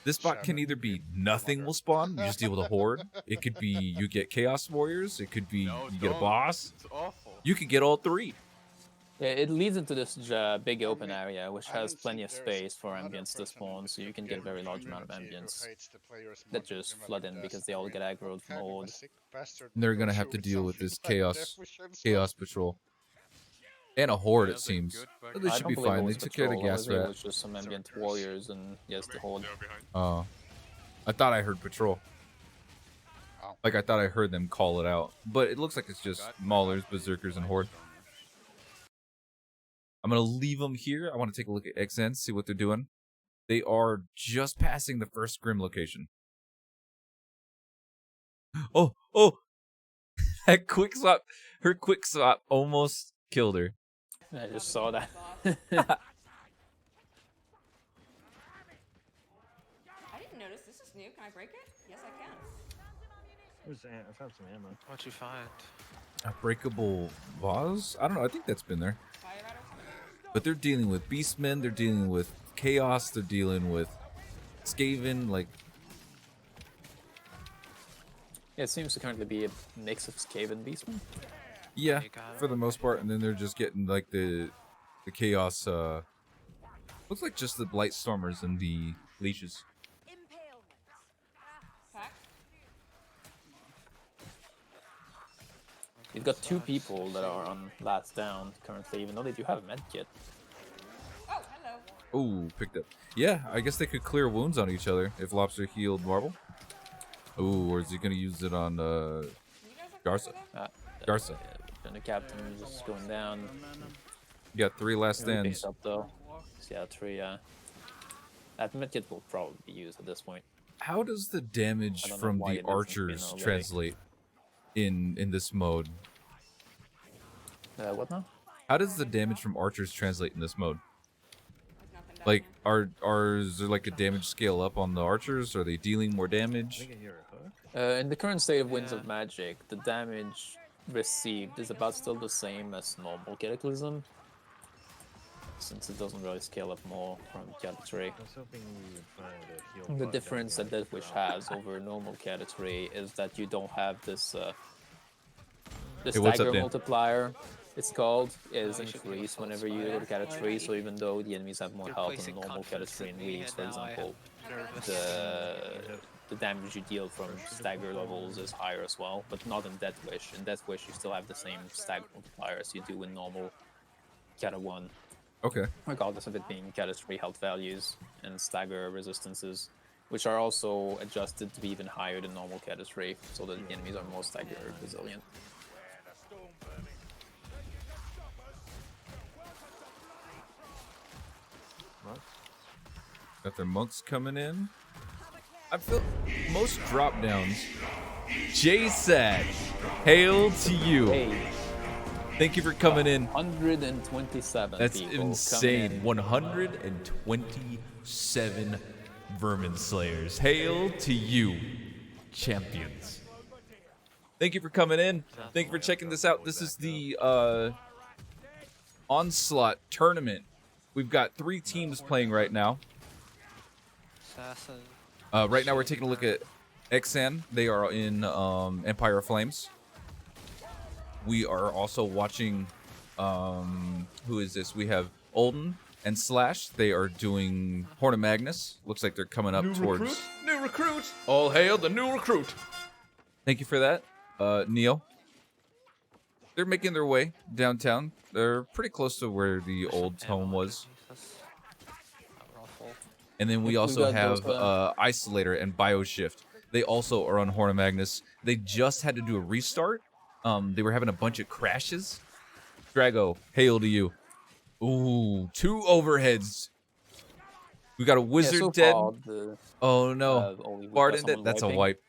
This spot can either be nothing will spawn, you just deal with a horde. It could be you get chaos warriors. It could be you get a boss. It's awful. You could get all three. yeah, it leads into this big open area, which has plenty of space for ambience to spawn, so you can get a very large amount of ambience that just flood in because they all get aggroed from horde. They're gonna have to deal with this chaos patrol and a horde. It seems. But they I should don't be believe it fine. They was took care of the patrol. I gas believe It rat. was just some ambient warriors and yes, the horde. Oh, I thought I heard patrol. Like I thought I heard them call it out, but it looks like it's just maulers, berserkers, and horde. I'm gonna leave them here. I want to take a look at XN, see what they're doing. They are just passing the first Grim location. Oh! That quick swap, her quick swap almost killed her. I just saw that. I didn't notice. This is new. Can I break it? Yes, I can. I found some ammo. What'd you find? A breakable vase? I don't know. I think that's been there. Fire router. But they're dealing with beastmen. They're dealing with chaos. They're dealing with Skaven. Like, Yeah, it seems to currently be a mix of Skaven and Beastmen. yeah, You got it. for the most part. And then they're just getting like the chaos. Looks like just the blight stormers and the leashes. Pack. You've got two people that are on last down currently, even though they do have a med kit. Oh, hello. Ooh, picked up. Yeah, I guess they could clear wounds on each other if Lobster healed Marble. Ooh, or is he gonna use it on You guys have Garza? fire Garza. And the captain is just going down. You got 3 last We picked stands. up though. Yeah, 3. That medkit will probably be used at this point. How does the damage I don't know from why the it hasn't been archers already. translate in this mode? What now? How does the damage from archers translate in this mode? There's nothing down Like, here. is there like a damage scale up on the archers? Are they dealing more damage? In the current state of Winds of Magic, the damage received is about still the same as normal Cataclysm, since it doesn't really scale up more from Cat 3. The difference that Death Wish has over normal Cat 3 is that you don't have this the Hey, what's up, stagger Dan? multiplier, it's called, is I should be increased able to whenever you go to Cat 3, Alright. so even though the enemies have more You're health placing than normal Cat confidence 3 in and me, Weeds, and for now I example, am nervous. the damage you deal from stagger levels is higher as well, but not in Death Wish. In Death Wish, you still have the same stagger multiplier as you do in normal Kata 1, Okay. regardless of it being Kata 3 health values and stagger resistances, which are also adjusted to be even higher than normal Kata 3, so that the enemies are more stagger resilient. Got their monks coming in. I feel most drop downs. JSAT, hail to you. Hey, Thank you for coming in. 127 That's people coming insane. in. 127 Vermin Slayers. Hail to you, champions. Thank you for coming in. Thank you for checking this out. This is the Onslaught tournament. We've got 3 teams playing right now. Assassin. Right now we're taking a look at Exan. They are in Empire of Flames. We are also watching, who is this? We have Olden and Slash. They are doing Horn of Magnus. Looks like they're coming up New towards... recruit, new recruit. All hail the new recruit. Thank you for that, Neil. They're making their way downtown. They're pretty close to where the old home was. And then we We've also got have those, Isolator and Bioshift. They also are on Horn of Magnus. They just had to do a restart. They were having a bunch of crashes. Drago, hail to you. Ooh, 2 overheads. We got a wizard so dead. far, the, Oh no, only we've Bard got ended. someone That's a wiping. wipe.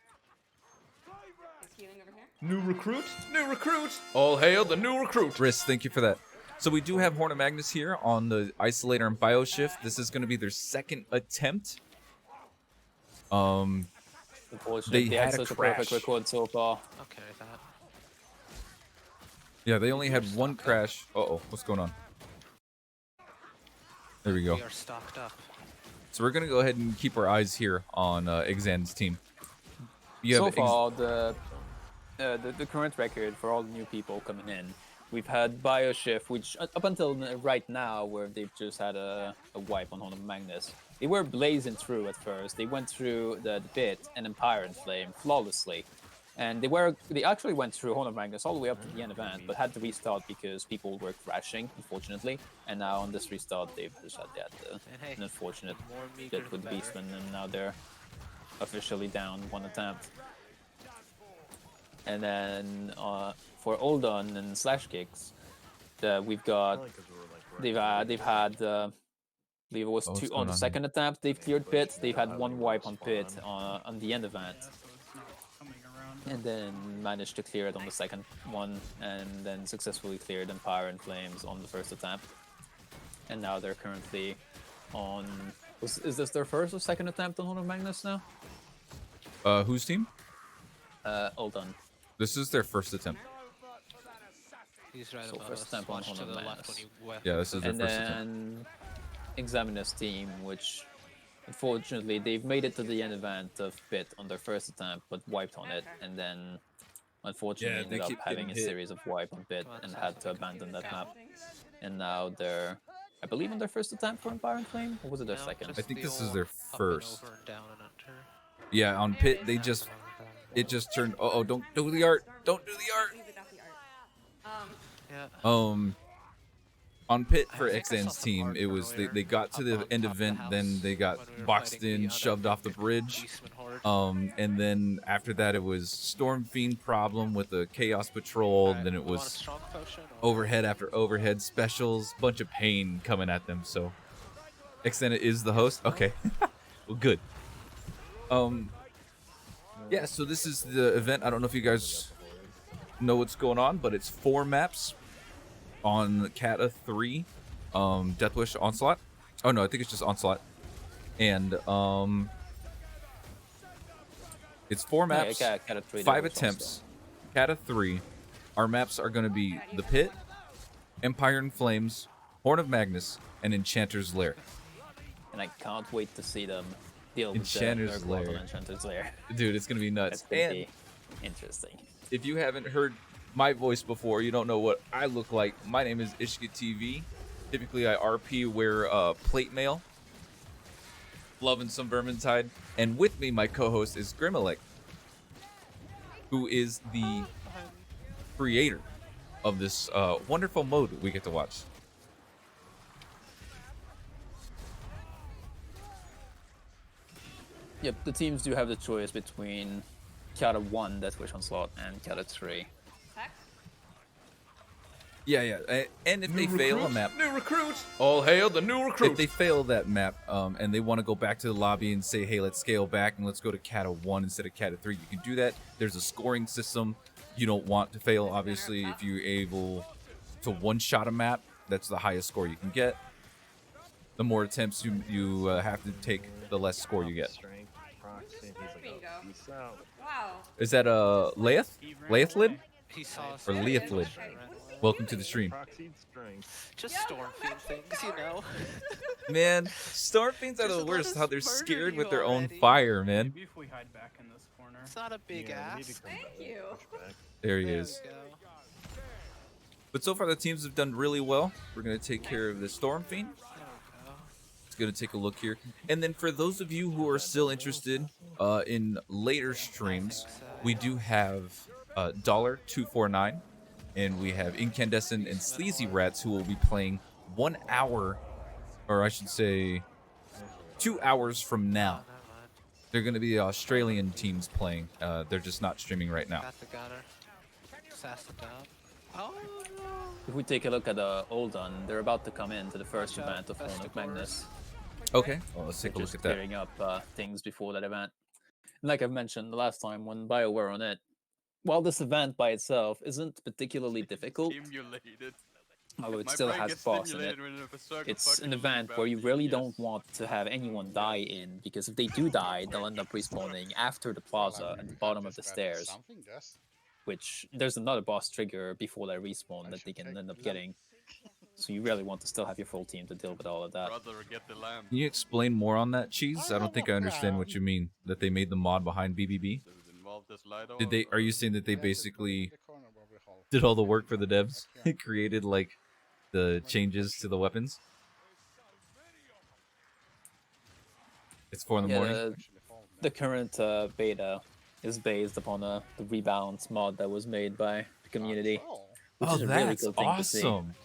There's healing over here. New recruit, new recruit. All hail the new recruit. Riss, thank you for that. So we do have Horn of Magnus here on the Isolator and Bioshift. This is going to be their 2nd attempt. Unfortunately, They they had had a such a perfect crash. record so far. Okay, that. Yeah, they only had 1 crash. Uh-oh, what's going on? There we go. We are stocked up. So we're going to go ahead and keep our eyes here on Exan's team. You So have far, the current record for all the new people coming in, we've had Bioshift, which up until right now, where they've just had a wipe on Horn of Magnus, they were blazing through at first. They went through the pit and Empire and Flame flawlessly, and they actually went through Horn of Magnus all the way up to the end event, but had to restart because people were crashing, unfortunately. And now on this restart, they've just had an unfortunate more meager bit with the better. Beastman, and now they're officially down 1 attempt. And then for Oldon and Slash Kicks, we've got they've had I believe it was Oh, what's 2 going on the on 2nd attempt. They've cleared pit. They've had 1 wipe on pit on the end event, and then managed to clear it on the 2nd one, and then successfully cleared Empire and Flames on the 1st attempt. And now they're currently on. Is this their 1st or 2nd attempt on Horn of Magnus now? whose team? Oldon. This is their 1st attempt. He's right So above first us. attempt on Watch to Horn the of left Magnus. when you whip. Yeah, this is their And 1st attempt. then Examiner's team, which unfortunately they've made it to the end event of pit on their 1st attempt, but wiped on it, and then unfortunately Yeah, they ended up keep having getting a hit. series of wipe on pit and had to abandon that map. And now they're, I believe, on their 1st attempt for Empire and Flame, or was it their No, 2nd? just I think the this is old their up and 1st. over and down and under. Yeah, on pit they just it just turned. Oh, don't do the art. Don't do the art. We got the art. Yeah. On pit for I think I saw Exan's some team, art they earlier got to up the on end top of the event, then house they got when we were boxed fighting the in, other shoved off the bridge. Beastman horde. And then after that, it was Storm Fiend problem with the Chaos Patrol. Then it You want a was strong potion? Or... overhead after overhead specials. Bunch of pain coming at them. So, Extended is the host. Okay, well, good. Yeah. So this is the event. I don't know if you guys know what's going on, but it's 4 maps on Kata 3, Deathwish Onslaught. Oh no, I think it's just Onslaught. And it's 4 maps, Yeah, Kata 3, 5 Deathwish attempts. Kata 3. Our maps are going to be the Pit, Empire in Flames, Horn of Magnus, and Enchanter's Lair. And I can't wait to see them deal with Enchanter's the Lair. Enchanter's Lair. Dude, it's going to be nuts. That's gonna And be interesting. if you haven't heard my voice before, you don't know what I look like. My name is Ishka TV. Typically, I RP wear plate mail. Loving some Vermintide. And with me, my co-host is Grimmelek, who is the creator of this wonderful mode we get to watch. Yep, the teams do have the choice between Kata 1, Deathwish Onslaught, and Kata 3. Heck? Yeah. And if they fail a map, New recruit! All hail the new recruit! if they fail that map and they want to go back to the lobby and say, hey, let's scale back and let's go to Kata 1 instead of Kata 3, you can do that. There's a scoring system. You don't want to fail, obviously. If you're able to one-shot a map, that's the highest score you can get. The more attempts you have to take, the less score you get. Bingo. Wow. Is that Leith? Leithlid? He saw us Or there. Leithlid? Welcome to the stream. Just storm fiend things, you know. Man, Storm Fiends are Just the let worst. us How they're murder scared you with their own already. fire, man. Maybe if we hide back in this corner. It's not a big ass. Thank you. There he There is. we go. But so far, the teams have done really well. We're going to take care of the Storm Fiend. There we go. Let's go to take a look here. And then for those of you who are still interested in later streams, we do have $249, and we have Incandescent and Sleazy Rats who will be playing 1 hour, or I should say 2 hours from now. Oh, never mind. They're going to be Australian teams playing. They're just not streaming right now. Got the gutter. Sassed it up. Oh! If we take a look at Oldon, they're about to come into the first Watch out, event of Horn of Festivals. Magnus. Okay, well, let's take a look Just at that. clearing up things before that event. Like I've mentioned the last time when BioWare on it, while this event by itself isn't particularly difficult, Stimulated. although it My still brain has gets boss in it, stimulated when the circle it's an fucking event where you really don't want to have anyone die in, because if they do die, they'll end up respawning after the plaza at the bottom of the stairs, which there's another boss trigger before they respawn that they can end up getting. So you really want to still have your full team to deal with all of that. Brother, get the lamp. Can you explain more on that, Cheese? I don't think I understand what you mean. That they made the mod behind BBB? Does it involve this light Did they? or- Are you saying that they basically did all the work for the devs? Created like the changes to the weapons? It's 4 in the morning. The current beta is based upon the Rebound mod that was made by the community. Which Oh, is a really that's cool thing to see. awesome.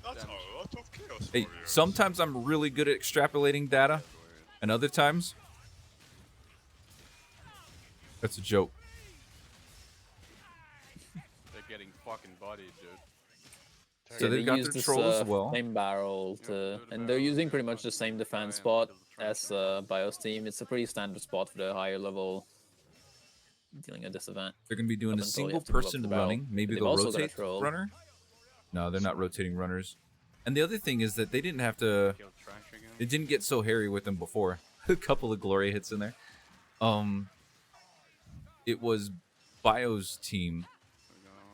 That's a lot of chaos Hey, warriors. sometimes I'm really good at extrapolating data, and other times that's a joke. They're getting fucking bodied, dude. So Yeah, they've they got use their this, troll as well. Flame barrel to, and they're using pretty much the same defense spot as BIOS team. It's a pretty standard spot for the higher level dealing at this event. They're going to be doing a Up until you single have to go up person the barrel. running. Maybe They've they'll also got a rotate troll. runner. No, they're not rotating runners. And the other thing is that they didn't have to. Kill trash again. It didn't get so hairy with them before. A couple of Gloria hits in there. It was Bio's team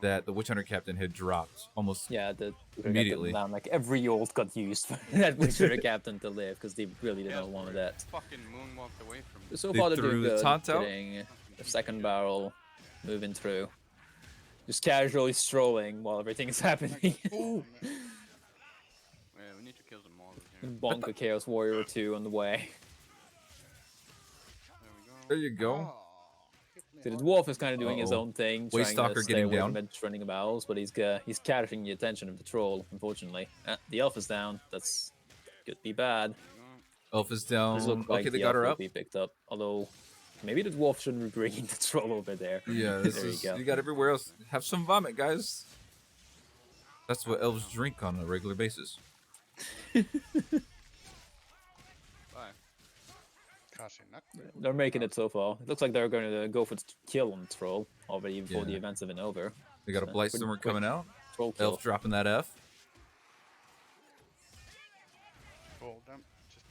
that the Witch Hunter captain had dropped almost. Yeah, the Immediately. down, like every ult got used for that Witcher captain to live because they really Yeah, didn't want that. Fucking moonwalked away from me. So They far they're threw doing the good, taunt out? getting a second barrel, moving through, just casually strolling while everything is happening. Yeah, we need to kill them all here. Bonk a Chaos Warrior or two on the way. There we go. There you go. So the dwarf is kind of doing his Uh-oh. own thing, Waste trying to Stalker stay getting away down. from it, running barrels, but he's catching the attention of the troll. Unfortunately, the elf is down. That's could be bad. Elf is This down. looks like Okay, they the got elf her will up. be picked up. Although, maybe the dwarf shouldn't be bringing the troll over there. Yeah, this there is. you go. You got everywhere else. Have some vomit, guys. That's what elves drink on a regular basis. They're making it so far. It looks like they're going to go for the kill on troll already before the Yeah. event's even over. They got a So, Blight pretty Stormer quick coming out. Troll kill. Elf dropping that F. Hold them.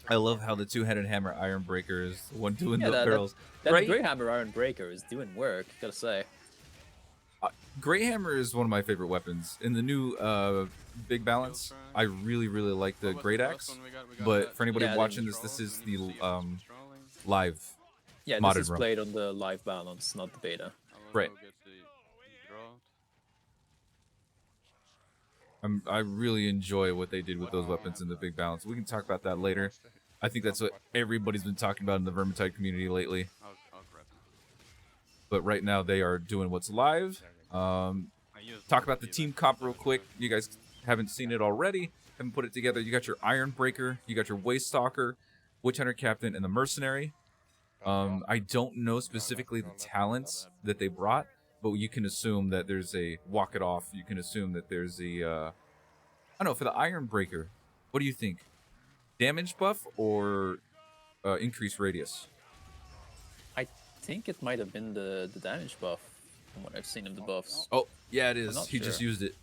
I love how the two-headed hammer Iron Breaker is the one doing the that, barrels. That right? Grey Hammer Iron Breaker is doing work, gotta say. Grey Hammer is one of my favorite weapons. In the new Big Balance, I really like the Great Axe. But for anybody watching this is the live Yeah, modded this is run. played on the live balance, not the beta. Right. I really enjoy what they did with those weapons in the Big Balance. We can talk about that later. I think that's what everybody's been talking about in the Vermintide community lately. But right now they are doing what's live. Talk about the team comp real quick. You guys haven't seen it already, haven't put it together. You got your Iron Breaker, you got your Waste Stalker, Witch Hunter Captain, and the Mercenary. I don't know specifically the talents that they brought, but you can assume that there's a walk it off. You can assume that there's a I don't know, for the Iron Breaker, what do you think? Damage buff or increased radius? I think it might have been the damage buff from what I've seen of the buffs. Oh, yeah, it is. not He just sure. used it.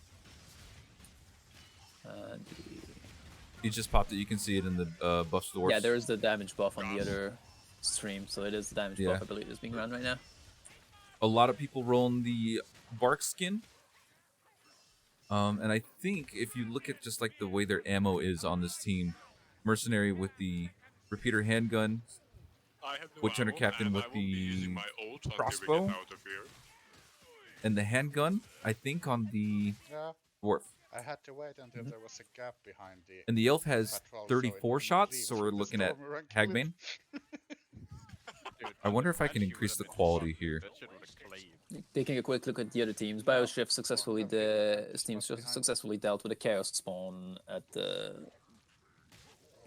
He just popped it. You can see it in the buff stores. Yeah, there is the damage buff on the other stream, so it is the damage Yeah. buff I believe is being run right now. A lot of people rolling the bark skin. And I think if you look at just like the way their ammo is on this team, Mercenary with the repeater handgun, Witch Hunter Captain with the crossbow, and the handgun, I think on the Yeah. dwarf. I had to wait until there was a gap behind the. And the elf has patrol, 34 so it shots, leaves so we're with the looking at stormer and kill it. Hagbane. I wonder if I can increase the quality here. Taking a quick look at the other teams, Bioshift successfully his team successfully dealt with a chaos spawn at the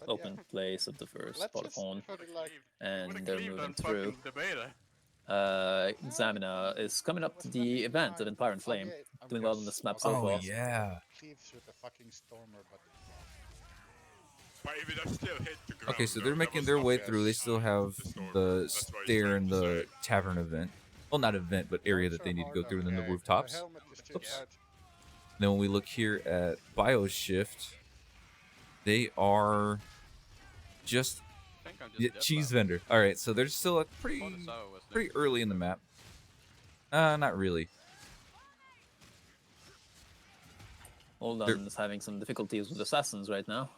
open place of the first Let's spot of just horn, put it like. and they're moving through. Zamina is coming up to the event of Empire and Flame, doing well on this map so far. yeah. Cleaves with the fucking stormer, but. Okay, so they're making their way through. They still have the stair and the tavern event. Well, not event, but area that they need to go through, and then the rooftops. Oops. Then when we look here at Bioshift, they are just cheese vendor. All right, so they're still pretty early in the map. Not really. Hold on, is having some difficulties with assassins right now.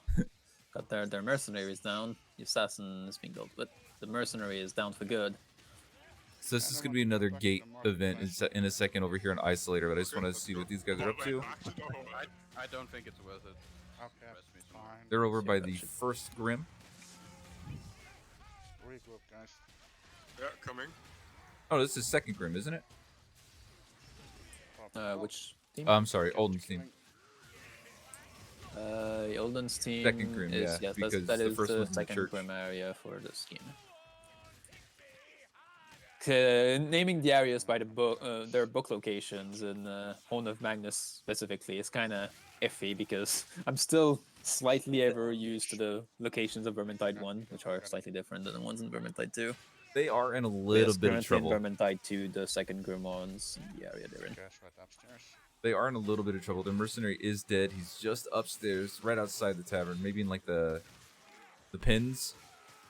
Got their mercenaries down. The assassin is being dealt with. The mercenary is down for good. So this is going to be another gate event in a second over here on Isolator, but I just want to see what these guys are up to. I don't think it's worth it. Okay, fine. They're over by the first Grim. Regroup, guys. Yeah, coming. Oh, this is second Grim, isn't it? Which team? I'm sorry, Olden's team. Olden's team Second Grim, is, yeah, yes, because that the is first the one's in the second church. Grim area for this game. Naming the areas by the their book locations in Horn of Magnus specifically is kind of iffy because I'm still slightly ever used to the locations of Vermintide 1, which are slightly different than the ones in Vermintide 2. They are in a little bit of trouble. In Vermintide 2, the second Grim ones in the area they're in. Guys, right upstairs. They are in a little bit of trouble. The mercenary is dead. He's just upstairs, right outside the tavern. Maybe in like the pins,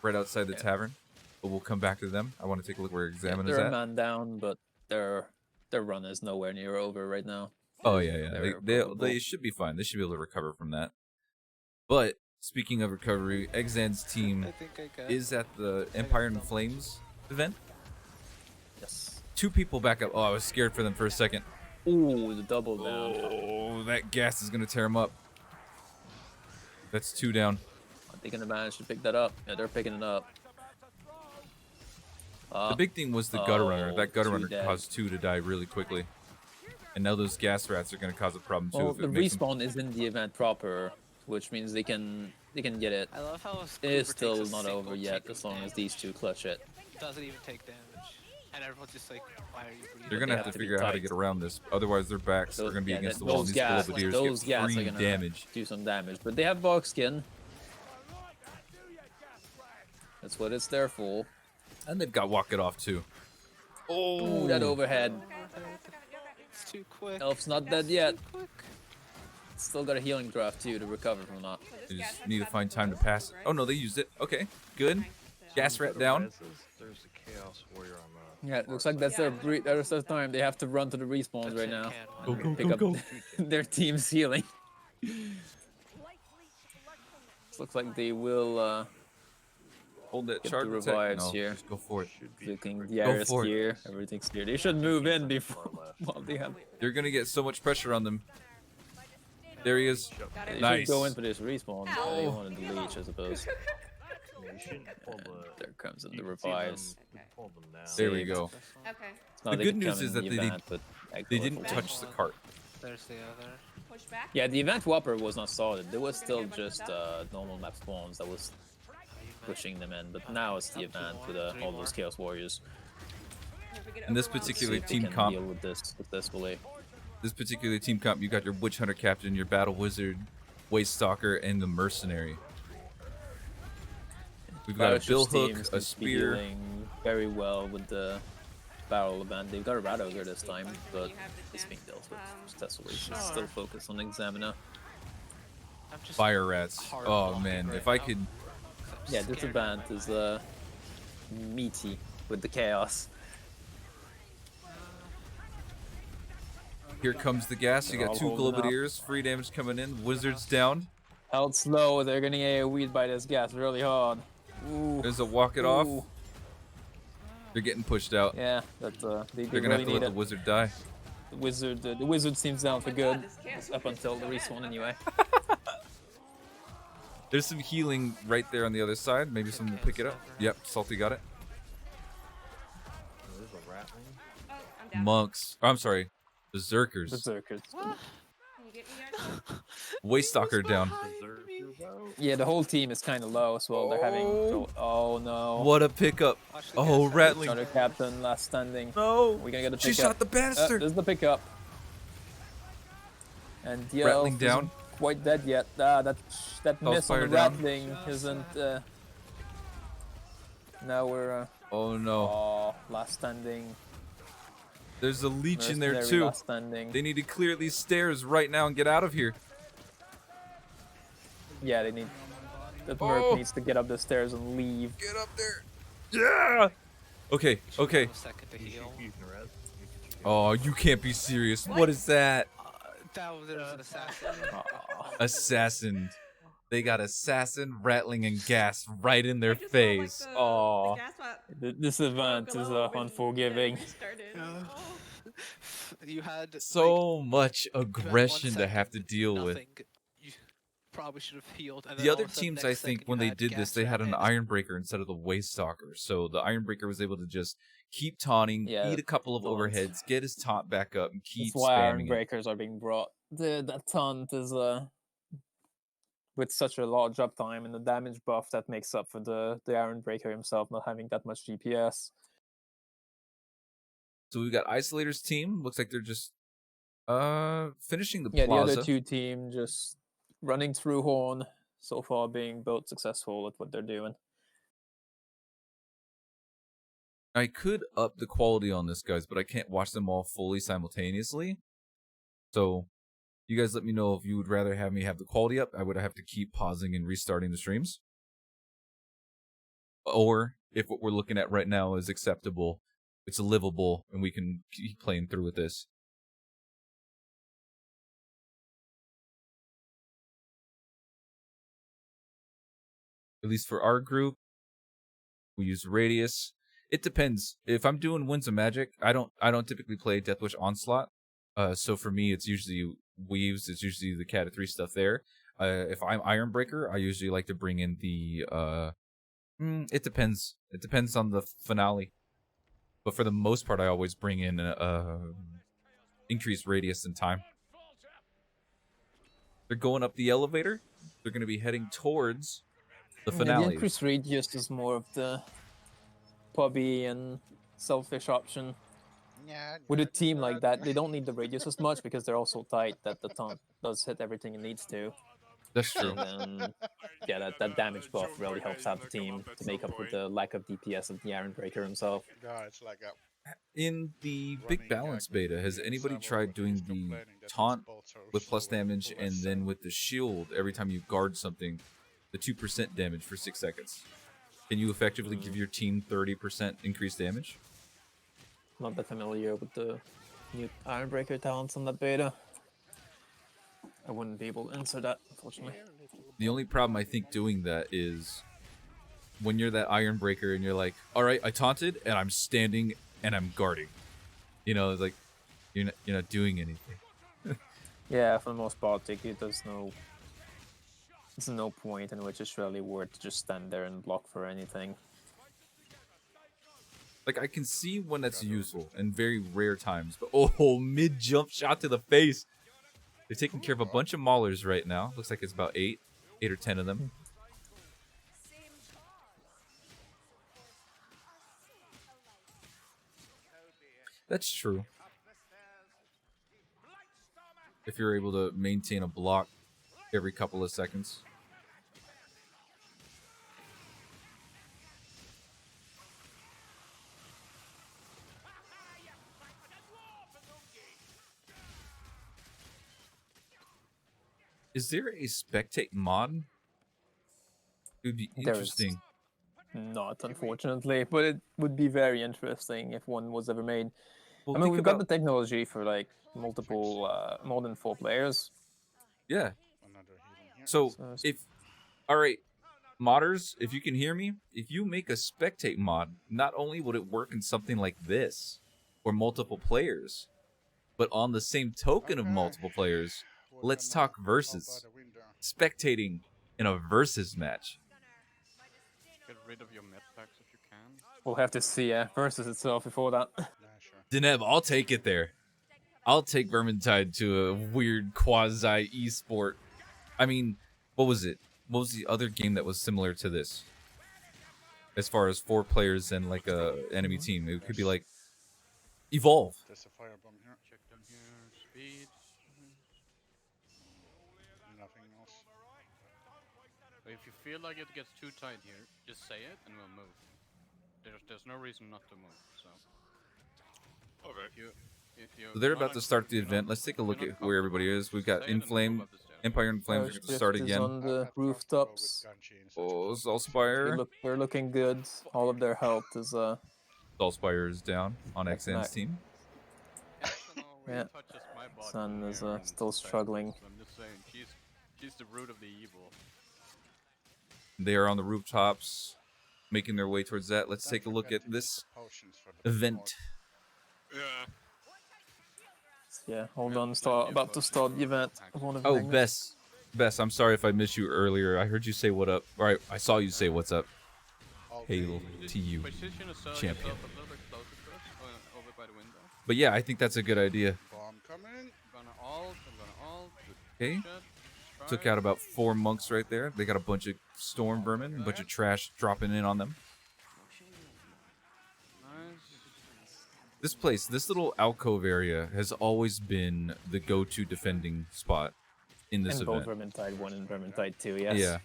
right outside the tavern. But we'll come back to them. I want to take a look where Examine is They're a at. man down, but their run is nowhere near over right now. Oh yeah. They're They should be fine. They should be able to recover from that. But speaking of recovery, Exan's team is at the Empire and Flames event. Yes. 2 people back up. Oh, I was scared for them for a second. Ooh, the double down. Oh, that gas is gonna tear him up. That's 2 down. Are they gonna manage to pick that up? Yeah, they're picking it up. The big thing was the gutter runner. That gutter 2 runner dead. caused 2 to die really quickly. And now those gas rats are going to cause a problem too. Well, if the it makes them... respawn is in the event proper, which means they can They can get it. I love how It is Cooper still takes a not single over yet, tick as of long as damage. these two clutch it. Doesn't even take damage. And everyone's just like, why are you breathing? They're But gonna they have to have to be figure out how to tight. get around this. Otherwise, their backs are gonna be Yeah, against the those wall. And these gas, Belvederes those get gas are free gonna damage. do some damage, but they have box skin. That's what it's there for. And they've got Walk It Off too. Ooh, that overhead. It's too quick. Elf's not dead yet. Too quick. Still got a healing draft too to recover from that. They just need to find time to pass it. Oh no, they used it. Okay, good. Gas rat down. There's a Chaos Warrior on the. Yeah, it looks like that's their time. They have to run to the respawns right now. Go, go, Pick go, up their team's healing. Looks like they will Hold that get chart the attack. revives No, here. just go for it. Looking the Go Ares for it. here. Everything's clear. They should move in before while they have. They're gonna get so much pressure on them. There he is. They Nice. should go in for this respawn. But they wanted the leech, I suppose. There comes in the revives. There we go. Okay. Now The they good can news come is in that the they event, but They didn't touch the cart. There's the other. Push back. Yeah, the event Whopper was not started. There was still just normal map spawns that was pushing them in, but now it's the event with all those Chaos Warriors. In this See particular if they team can comp, deal with this successfully. you got your Witch Hunter Captain, your Battle Wizard, Waste Stalker, and the Mercenary. We've got a Bioshock's bill team hook, is a spear. dealing very well with the barrel event. They've got a Rat Ogre this time, but it's being dealt with successfully. Just still focus on Examiner. I'm just Fire rats. hard Oh blocking man, right if I now. could. Yeah, this Scared. event is meaty with the chaos. Here comes the gas. You They're got all two holding up. Globadiers. Free damage coming in. Wizards down. Held slow, they're getting AoE'd by this gas really hard. Ooh. There's a walk it off. Ooh. They're getting pushed out. Yeah, they They're gonna really have to need let the it. wizard die. The wizard seems down for good, up until the respawn anyway. There's some healing right there on the other side. Maybe someone will pick it up. Yep, Salty got it. Oh, I'm down. Monks. Oh, I'm sorry. Berserkers. Berserkers. Can you get me guys? Waste Stalker down. Yeah, the whole team is kind of low as well. They're having. Oh no. What a pickup. Oh, Rattling. Another captain, last standing. No. We're gonna get a She pickup. shot the bastard. There's the pickup. And the Rattling elf down. isn't quite dead yet. That Elf miss on fire the down. rattling isn't. Now we're. Oh no. Oh, last standing. There's a leech in there Mercenary too. Last standing. They need to clear these stairs right now and get out of here. Yeah, they need. That merc needs to get up the stairs and leave. Get up there. Yeah. Okay. Okay. A second to heal. Oh, you can't be serious. What is that? That was an assassin. Assassin. They got assassin, rattling, and gas right in their I just saw, like, face. the Oh. gas trap This event go is out when unforgiving. we started. Oh. You had So much like, you had 1 aggression to have to second, deal with. nothing. You probably should have healed. And then The all other of a sudden, teams, next I think, second when you they had did this, gas they had an trap Iron Breaker instead of the Waste Stalker. So the Iron Breaker was able to just keep taunting, Yeah, eat a couple of influence. overheads, get his taunt back up, and keep That's why Iron spamming it. Breakers are being brought. That taunt is with such a large uptime and the damage buff that makes up for the Iron Breaker himself not having that much DPS. So we've got Isolator's team. Looks like they're just finishing the Yeah, plaza. the other two team just running through Horn, so far being both successful at what they're doing. I could up the quality on this, guys, but I can't watch them all fully simultaneously. So, you guys let me know if you would rather have me have the quality up. I would have to keep pausing and restarting the streams. Or, if what we're looking at right now is acceptable, it's livable, and we can keep playing through with this. At least for our group, we use Radius. It depends. If I'm doing Winds of Magic, I don't typically play Deathwish Onslaught. So for me, it's usually Weaves. It's usually the Cat of 3 stuff there. If I'm Ironbreaker, I usually like to bring in the. It depends. It depends on the finale. But for the most part, I always bring in increased radius and time. They're going up the elevator. they're going to be heading towards the Yeah, finale. the increased radius is more of the pubby and selfish option. Yeah, With a team like that, they don't need the radius as much because they're also tight that the taunt does hit everything it needs to. That's true. And then, yeah, that damage buff really helps out the team to make up for the lack of DPS of the Iron Breaker himself. Yeah, it's like a In the running big balance beta, has against anybody someone tried who's doing the complaining that his taunt bolts are with plus slower, damage and less then with the shield every time you guard something, the 2% damage for 6 seconds? Can you effectively give your team 30% increased damage? Not that familiar with the new Iron Breaker talents on that beta. I wouldn't be able to answer that, unfortunately. The only problem I think doing that is when you're that Iron Breaker and you're like, all right, I taunted and I'm standing and I'm guarding. You know, it's like you're not doing anything. Yeah, for the most part, there's no point in which it's really worth to just stand there and block for anything. Like, I can see when that's useful in very rare times, but oh, mid-jump shot to the face. They're taking care of a bunch of maulers right now. Looks like it's about 8 or 10 of them. That's true. If you're able to maintain a block every couple of seconds. Is there a spectate mod? It would be interesting. Not, unfortunately, but it would be very interesting if one was ever made. Well, I mean, think we've got about- the technology for like multiple, more than 4 players. Yeah. another healing here. So So it's- if, all right, modders, if you can hear me, if you make a spectate mod, not only would it work in something like this, or multiple players, but on the same token of Okay. multiple players, Well, let's then, talk out by versus. the window. Spectating in a versus match. Get rid of your med packs if you can. We'll have to see versus itself before that. Yeah, sure. Deneb, I'll take it there. I'll take Vermintide to a weird quasi esport. I mean, what was it? What was the other game that was similar to this? As far as 4 players and like a enemy team, it could be like Evolve. There's a firebomb here. Check them here. Speed. Nothing else. But if you feel like it gets too tight here, just say it and we'll move. There's no reason not to move. So. Okay. So they're about to start the event. Let's take a look at where everybody is. We've got Inflame, Empire in Flames are going to start Shift is again. on the rooftops. Oh, Soulspire. They're looking good. All of their health is Soulspire is down on XN's nice. team. Yeah. Sun is still struggling. I'm just saying, she's the root of the evil. They are on the rooftops, making their way towards that. Let's take a look at this event. Yeah. Yeah, hold on, about to start the event. Oh, Bess, I'm sorry if I missed you earlier. I heard you say what up. All right, I saw you say what's up. Hail to you, Position yourself champion. a little bit closer to us, over by the window. But yeah, I think that's a good idea. Bomb coming. I'm gonna ult. Okay. Shit. Took out about 4 monks right there. They got a bunch of storm vermin, a bunch of trash dropping in on them. This place, this little alcove area, has always been the go-to defending spot in this and event. both Vermintide 1 and Vermintide 2, yes. Yeah.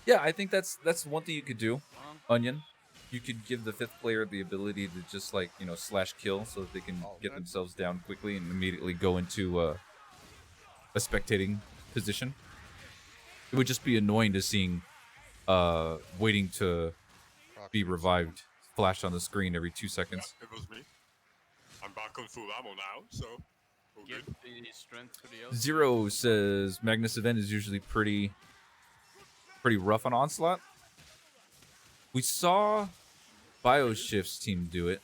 Yeah, I think that's one thing you could do, Onion. You could give the 5th player the ability to just, like, you know, slash kill so that they can get themselves down quickly and immediately go into a spectating position. It would just be annoying to seeing waiting to be revived flash on the screen every 2 seconds. Yeah, it was me. I'm back on full ammo now, so all Give good. the strength to the Zero says Magnus event is usually pretty rough on Onslaught. We saw BioShift's team do it.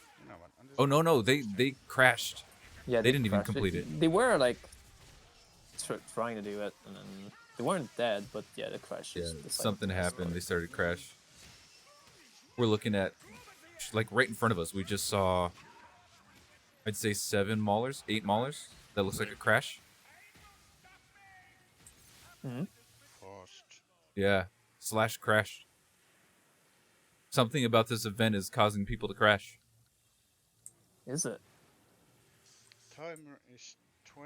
Oh no, they crashed. Yeah, they didn't even crashed. complete it. They were like trying to do it, and then they weren't dead, but yeah, they crashed. Yeah, just decided something to happened. start. They started to crash. We're looking at, like, right in front of us. We just saw, I'd say 7 maulers, 8 maulers. That looks like a crash. Paused. Yeah, / crash. Something about this event is causing people to crash. Is it? Timer is 29:30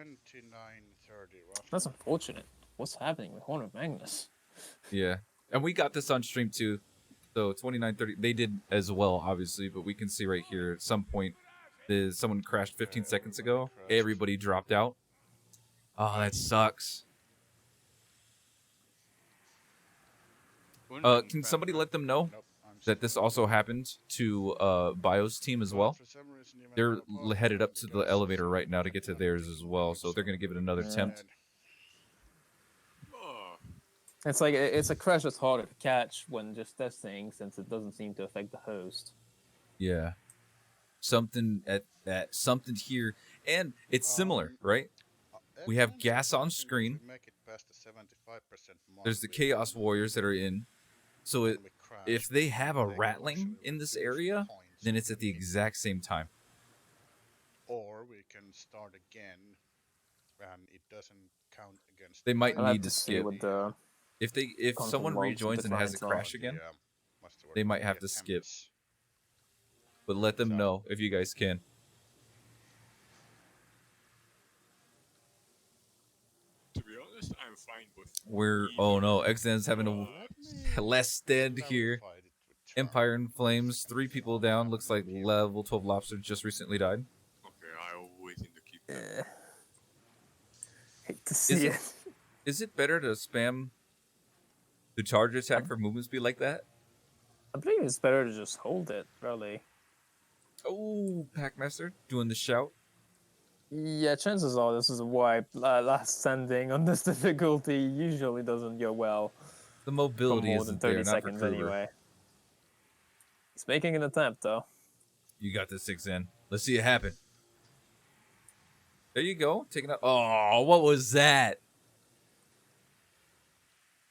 roughly. That's unfortunate. What's happening with Horn of Magnus? Yeah, and we got this on stream too. So 29:30, they did as well, obviously, but we can see right here at some point, someone crashed 15 seconds ago. Everybody dropped out. Oh, that sucks. Can somebody let them know that this also happened to Bio's team as well? They're headed up to the elevator right now to get to theirs as well, so they're gonna give it another attempt. It's like it's a crash that's harder to catch when just testing, since it doesn't seem to affect the host. Yeah, something something here, and it's similar, right? We have gas on screen. There's the Chaos Warriors that are in. So if they have a rattling in this area, then it's at the exact same time. Or we can start again, and it doesn't count against. They might need to see skip. with the If someone rejoins and has a crash again, they might have to skip. But let them know if you guys can. To be honest, I'm fine with. Oh no, XN's having a last stand here. Empire in flames, 3 people down. Looks like level 12 lobster just recently died. Okay, I always need to keep that. Hate to see it. Is it better to spam the charge attack for movement speed like that? I believe it's better to just hold it, really. Oh, Packmaster doing the shout. Yeah, chances are this is a wipe. Last standing on this difficulty usually doesn't go well. The mobility for more than isn't 30 there, not for seconds Kruger. anyway. He's making an attempt, though. You got this, 6N. Let's see it happen. There you go. Taking out. Oh, what was that?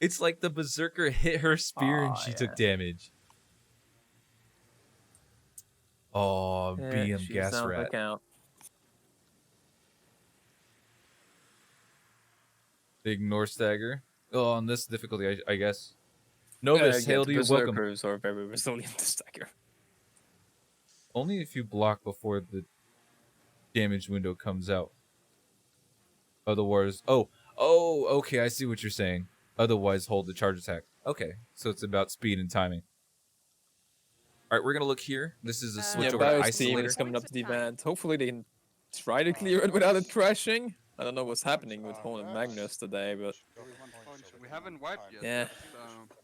It's like the Berserker hit her spear and she took damage. Oh, BM she's gas down rat. the count. Ignore stagger. Oh, on this difficulty, I guess. Novus, hail to you, welcome. Berserkers are very resilient to stagger. Only if you block before the damage window comes out. Otherwise, oh, okay, I see what you're saying. Otherwise, hold the charge attack. Okay, so it's about speed and timing. All right, we're gonna look here. This is a switch over to Bio's team Isolator. is coming up to the event. Hopefully they can try to clear it without it crashing. I don't know what's happening with Horn and Magnus today, but We haven't wiped yet. yeah,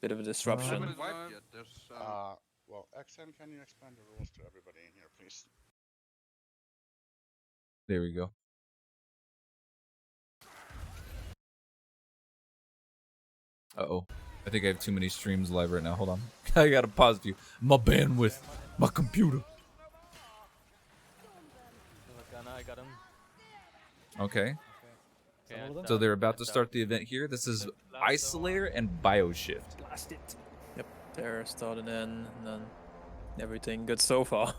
bit of a We disruption. haven't wiped yet. There's Well, XM, can you explain the rules to everybody in here, please? There we go. Uh-oh. I think I have too many streams live right now. Hold on. I gotta pause you. My bandwidth. My computer. I got him. Okay. Okay, So they're about to start the event here. This is Isolator and Bioshift. Blast it. Yep, they're starting in, and then everything good so far.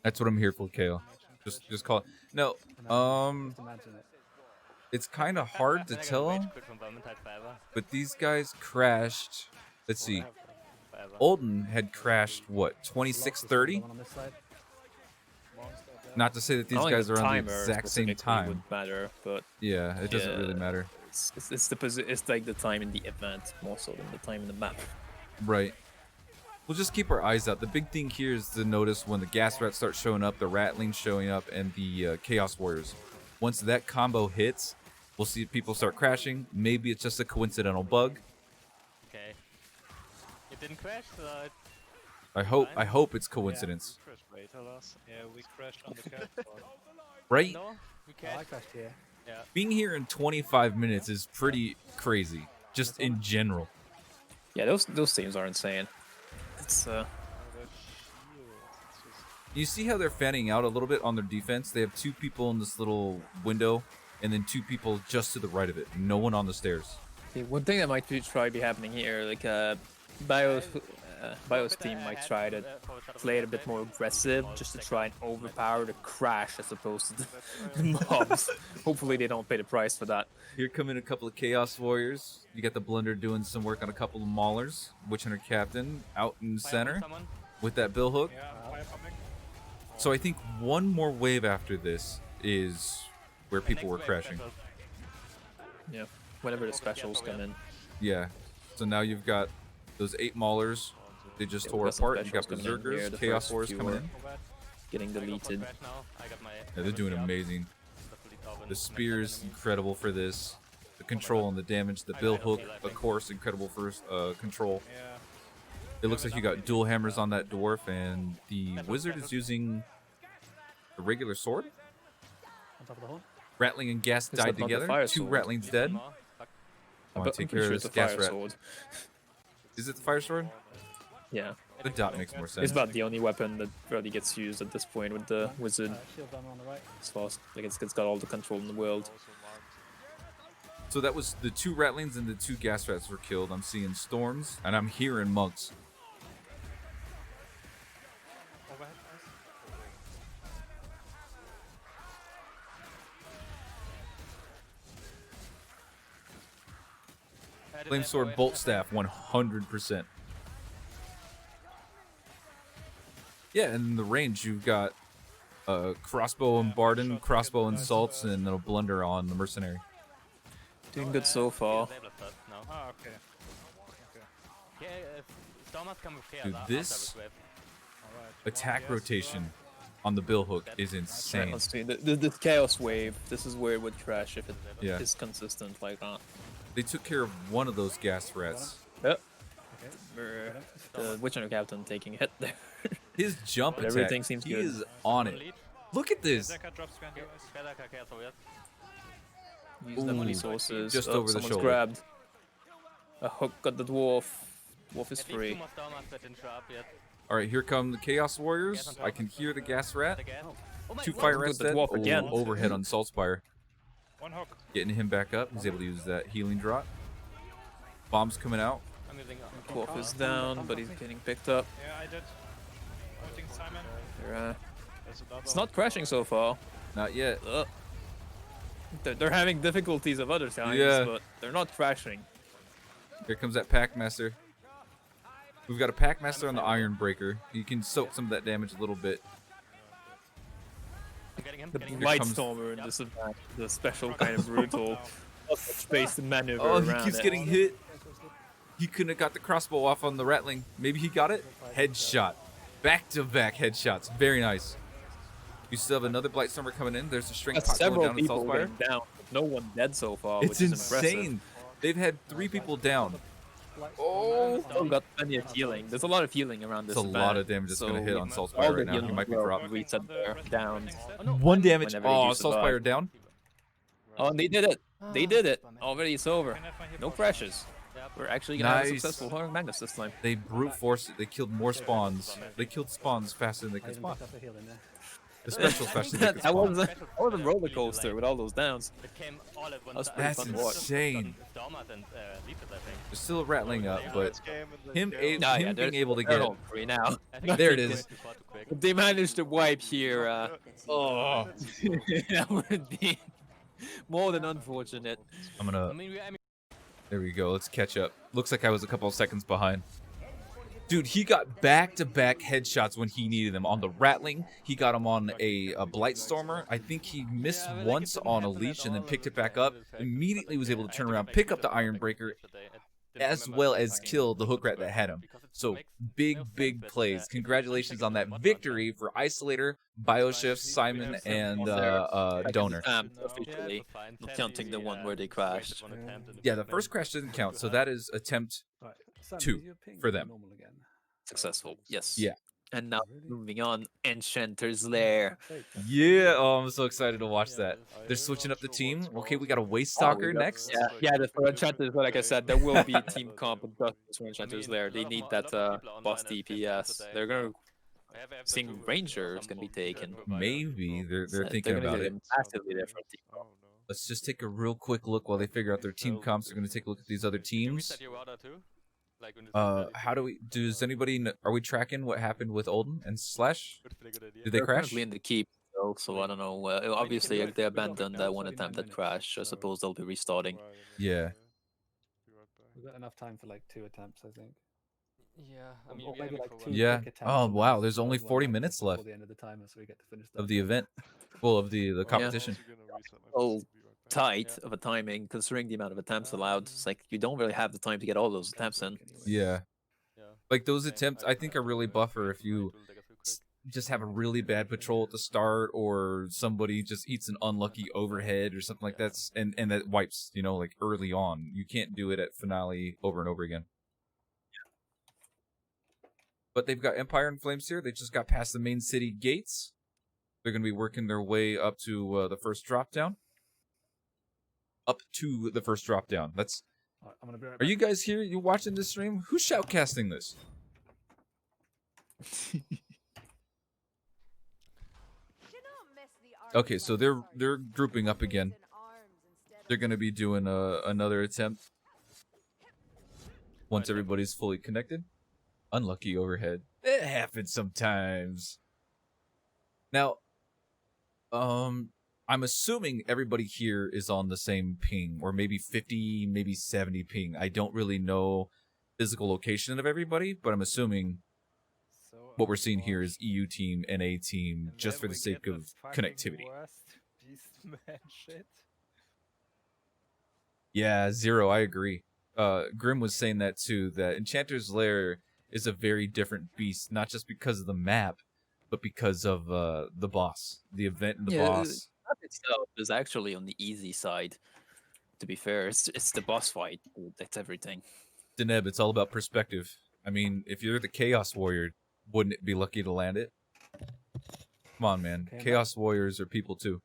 That's what I'm here for, Kale. Just call it. No, it's kind of hard to tell, but these guys crashed. Let's see. Olden had crashed, what, 26:30? Not to say that these guys are on the exact same time. Would matter, but yeah, it doesn't really matter. It's like the time in the event more so than the time in the map. Right. We'll just keep our eyes out. The big thing here is to notice when the gas rats start showing up, the rattling showing up, and the Chaos Warriors. Once that combo hits, we'll see people start crashing. Maybe it's just a coincidental bug. Okay. It didn't crash, so I hope it's coincidence. yeah, we crashed on the car. Right? No, we crashed. I crashed here. Yeah. Being here in 25 minutes is pretty crazy, just in general. Yeah, those teams are insane. It's You see how they're fanning out a little bit on their defense? They have 2 people in this little window, and then 2 people just to the right of it. No one on the stairs. one thing that might try to be happening here, like Bio BIOS team might try to play it a bit more aggressive, just to try and overpower the Crash as opposed to the mobs. Hopefully they don't pay the price for that. Here come in a couple of Chaos Warriors. You got the Blunder doing some work on a couple of Maulers. Witch Hunter Captain out in center with that bill hook. So I think one more wave after this is where people were crashing. Yeah, whenever the specials come in. Yeah. So now you've got those 8 Maulers. They just tore apart. You got Berserkers, Chaos Warriors coming in. Getting deleted. Yeah, they're doing amazing. The spear is incredible for this. The control and the damage. The bill hook, of course, incredible for control. It looks like you got dual hammers on that dwarf, and the wizard is using a regular sword. Ratling and Gas died together. 2 Ratlings dead. I want to take care of this Gas Rat. Is it the fire sword? Yeah. The dot makes more sense. It's about the only weapon that really gets used at this point with the wizard. It's fast. Like it's got all the control in the world. So that was the 2 Ratlings and the 2 Gas Rats were killed. I'm seeing Storms, and I'm hearing Monks. Flame Sword, Bolt Staff, 100%. Yeah, and in the range, you've got Crossbow and Barden, Crossbow and Salts, and a Blunder on the Mercenary. Doing good so far. Dude, this attack rotation on the bill hook is insane. Let's see. The Chaos Wave, this is where it would crash if it is consistent like that. They took care of one of those Gas Rats. Yep. The Witch Hunter Captain taking a hit there. His jump attack, everything seems he good. is on it. Look at this. Use the money sources. Just over the someone's shoulder. Grabbed. A hook got the dwarf. Dwarf is free. All right, here come the Chaos Warriors. I can hear the Gas Rat. 2 Fire Rats the dead. dwarf again. Overhead on Saltspire. One hook. Getting him back up. He's able to use that healing drop. Bombs coming out. Dwarf is down, but he's getting picked up. Yeah, I did. Voting Simon. It's not crashing so far. Not yet. They're having difficulties of other times, but they're not crashing. Here comes that Packmaster. We've got a Packmaster on the Iron Breaker. You can soak some of that damage a little bit. The Lightstormer in this event, the special kind of brutal space maneuver. Oh, he around keeps it. getting hit. He couldn't have got the crossbow off on the Ratling. Maybe he got it? Headshot. Back-to-back headshots. Very nice. You still have another Blightstormer coming in. There's a string pot going Several down in people Saltspire. went down. No one dead so far, It's which is insane. impressive. They've had 3 people down. Still got plenty of healing. There's a lot of healing around this It's a event, lot of damage that's going to hit on all Saltspire the right now. He healing might be will dropped. reset there, down. 1 damage. Whenever Oh, you survive. Saltspire down. Oh, and they did it. They did it. Already it's over. No crashes. We're actually going to have a Nice. successful Horror Magnus this time. They brute forced it. They killed more spawns. They killed spawns faster than they could spawn. The specials faster than they could That spawn. was a roller coaster with all those downs. Was pretty That's fun to watch. insane. There's still a Rattling up, but him being able to they're get all free now. there it is. If they managed to wipe here, that would be more than unfortunate. I'm gonna. There we go. Let's catch up. Looks like I was a couple of seconds behind. Dude, he got back-to-back headshots when he needed them. On the Rattling, he got him on a Blightstormer. I think he missed once on a Leech and then picked it back up. Immediately was able to turn around, pick up the Iron Breaker, as well as kill the Hook Rat that had him. So, big plays. Congratulations on that victory for Isolator, Bioshift, Simon, and Donor. Officially, not counting the one where they crashed. Yeah, the first crash didn't count, so that is attempt 2 for them. Successful, yes. Yeah. And now moving on, Enchanter's Lair. Yeah, oh, I'm so excited to watch that. They're switching up the team. Okay, we got a Waste Stalker next. Yeah, for Enchanter's Lair, like I said, there will be team comp and justice for Enchanter's Lair. They need that boss DPS. They're gonna seeing Ranger is gonna be taken. Maybe they're thinking about it. Massively different team comp. Let's just take a real quick look while they figure out their team comps. They're gonna take a look at these other teams. How do we? Does anybody? Are we tracking what happened with Olden and Slash? Did they They're crash? currently in the keep, so I don't know. Obviously, if they abandoned that one attempt that crashed, I suppose they'll be restarting. Yeah. We've got enough time for like 2 attempts, I think. Yeah, I Or mean, we maybe aiming like for 2 one. Yeah. quick attempts. Oh and then wow, just there's only one 40 like minutes before left the end of the timer, so we get to finish of that. the event. Well, of the competition. Oh, tight of a timing considering the amount of attempts allowed. It's like you don't really have the time to get all those attempts in. Yeah. Like those attempts, I think are really buffer if you just have a really bad patrol at the start, or somebody just eats an unlucky overhead or something like that, and that wipes, you know, like early on. You can't do it at finale over and over again. But they've got Empire in Flames here. They just got past the main city gates. They're going to be working their way up to the first drop down. Up to the first drop down. That's. Right, I'm gonna be right Are back. you guys here? You watching this stream? Who's shoutcasting this? Okay, so they're grouping up again. They're going to be doing another attempt once everybody's fully connected. Unlucky overhead. It happens sometimes. Now, I'm assuming everybody here is on the same ping, or maybe 50, maybe 70 ping. I don't really know physical location of everybody, but I'm assuming what we're seeing here is EU team and A team, just for the sake of connectivity. Yeah, Zero, I agree. Grim was saying that too, that Enchanter's Lair is a very different beast, not just because of the map, but because of the boss, the event and the boss. The map itself is actually on the easy side. To be fair, it's the boss fight that's everything. Deneb, it's all about perspective. I mean, if you're the Chaos Warrior, wouldn't it be lucky to land it? Come on, man. Chaos Warriors are people too.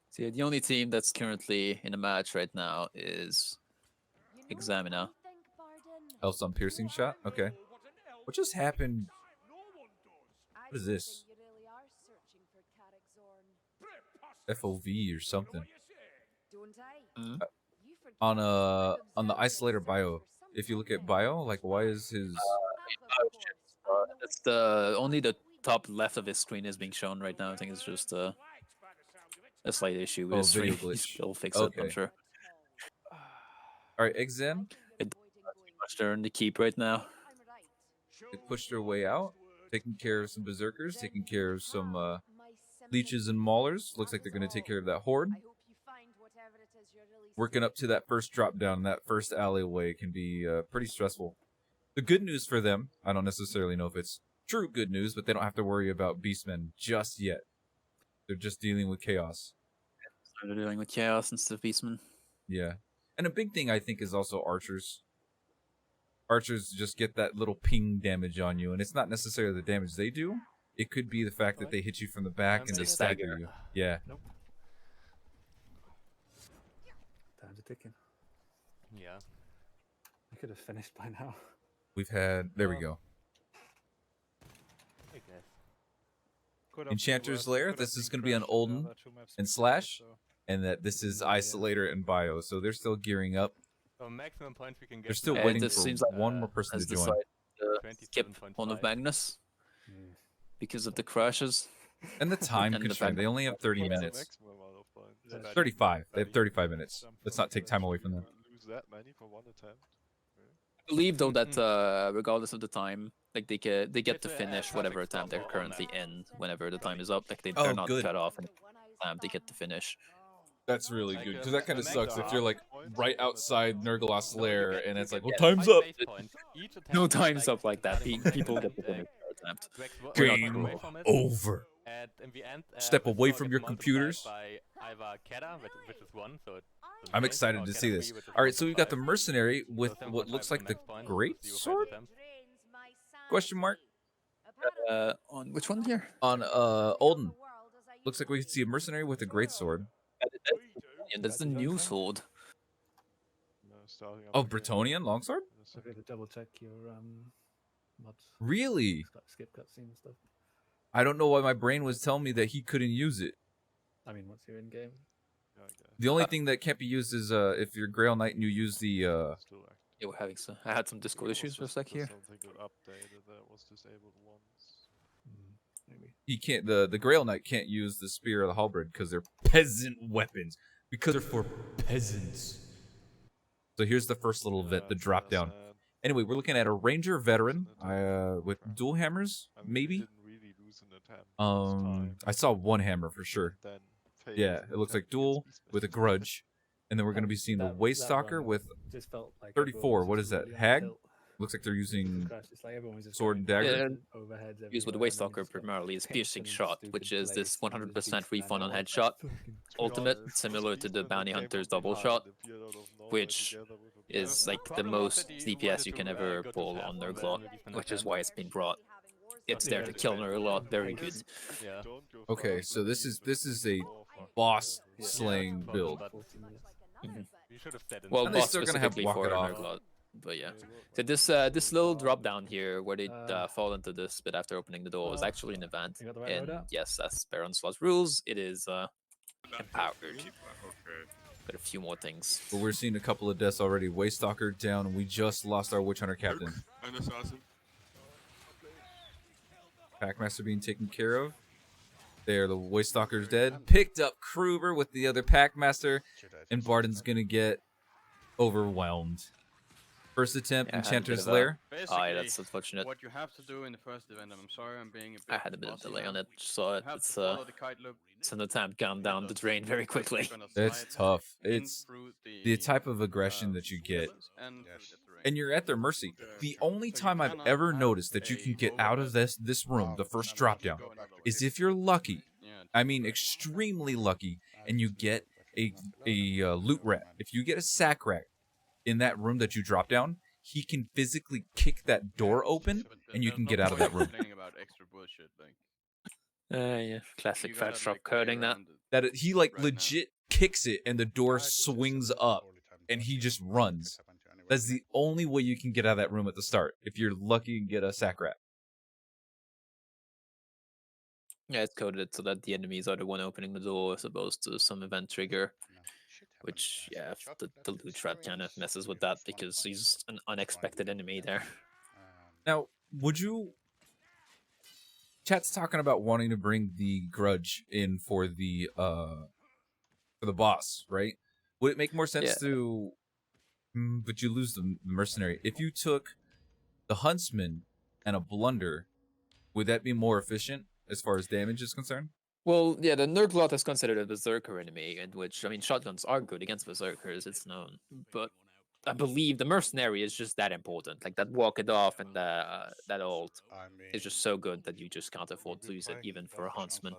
See, the only team that's currently in a match right now is Examina. Else on piercing shot? Okay. What just happened? What is this? FOV or something. On the isolator bio, if you look at bio, like why is his that's the only the top left of his screen is being shown right now. I think it's just a slight issue with his video stream. glitch. They'll fix it, Okay. I'm sure. All right, Exam. They're in the keep right now. They pushed their way out, taking care of some berserkers, taking care of some leeches and maulers. Looks like they're going to take care of that horde. Working up to that first drop down, that first alleyway can be pretty stressful. The good news for them, I don't necessarily know if it's true good news, but they don't have to worry about beastmen just yet. They're just dealing with chaos. So they're dealing with chaos instead of beastmen. Yeah. And a big thing I think is also archers. Archers just get that little ping damage on you, and it's not necessarily the damage they do. It could be the fact that they hit you from the back and they stagger you. Yeah. Nope. Time's ticking. Yeah. I could have finished by now. We've had... There we go. Enchanter's Lair. This is going to be on Olden and Slash. And that this is Isolator and Bio. So they're still gearing up. So maximum points we can get. They're still waiting for one more person to join. Skip one of Magnus because of the crashes. And the time constraint. They only have 30 minutes. 35. They have 35 minutes. Let's not take time away from them. I believe though that regardless of the time, like they get to finish whatever attempt they're currently in whenever the time is up. Like they're not cut off and they get to finish. That's really good, because that kind of sucks if you're like right outside Nurgloth's lair and it's like, well, time's up. No time's up like that. People get the finish attempt. Game over. Step away from your computers. I'm excited to see this. All right, so we've got the mercenary with what looks like the great sword? Question mark? On which one here? On Olden. Looks like we can see a mercenary with a great sword. And that's the new sword. Oh, Bretonnian longsword? So I gotta double check your mods. Really? Skip cutscene and stuff. I don't know why my brain was telling me that he couldn't use it. I mean, what's your in game? The only thing that can't be used is if you're Grail Knight and you use the Yeah, we're having some. I had some Discord issues for a sec here. he can't the Grail Knight can't use the spear or the halberd because they're peasant weapons. Because they're for peasants. So here's the first little event, the drop down. Anyway, we're looking at a ranger veteran with dual hammers, maybe. I saw one hammer for sure. Yeah, it looks like dual with a grudge, and then we're gonna be seeing the waist stalker with 34. What is that? Hag? Looks like they're using sword and dagger. Yeah, used with the waist stalker primarily is piercing shot, which is this 100% refund on headshot ultimate, similar to the bounty hunter's double shot, which is like the most DPS you can ever pull on Nurglot, which is why it's been brought. It's there to kill Nurglot. Very good. Okay, so this is a boss slaying build. Well, And they boss still gonna have specifically walk for it off. Nurglot. But yeah, so this little drop down here where they fall into this bit after opening the door is actually an event. And yes, as Baron Slot's rules, it is empowered. Got a few more things. But we're seeing a couple of deaths already. Waist stalker down, and we just lost our Witch Hunter captain. An assassin. Packmaster being taken care of. There, the Waist Stalker's dead. Picked up Kruber with the other Packmaster, and Barden's gonna get overwhelmed. First attempt, Yeah, I had a bit Enchanter's of a- Lair. Basically, that's unfortunate. what you have to do in the first event, and I'm sorry I'm being a bit I had a bit of bossy delay now, on it, so you have it's to follow the kite loop. it's an attempt gone down the drain very quickly. You're gonna It's slide tough. in It's through the type of aggression that you get, pillars and through the terrain. and you're at their mercy. The only So you time I've cannot ever have noticed that you a can get out of this room, the first drop down, is if you're lucky. Yeah, I mean, extremely lucky, and you get a loot rat. If you get a sack rat in that room that you drop down, he can physically kick that door open, but and you there's can no get out of point that room. complaining about extra bullshit, like, Yeah, classic you fat gotta, shop like, play coding that. around it. That he like Right now. legit kicks it, and the door swings up, and he just runs. That's the only way you can get out of that room at the start. If you're lucky and get a sack rat. Yeah, it's coded so that the enemies are the one opening the door as opposed to some event trigger. Which, yeah, the loot rat kind of messes with that because he's an unexpected enemy there. Now, would you? Chat's talking about wanting to bring the grudge in for the boss, right? Would it make more sense Yeah. to? But you lose the mercenary. If you took the huntsman and a blunder, would that be more efficient as far as damage is concerned? Well, yeah, the Nurglot is considered a berserker enemy, in which, I mean, shotguns are good against berserkers, it's known. But I believe the mercenary is just that important. Like, that walk it off and that ult is just so good that you just can't afford to lose it, even for a huntsman.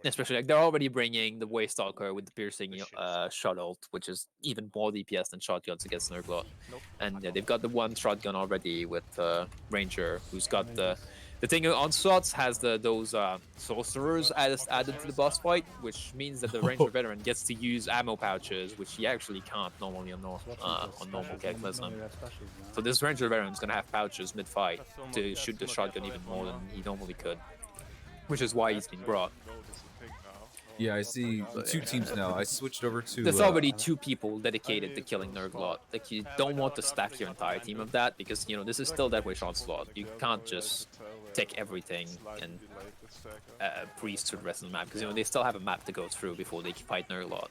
Especially, like, they're already bringing the Waist Stalker with the piercing shot ult, which is even more DPS than shotguns against Nurglot. And yeah, they've got the one shotgun already with Ranger, who's got the thing on Onslaughts has those sorcerers added to the boss fight, which means that the Ranger veteran gets to use ammo pouches, which he actually can't normally on normal Cataclysm. So this Ranger veteran's gonna have pouches mid-fight to shoot the shotgun even more than he normally could, which is why he's been brought. Yeah, I see two teams now. I switched over to. There's already 2 people dedicated to killing Nurglot. Like, you don't want to stack your entire team of that because, you know, this is still Deathwish Onslaught. You can't just take everything and breeze through the rest of the map because, you know, they still have a map to go through before they can fight Nurglot.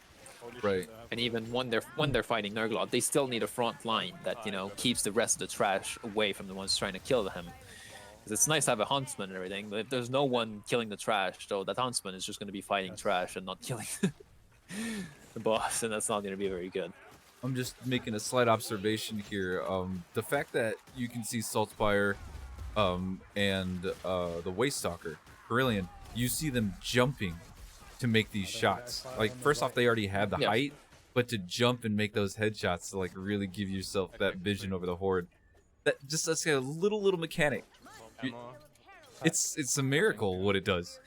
Right. And even when they're fighting Nurglot, they still need a front line that, you know, keeps the rest of the trash away from the ones trying to kill him. Because it's nice to have a huntsman and everything, but if there's no one killing the trash, though, that huntsman is just going to be fighting trash and not killing the boss, and that's not going to be very good. I'm just making a slight observation here. The fact that you can see Saltspire and the Waist Stalker, Carillion, you see them jumping to make these shots. Like, first off, they already have the height, but to jump and make those headshots to, like, really give yourself that vision over the horde. That's like a little mechanic. It's a miracle what it does.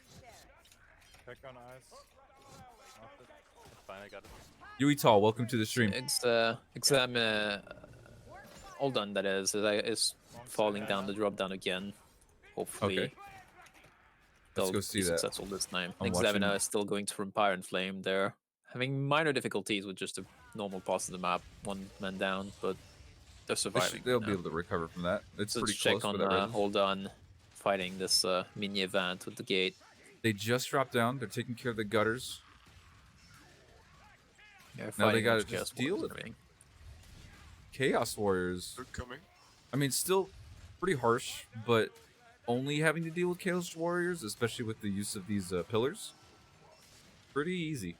Yui Tall, welcome to the stream. Hold on, that is falling down the drop down again. Hopefully, Okay. Let's go see be that. successful this time. I'm Examina is still going to Empire and Flame there. having minor difficulties with just a normal pass of the map, one man down, but they're surviving. They'll be able to recover from that. It's So pretty let's check close on for that resistance. Hold On fighting this mini event with the gate. They just dropped down. They're taking care of the gutters. Yeah, Now they fighting gotta those just Chaos deal Warriors with and everything. Chaos Warriors. They're coming. I mean, still pretty harsh, but only having to deal with Chaos Warriors, especially with the use of these pillars, pretty easy.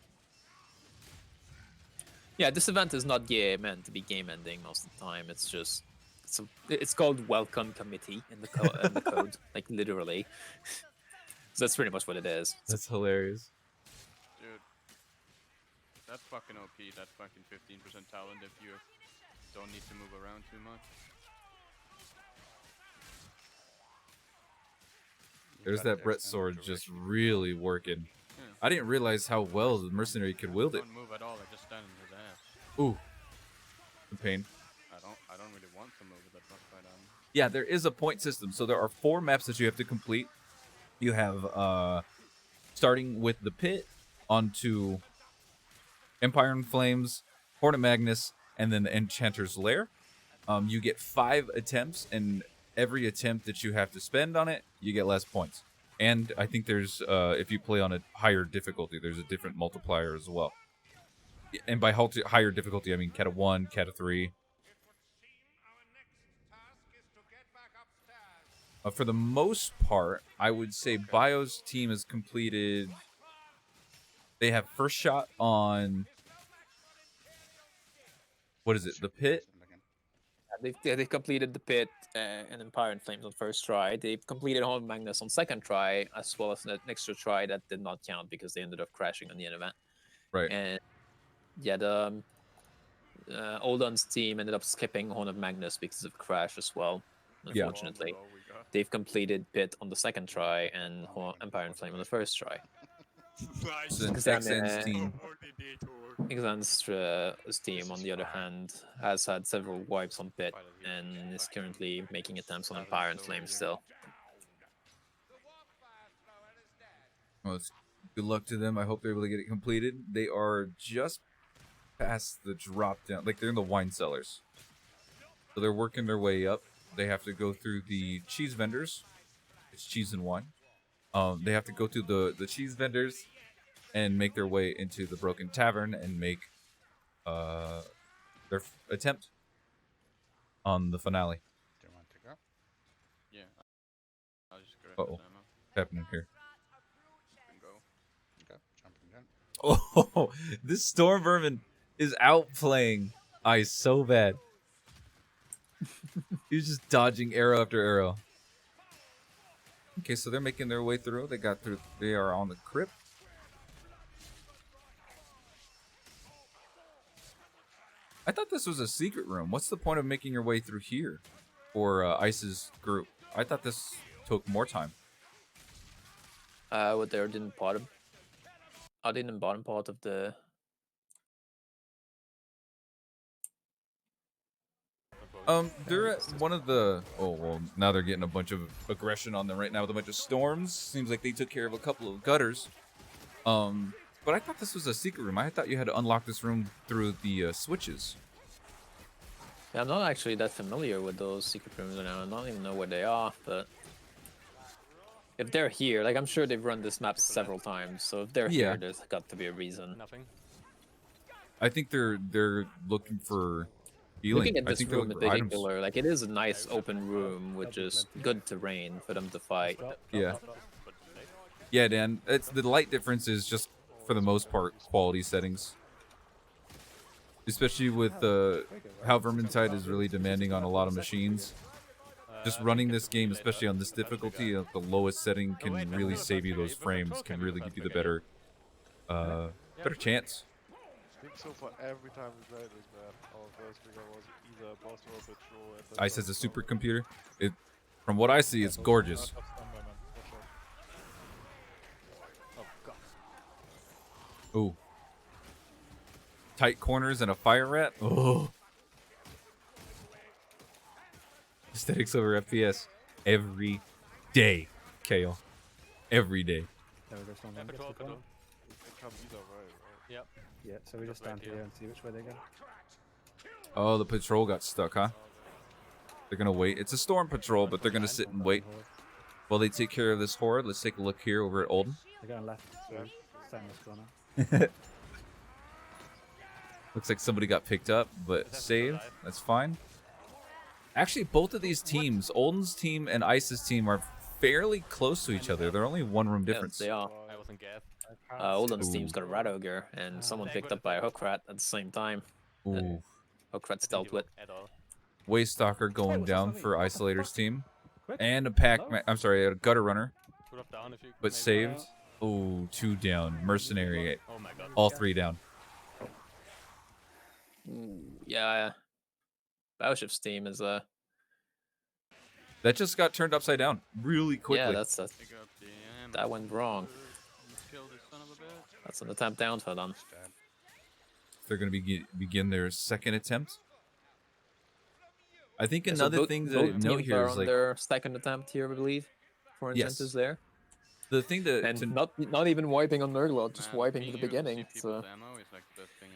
Yeah, this event is not meant to be game ending most of the time. It's just it's called Welcome Committee in the, in the code, like literally. So that's pretty much what it is. That's hilarious. Dude, that fucking OP, that fucking 15% talent if you don't need to move around too much. There's that Brett sword just really working. Yeah. I didn't realize how well the mercenary could wield it. Don't move at all, I just stand in his ass. Ooh, the pain. I don't really want to move with that much fight on. Yeah, there is a point system. So there are 4 maps that you have to complete. You have starting with the pit onto Empire in Flames, Hornet Magnus, and then the Enchanter's Lair. You get 5 attempts, and every attempt that you have to spend on it, you get less points. And I think there's, if you play on a higher difficulty, there's a different multiplier as well. And by higher difficulty, I mean Kata 1, Kata 3. For the most part, I would say Bio's team has completed... They have first shot on... What is it? The pit? They've completed the pit and Empire in Flames on first try. They've completed Hornet Magnus on second try, as well as an extra try that did not count because they ended up crashing on the end event. Right. And yeah, the Oldon's team ended up skipping Hornet Magnus because of crash as well, unfortunately. Yeah. They've completed pit on the second try and Empire in Flame on the first try. Nice. XN's team. Xan's team, on the other hand, has had several wipes on pit and is currently making attempts on Empire and Flame still. Well, good luck to them. I hope they're able to get it completed. They are just past the drop down. Like, they're in the wine cellars. So they're working their way up. They have to go through the cheese vendors. It's cheese and wine. They have to go through the cheese vendors and make their way into the Broken Tavern and make their attempt on the finale. Do you want to go? Yeah. I'll just grab Uh-oh. the ammo. What's happening here? And go. Okay, jumping in. Oh, this Storm Vermin is outplaying Ice so bad. He's just dodging arrow after arrow. Okay, so they're making their way through. They got through. They are on the crypt. I thought this was a secret room. What's the point of making your way through here for Ice's group? I thought this took more time. What they didn't bottom. I didn't bottom part of the. They're at one of the... Oh, well, now they're getting a bunch of aggression on them right now with a bunch of storms. Seems like they took care of a couple of gutters. But I thought this was a secret room. I thought you had to unlock this room through the switches. Yeah, I'm not actually that familiar with those secret rooms right now. I don't even know where they are, but... If they're here, like, I'm sure they've run this map several times, so if they're here, there's got to be a reason. Nothing. I think they're looking for healing. Looking at I this think they're room in looking for items. particular, like, it is a nice open room with just good terrain for them to fight. Yeah. Yeah, Dan. It's the light difference is just, for the most part, quality settings. Especially with how Vermintide is really demanding on a lot of machines. Just running this game, especially on this difficulty, at the lowest setting can really save you those frames, can really give you the better chance. I think so far every time we played this map, our first figure was either boss or patrol. Ice has a supercomputer. From what I see, it's gorgeous. Ooh. Tight corners and a fire rat. Oh. Aesthetics over FPS every day, Kale. Every day. It comes either way, right? Yep. Yeah, so we just stand here and see which way they go. Oh, the patrol got stuck, huh? They're gonna wait. It's a storm patrol, but they're gonna sit and wait while they take care of this horde. Let's take a look here over at Olden. They're going left, so stay in this corner. Looks like somebody got picked up, but saved. That's fine. Actually, both of these teams, Olden's team and Ice's team, are fairly close to each other. They're only one room difference. Yeah, they are. I wasn't Gav. Olden's team's got a Rat Ogre, and someone picked up by a Hook Rat at the same time. Ooh. Hook Rat's dealt with. Waystalker going down for Isolator's team. And a pack, I'm sorry, a Gutter Runner. But saved. Oh, 2 down. Mercenary. All 3 down. Yeah. Battleship's team is That just got turned upside down really quickly. Yeah, that's that went wrong. That's an attempt down for them. They're going to begin their second attempt. I think Yeah, another so thing both to note teams here are is on like their second attempt here, I believe, for incentives there. the thing And not even wiping on Nurglot, just wiping at the beginning. So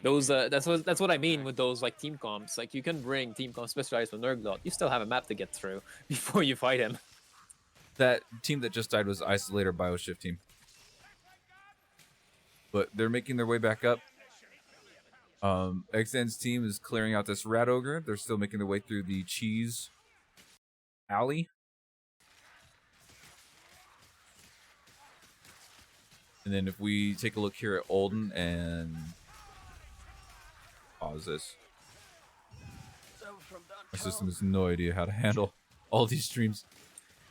those that's what I mean with those like team comps. Like you can bring team comps specialized with Nurglot, you still have a map to get through before you fight him. that team that just died was Isolator Bioshift team. But they're making their way back up. XN's team is clearing out this Rat Ogre. They're still making their way through the Cheese Alley. And then if we take a look here at Olden and pause this. My system has no idea how to handle all these streams.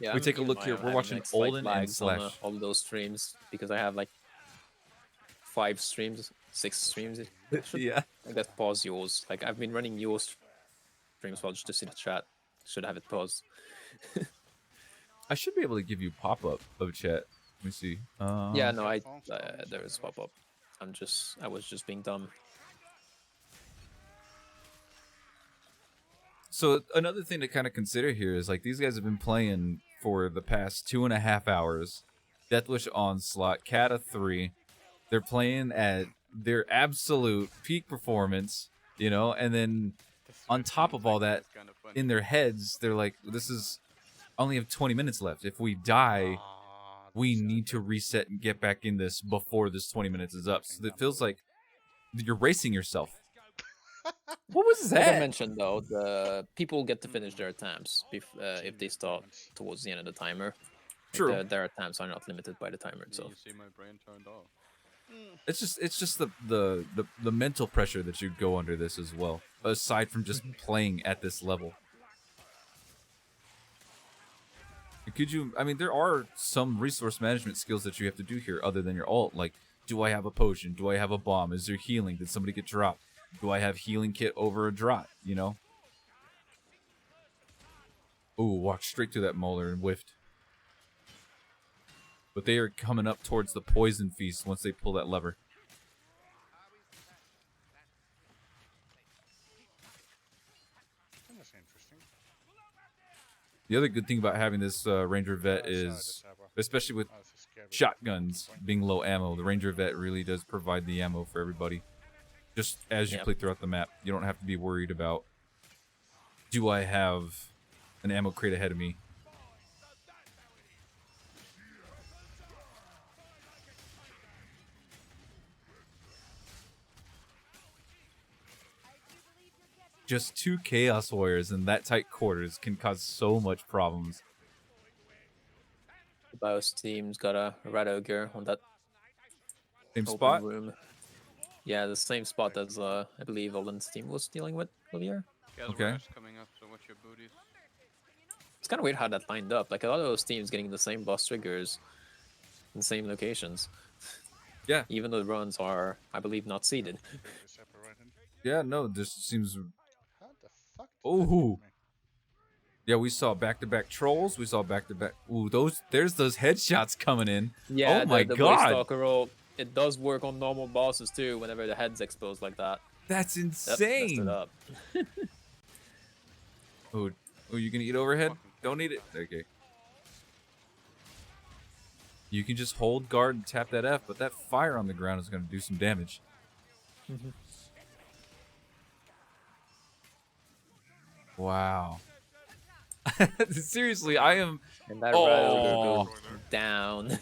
Yeah, we take a look here. We're watching Olden and Slash. All of those streams because I have like 5 streams, 6 streams. Yeah. I guess pause yours. Like I've been running your streams well just to see the chat. Should have it paused. I should be able to give you pop-up of chat. Let me see. Yeah, no, there is pop-up. I was just being dumb. So another thing to kind of consider here is like these guys have been playing for the past 2.5 hours. Deathwish Onslaught, Kata 3. They're playing at their absolute peak performance, you know, and then on top of all that, in their heads, they're like, this is only have 20 minutes left. If we die, we need to reset and get back in this before this 20 minutes is up. So it feels like you're racing yourself. What was that? Like I mentioned though, the people get to finish their attempts if they start towards the end of the timer. True. Like their attempts are not limited by the timer itself. You see my brain turned off. It's just the mental pressure that you go under this as well, aside from just playing at this level. Could you? I mean, there are some resource management skills that you have to do here, other than your ult. Like, do I have a potion? Do I have a bomb? Is there healing? Did somebody get dropped? Do I have healing kit over a drop? You know. Ooh, walked straight to that Molar and whiffed. But they are coming up towards the poison feast once they pull that lever. That's interesting. The other good thing about having this Ranger Vet is, especially with shotguns being low ammo, the Ranger Vet really does provide the ammo for everybody. Just as you play throughout the map, you don't have to be worried about, do I have an ammo crate ahead of me? Just 2 Chaos Warriors in that tight quarters can cause so much problems. The BIOS team's got a Rat Ogre on that Same open spot? room. Yeah, the same spot as I believe Olden's team was dealing with earlier. Okay. Coming up, so watch your booties. It's kind of weird how that lined up. Like a lot of those teams getting the same boss triggers in the same locations. Yeah. Even though the runs are, I believe, not seeded. Yeah, no, this seems... How the fuck? Oh, yeah, we saw back-to-back trolls. We saw back-to-back. Ooh, there's those headshots coming in. Yeah, oh my the god, Waystalker roll, it does work on normal bosses too. Whenever the head's exposed like that. that's That messed insane. it up. Oh, you can eat overhead? Don't eat it. Okay. You can just hold guard and tap that F, but that fire on the ground is going to do some damage. Wow. Seriously, I am. And that rat Oh. ogre goes down.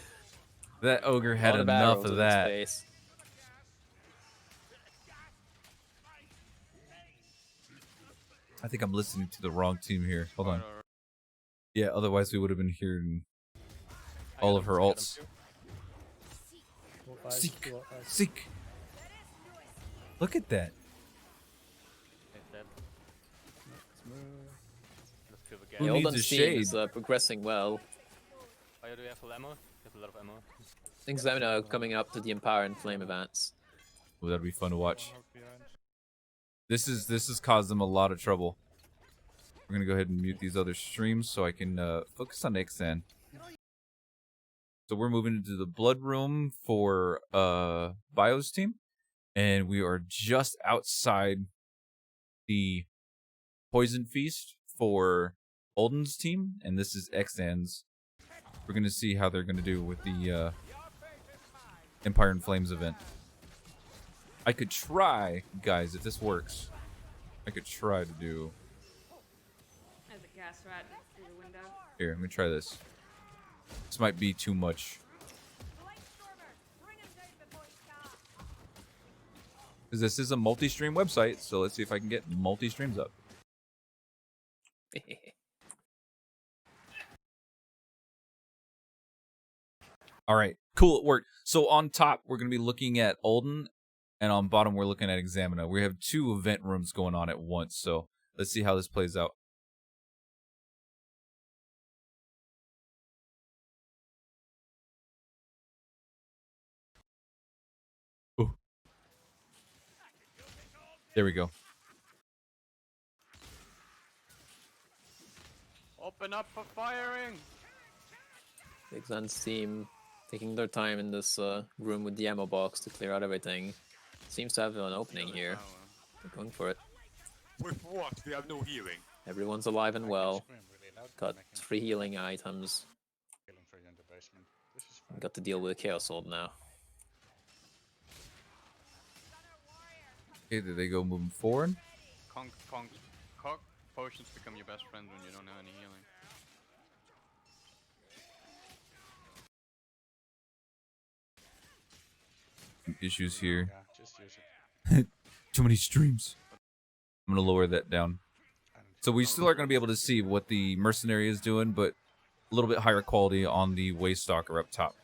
That ogre had A lot of enough arrows of in his that. face. I think I'm listening to the wrong team here. Hold on. Yeah, otherwise we would have been hearing all of her ults. Seek. Seek. Look at that. Who The needs Olden's a team shade? is progressing well. Oh, do we have full ammo? Have a lot of ammo. Examiner coming up to the Empire and Flame events. Well, that'd be fun to watch. This has caused them a lot of trouble. We're gonna go ahead and mute these other streams so I can focus on Ixan. So we're moving into the blood room for Bio's team, and we are just outside the poison feast for Olden's team, and this is Xan's. We're gonna see how they're gonna do with the Empire and Flames event. I could try, guys, if this works. I could try to do. There's a gas rat through the window. Here, let me try this. This might be too much. Because this is a multi-stream website, so let's see if I can get multi-streams up. All right, cool, it worked. So on top, we're going to be looking at Olden, and on bottom, we're looking at Examina. We have 2 event rooms going on at once, so let's see how this plays out. Ooh. There we go. Open up for firing! Exan's team taking their time in this room with the ammo box to clear out everything. Seems to have an opening here. They're going for it. With what? We have no healing. Everyone's alive and well. Scream really loud, Got making 3 healing items. feeling for you in the basement. This is fine. Got to deal with Chaos Ult now. Okay, did they go moving forward? Conk potions become your best friend when you don't have any healing. Issues here. Yeah, just use it. Too many streams. I'm gonna lower that down. So we still are gonna be able to see what the mercenary is doing, but a little bit higher quality on the Waystalker up top.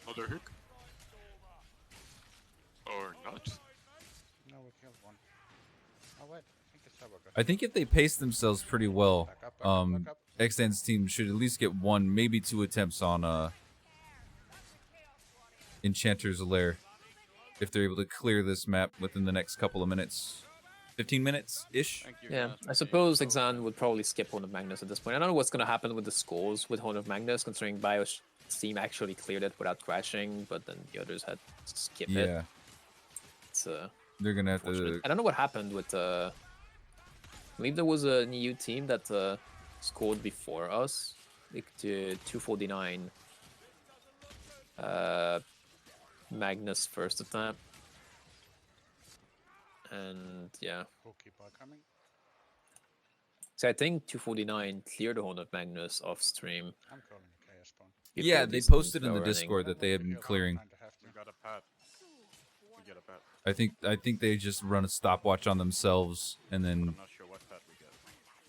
Another hook? Or not? No, we killed one. Oh wait, I think it's Saboka. I think if they pace themselves pretty well, Back up, back up. Xan's team should at least get 1, maybe 2 attempts on Enchanter's Lair. If they're able to clear this map within the next couple of minutes. 15 minutes-ish? Yeah, I suppose Exan would probably skip Horn of Magnus at this point. I don't know what's going to happen with the scores with Horn of Magnus, considering Bio's team actually cleared it without crashing, but then the others had to skip it. Yeah. It's They're going to have to... I don't know what happened with... I believe there was an EU team that scored before us, like to 249. Magnus first attempt. And yeah. Coming. So I think 249 cleared the Horn of Magnus off stream. I'm calling a chaos spawn. Yeah, they posted in the Discord that they had been clearing. We got a pad. We get a pad. I think they just run a stopwatch on themselves and then I'm not sure what pad we get.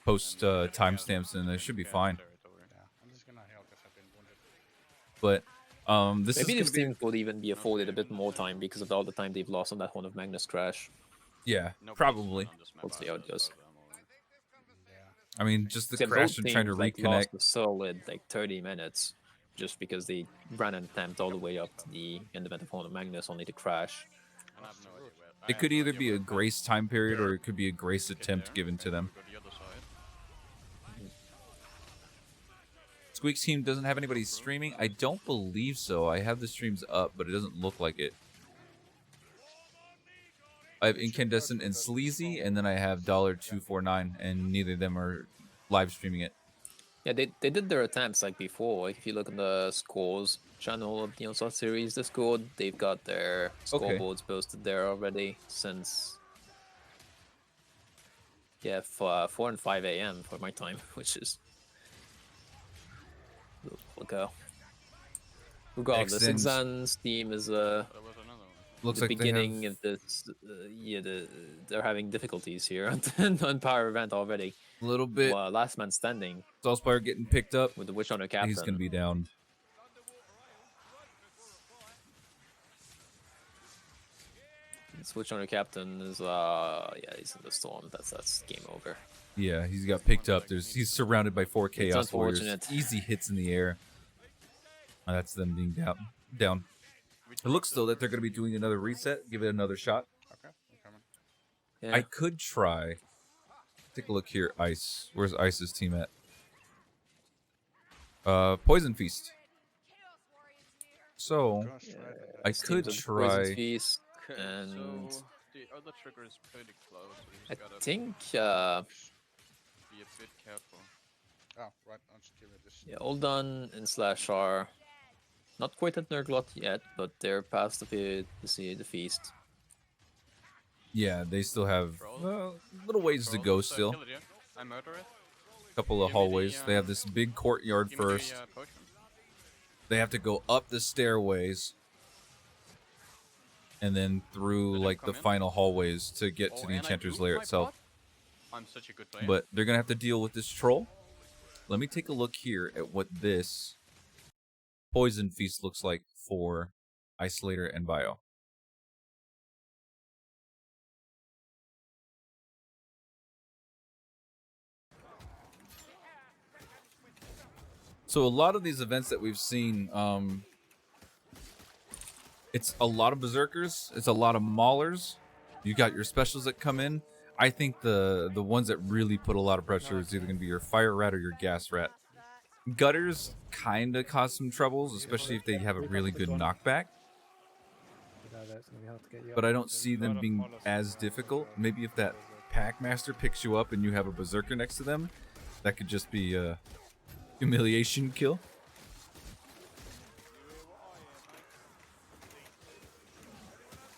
post timestamps, and they should be fine. Yeah, I'm just gonna heal because I've been wounded. But this maybe is this team could even be afforded a bit more time because of all the time they've lost on that Horn of Magnus crash. Yeah, probably. We'll see how it goes. I mean, just the Except crash both and trying to teams, reconnect. lost a solid 30 minutes just because they ran an attempt all the way up to the end event of Horn of Magnus only to crash. And I have no idea where. It could either be a grace time period or it could be a grace attempt given to them. Go the other side. Squeak's team doesn't have anybody streaming? I don't believe so. I have the streams up, but it doesn't look like it. I have Incandescent and Sleazy, and then I have $249, and neither of them are live streaming it. Yeah, they did their attempts like before. Like if you look at the scores, channel of the Onslaught series Discord. They've got their scoreboards posted there already since 4 and 5 a.m. for my time, which is a little while ago. Regardless, Exan's team is looks the like beginning of this. They're having difficulties here on Power Event already. A little bit. Last man standing. Saltspire getting picked up with the Witch Hunter captain. He's gonna be down. This Witch Hunter captain is he's in the storm. That's game over. Yeah, he's got picked up. He's surrounded by 4 Chaos Warriors. Easy hits in the air. That's them being down. It looks though that they're going to be doing another reset. Give it another shot. Okay, I'm coming. Yeah. I could try. Take a look here. Ice. Where's Ice's team at? Poison Feast. So I could try. Poison Feast and so the other trigger is pretty close. I think be a bit careful. Oh, right. I'm just giving this. Yeah, Uldan and Slash are not quite at Nurglot yet, but they're past the feast. Yeah, they still have a little ways to go still. I murder it. Couple of hallways. They have this big courtyard first. They have to go up the stairways and then through like the final hallways to get to the Enchanter's Lair itself. I'm such a good player. But they're gonna have to deal with this troll. Let me take a look here at what this Poison Feast looks like for Isolator and Bio. So a lot of these events that we've seen, it's a lot of Berserkers, it's a lot of Maulers. You got your specials that come in. I think the ones that really put a lot of pressure is either going to be your Fire Rat or your Gas Rat. Gutters kind of cause some troubles, especially if they have a really good knockback. But I don't see them being as difficult. Maybe if that Packmaster picks you up and you have a Berserker next to them, that could just be a humiliation kill.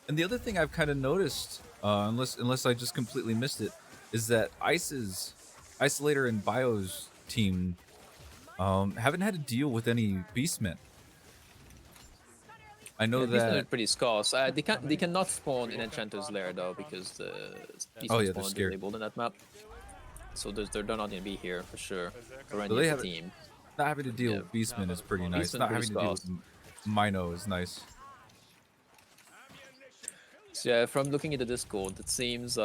And the other thing I've kind of noticed, unless I just completely missed it, is that Isolator and Bio's team haven't had to deal with any Beastmen. I know that Beastmen are pretty scarce. They cannot spawn in Enchanter's Lair though because the Beastmen spawn are disabled in that map. So they're not gonna be here for sure. For any of the team. Not having to deal with Beastmen is pretty nice. Not having to deal with Mino is nice. So yeah, from looking at the Discord, it seems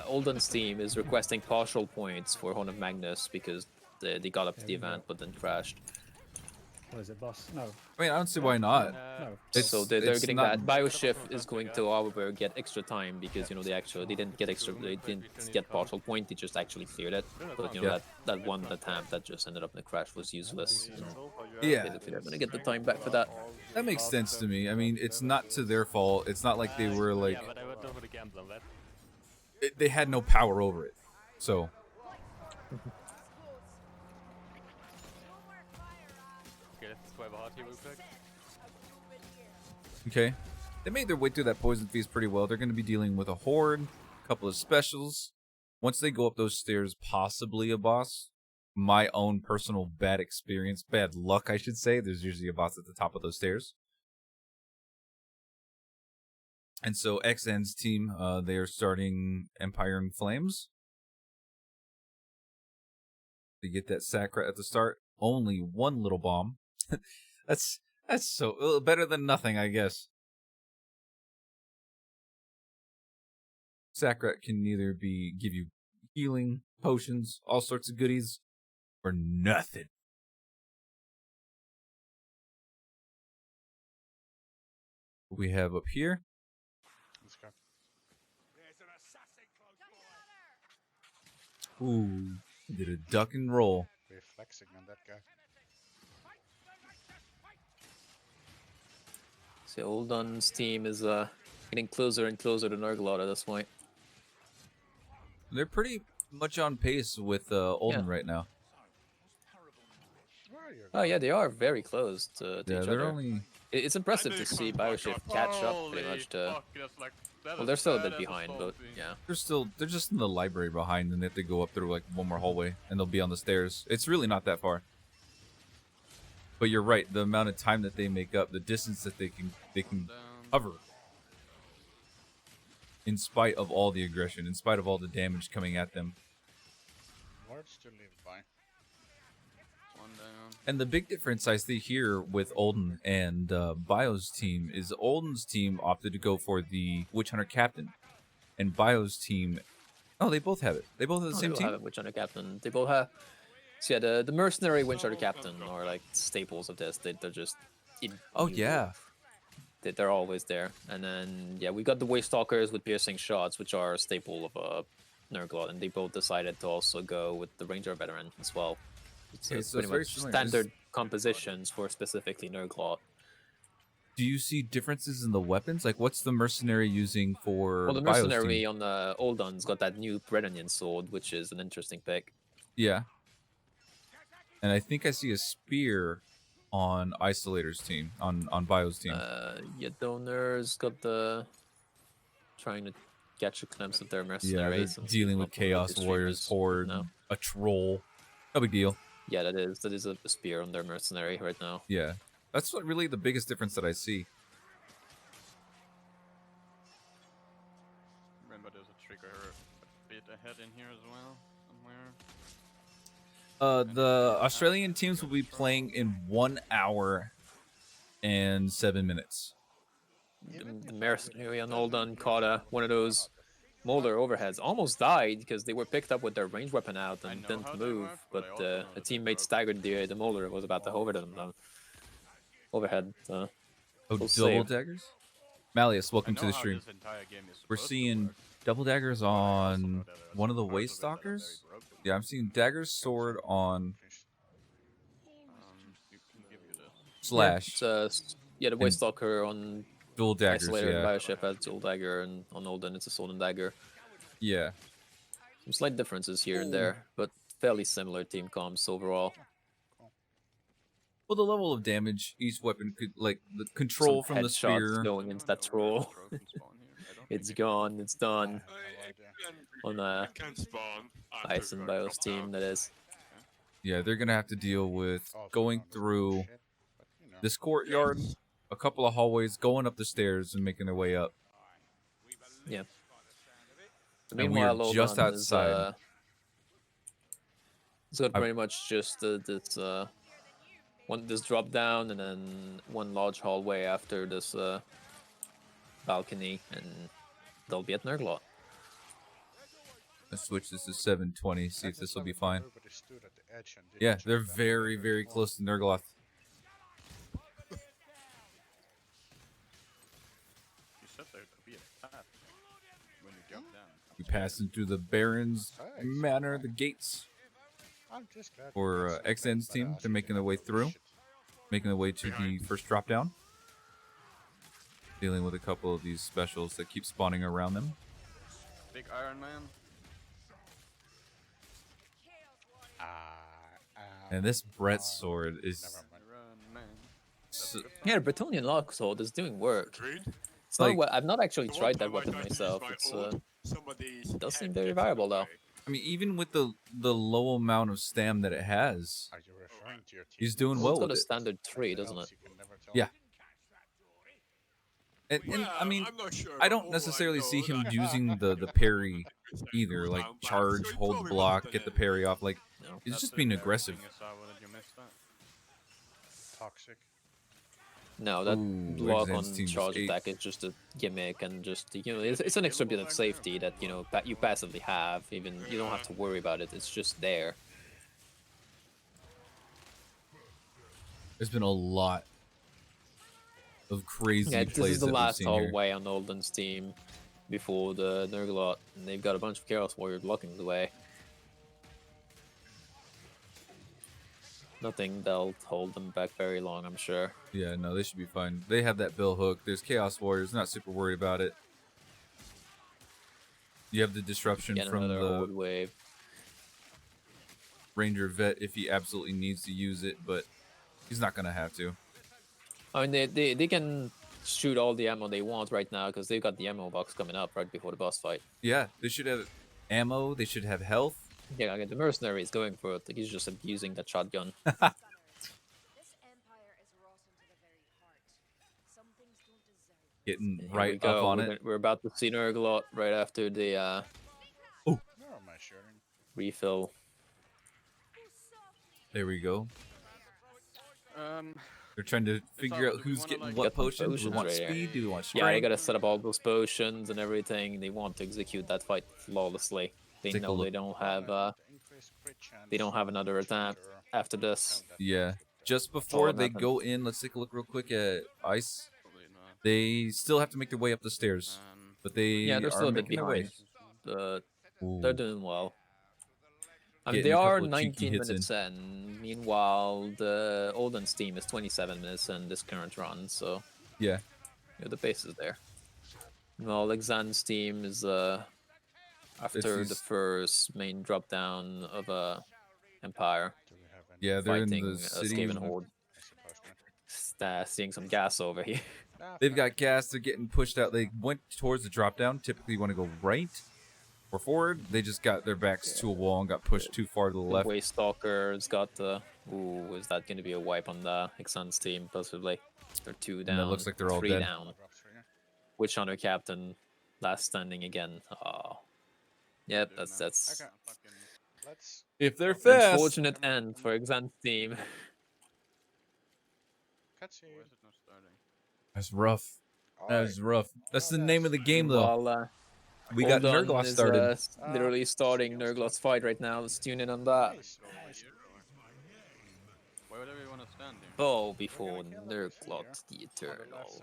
Olden's team is requesting partial points for Horn of Magnus because they got up to the event but then crashed. What is it, boss? No. I mean, I don't see why not. No. So they're getting that. Bioshift is going to, however, get extra time because they didn't get partial point. They just actually cleared it. But that one attempt that just ended up in a crash was useless. Yeah. Basically, they're gonna get the time back for that. That makes sense to me. I mean, it's not to their fault. It's not like they were like they had no power over it. So. Okay. They made their way through that Poison Feast pretty well. They're going to be dealing with a Horde, a couple of specials. Once they go up those stairs, possibly a boss. My own personal bad experience, bad luck, I should say. There's usually a boss at the top of those stairs. And so XN's team, they are starting Empire in Flames. They get that Sacra at the start. Only one little bomb. That's so better than nothing, I guess. Sacrat can either give you healing, potions, all sorts of goodies, or nothing. What we have up here. Ooh, did a duck and roll. We're flexing on that guy. So Olden's team is getting closer and closer to Nurglot at this point. They're pretty much on pace with Olden right now. Oh yeah, they are very close to Yeah, each they're other. only. It's impressive to see Bioshift catch up pretty much to. Well, they're still a bit behind, but yeah. They're just in the library behind, and they have to go up through like one more hallway, and they'll be on the stairs. It's really not that far. But you're right, the amount of time that they make up, the distance that they can cover, in spite of all the aggression, in spite of all the damage coming at them. Ward's still leaving by. One down. And the big difference I see here with Olden and Bio's team is Olden's team opted to go for the Witch Hunter Captain, and Bio's team, oh, they both have it. They both have the same They team. both have a Witch Hunter Captain. They both have. So yeah, the mercenary Witch Hunter Captain are like staples of this. They're just. Oh yeah. They're always there. And then yeah, we got the Waste Stalkers with piercing shots, which are a staple of a Nurgle, and they both decided to also go with the Ranger Veteran as well. It's Okay, so pretty it's very much similar. standard compositions for specifically Nurgle. Do you see differences in the weapons? Like, what's the mercenary using for? Well, the Bio's mercenary team? on the Old One's got that new Bread Onion sword, which is an interesting pick. Yeah. And I think I see a spear on Isolator's team, on Bio's team. Yeah, Donor's got the trying to catch a glimpse of their Yeah, mercenaries. they're dealing with Chaos Warriors, Horde, a troll. No big deal. Yeah, that is a spear on their mercenary right now. Yeah, that's what really the biggest difference that I see. Remember, there's a trigger a bit ahead in here as well, somewhere. The Australian teams will be playing in 1 hour and 7 minutes. The mercenary on Olden caught one of those Molder overheads. Almost died because they were picked up with their ranged weapon out and didn't move. But a teammate staggered the Molder was about to hover them down. Overhead. Oh, double daggers? Malleus, welcome to the stream. We're seeing double daggers on one of the Waste Stalkers. Yeah, I'm seeing daggers sword on Slash. Yeah, the Waste Stalker on dual daggers. Isolator Yeah. and Bioship has dual dagger, and on Olden it's a sword and dagger. Yeah. Some slight differences here and there, but fairly similar team comps overall. Well, the level of damage each weapon could, like the control Some from the headshots spear. going into that troll. It's gone. It's done. On Ice and Bio's team, that is. Yeah, they're gonna have to deal with going through this courtyard, a couple of hallways, going up the stairs, and making their way up. Yeah. And we are Meanwhile, just Olden outside. It's got pretty much just this drop down and then one large hallway after this balcony, and they'll be at Nurgle. Let's switch this to 720, see if this will be fine. Everybody stood at the edge and didn't Yeah, jump they're down. very, very close to Nurgloth. You said there could be a path when you jump down. We passing through the Baron's Manor, the gates. I'm just glad For XN's team, they're making their way through, making their way to the first drop down. Dealing with a couple of these specials that keep spawning around them. Big Iron Man. And this Brett sword is Yeah, the Bretonian Locksword is doing work. It's Like- not I've not actually tried that weapon myself. It does seem very viable though. I mean, even with the low amount of stam that it has, Are you referring to your team? he's doing It's well got with a it. standard 3, doesn't it? Yeah. And I mean, I don't necessarily see him using the parry either, like charge, hold the block, get the parry off. Like, he's just being aggressive. Toxic. No, that Ooh, block Exen's on team charge just attack is just a gimmick, and just it's an extra bit of safety that you passively have. Even you don't have to worry about it. It's just there. There's been a lot of crazy Yeah, this plays is the that we've last seen here. hallway on Olden's team before the Nurgle, and they've got a bunch of Chaos Warriors blocking the way. Nothing that'll hold them back very long, I'm sure. Yeah, no, they should be fine. They have that bill hook. There's Chaos Warriors, not super worried about it. You have the disruption Get from another the Horde wave. Ranger Vet if he absolutely needs to use it, but He's not gonna have to. I mean, they can shoot all the ammo they want right now because they've got the ammo box coming up right before the boss fight. Yeah, they should have ammo. They should have health. Yeah, I mean, the mercenary is going for it. Like, he's just abusing that shotgun. Getting Here right we go. up on it. We're about to see Nurglot right after the refill. There we go. Um, They're trying to figure out who's getting what potions. Do we want right here. speed? Do we want Yeah, they strength? gotta set up all those potions and everything. They want to execute that fight flawlessly. They Take a know look. they don't have another attempt after this. Yeah. Just before what they happened. go in, let's take a look real quick at Ice. probably not. They still have to make their way up the stairs, but they Yeah, they're are still a bit making their way. behind. Ooh. They're doing well. I mean, Getting they a are couple of cheeky 19 hits minutes in. Meanwhile, the Olden's team is 27 minutes in this current run, so Yeah. the pace is there. Well, Alexander's team is after the these- first main drop down of Empire, Yeah, they're in fighting the city. Skaven Horde. Seeing some gas over here. They've got gas. They're getting pushed out. They went towards the drop down. Typically, you want to go right or forward. They just got their backs to a wall and got pushed too far to the left. Waste Stalker's got the. Ooh, is that going to be a wipe on the Exxon's team? Possibly. They're 2 down. And it looks like they're all 3 dead. down. Witch Hunter Captain, last standing again. Oh. Yep, that's. If they're fast. Unfortunate end for Exxon's team. That's rough. That is rough. That's the name of the game, though. While, We got Olden Nurgloth is, started. Literally starting Nurglot's fight right now. Let's tune in on that. Wherever you want to stand here. Oh, before Nurglot the Eternal.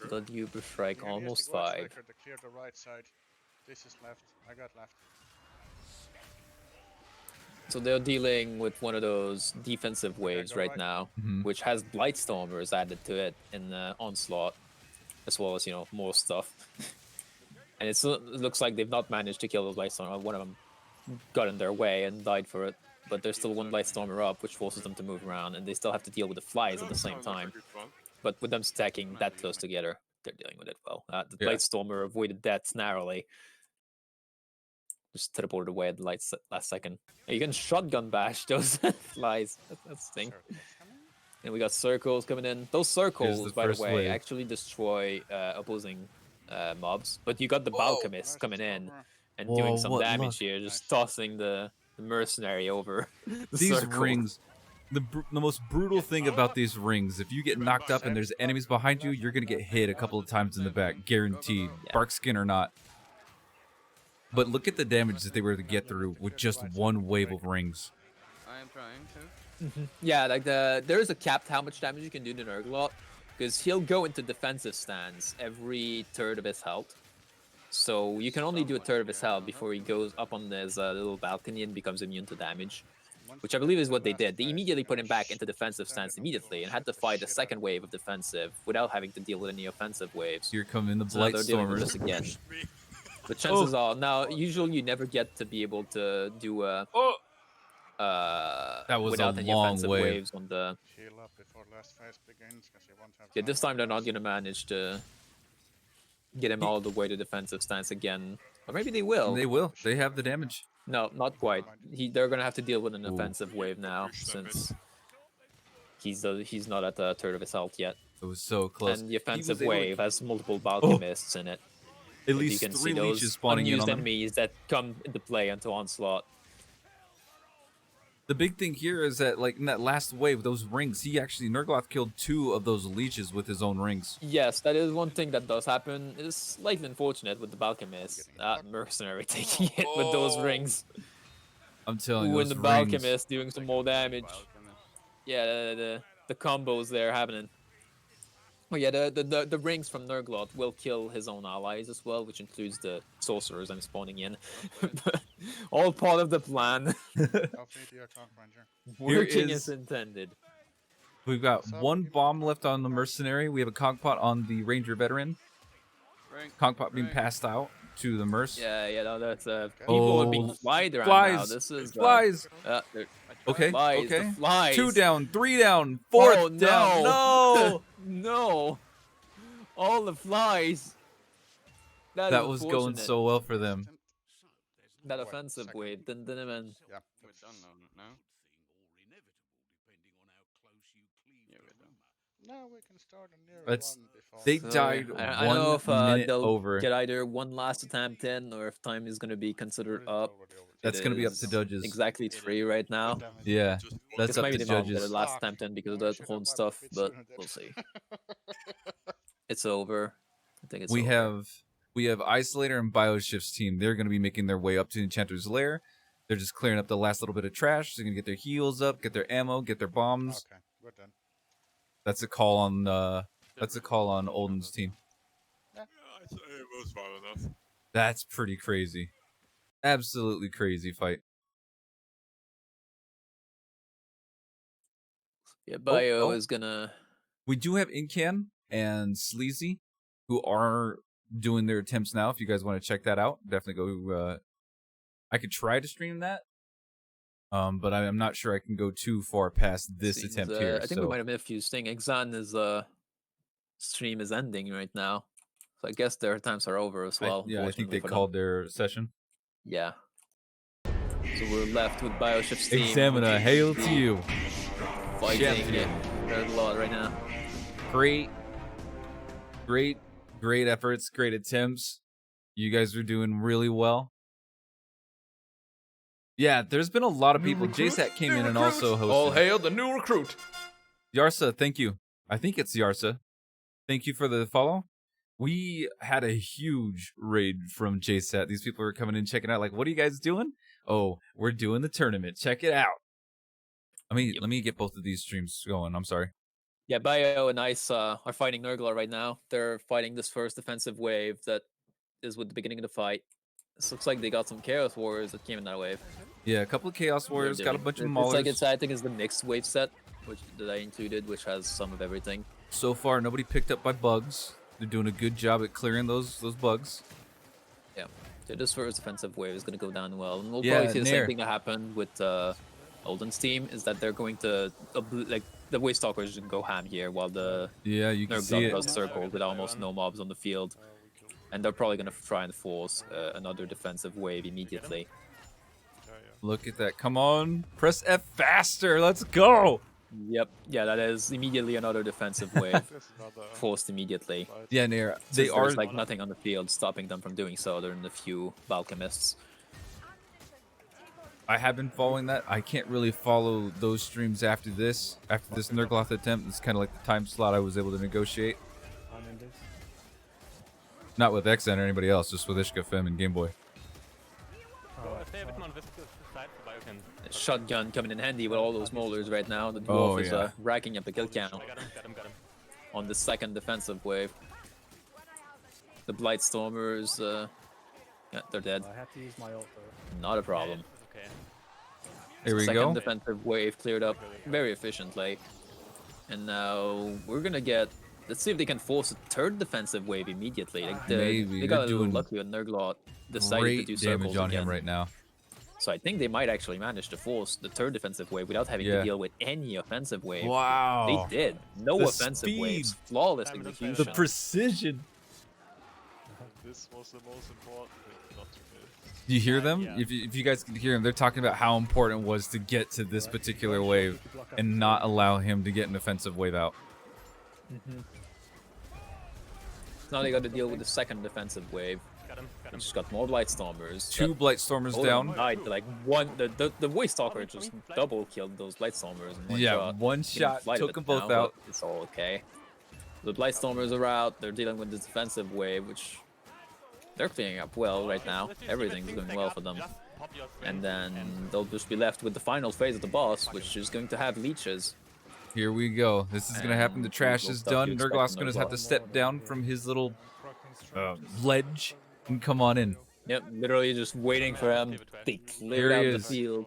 The Uber Strike almost 5. Clear the right side. This is left. I got left. So they're dealing with one of those defensive waves right now, which has Blightstormers added to it in the Onslaught, as well as, more stuff. And it looks like they've not managed to kill the Blightstormer. One of them got in their way and died for it, but there's still one Blightstormer up, which forces them to move around, and they still have to deal with the flies at the same time. But with them stacking that close together, they're dealing with it well. The Blightstormer avoided death narrowly. Just teleported away at the last second. You can shotgun bash those flies. That's the thing. And we got circles coming in. Those circles, by the way, actually destroy opposing mobs. But you got the Balchemist coming in and doing some damage here, just tossing the mercenary over the These circle. rings. The most brutal thing about these rings, if you get knocked up and there's enemies behind you, you're going to get hit a couple of times in the back. Guaranteed. Bark skin or not. But look at the damage that they were able to get through with just one wave of rings. I am trying to. Yeah, like there is a cap to how much damage you can do to Nurglot, because he'll go into defensive stance every third of his health. So you can only do a third of his health before he goes up on this little balcony and becomes immune to damage, which I believe is what they did. They immediately put him back into defensive stance immediately and had to fight a second wave of defensive without having to deal with any offensive waves. Here come in the So now they're dealing with Blightstormers. this again. But chances are, now, usually you never get to be able to do a... that was without a any long offensive wave. waves on the... Yeah, this time they're not going to manage to get him all the way to defensive stance again. Or maybe they will. They will. They have the damage. No, not quite. They're going to have to deal with an offensive wave now, since he's not at a third of his health yet. It was so close. And the offensive able to- wave has multiple Balchemists in it. At You least can 3 see those leeches spawning in unused on them. enemies that come into play into Onslaught. The big thing here is that, like, in that last wave, those rings, Nurgloth killed 2 of those leeches with his own rings. Yes, that is one thing that does happen. It's slightly unfortunate with the Balchemist. Mercenary taking it with those rings. I'm telling you, Ooh, and those the rings. Balchemist doing some more damage. Yeah, the combos there happening. Oh yeah, the rings from Nurglot will kill his own allies as well, which includes the sorcerers I'm spawning in. All part of the plan. Working as intended. We've got 1 bomb left on the mercenary. We have a cogpot on the ranger veteran. Cogpot being passed out. to the Merce. Yeah, no, that's people are being flied around flies. now. This is flies. Okay, flies, okay. the flies. 2 down, 3 down, 4th down. No, no, all the flies. that was going so well for them. That offensive wave didn't even. Yeah. We're done now. No, we can start a near That's- one before. They So, died I don't know if 1 minute they'll over. get either one last attempt in, or if time is going to be considered up. That's It going to be up to is judges. Exactly 3 right now. Yeah, that's Because up maybe to they won't get judges. a last attempt in because of the whole stuff, but we'll see. It's over. I think it's We over. have Isolator and Bioshift's team. They're going to be making their way up to the Enchanter's Lair. They're just clearing up the last little bit of trash. They're going to get their heals up, get their ammo, get their bombs. Okay, we're done. That's a call on Olden's team. Yeah, it was far enough. That's pretty crazy. Absolutely crazy fight. Yeah, Bio oh. is gonna. We do have Incan and Sleazy who are doing their attempts now. If you guys want to check that out, definitely go. I could try to stream that, but I'm not sure I can go too far past this Seems, attempt here. I think we might have missed a few things. Exan's stream is ending right now, so I guess their times are over as well. I think they unfortunately for called their session. them. Yeah. So we're left with Bioshift's team. Examiner, hail to you. Fighting there's a lot right now. Great efforts, great attempts. You guys are doing really well. Yeah, there's been a lot of people. JSAT came in and also hosted. All hail the new recruit. Yarsa, thank you. I think it's Yarsa. Thank you for the follow. We had a huge raid from JSAT. These people were coming in, checking out, like, what are you guys doing? Oh, we're doing the tournament. Check it out. Let me get both of these streams going. I'm sorry. Yeah, Bio and Ice are fighting Nurgler right now. They're fighting this first defensive wave that is with the beginning of the fight. This looks like they got some Chaos Warriors that came in that wave. Yeah, a couple of Chaos Warriors, got a bunch of Maulers. Maulers. I think it's the mixed wave set that I included, which has some of everything. So far, nobody picked up by bugs. They're doing a good job at clearing those bugs. Yeah, so this first defensive wave is going to go down well. And we'll probably see the same thing that happened with Olden's team, is that they're going to, like, the Wave Stalkers can go ham here while the you can see it. goes circle with almost no mobs on the field. And they're probably going to try and force another defensive wave immediately. Look at that. Come on. Press F faster. Let's go. Yep. Yeah, that is immediately another defensive wave. Forced immediately. Yeah, Nair. They are there's like nothing on the field stopping them from doing so other than a few Balchemists. I have been following that. I can't really follow those streams after this Nurgloth attempt. It's kind of like the time slot I was able to negotiate. Not with XN or anybody else, just with Ishka, Fem, and Game Boy. Shotgun coming in handy with all those Maulers right now. The Dwarf is racking up the kill count on the second defensive wave. The Blightstormers, yeah, they're dead. I had to use my ult though. Not a problem. Okay. Here we Second go. defensive wave cleared up very efficiently. And now we're gonna get... Let's see if they can force a third defensive wave immediately. Like they got a little lucky when Nurgloth decided to do circles damage on again. him right now. So I think they might actually manage to force the third defensive wave without having to deal with any offensive wave. Wow. They did. No The offensive speed. waves. Flawless execution. The precision. This was the most important thing not to miss. Do you hear them? Yeah. If you guys can hear them, they're talking about how important it was to get to this particular wave and not allow him to get an offensive wave out. Now they got to deal with the second defensive wave. Just got more Blightstormers. Two Blightstormers down. Died, like one, the Wave Stalker just double killed those Blightstormers in one shot. One shot took them both out. It's all okay. The Blightstormers are out. They're dealing with this defensive wave, which they're clearing up well right now. Everything's going well for them. And then they'll just be left with the final phase of the boss, which is going to have leeches. Here we go. This is going to happen. The trash is done. Nurgloth's going to have to step down from his little ledge and come on in. Yep, literally just waiting for him. They cleared out the field.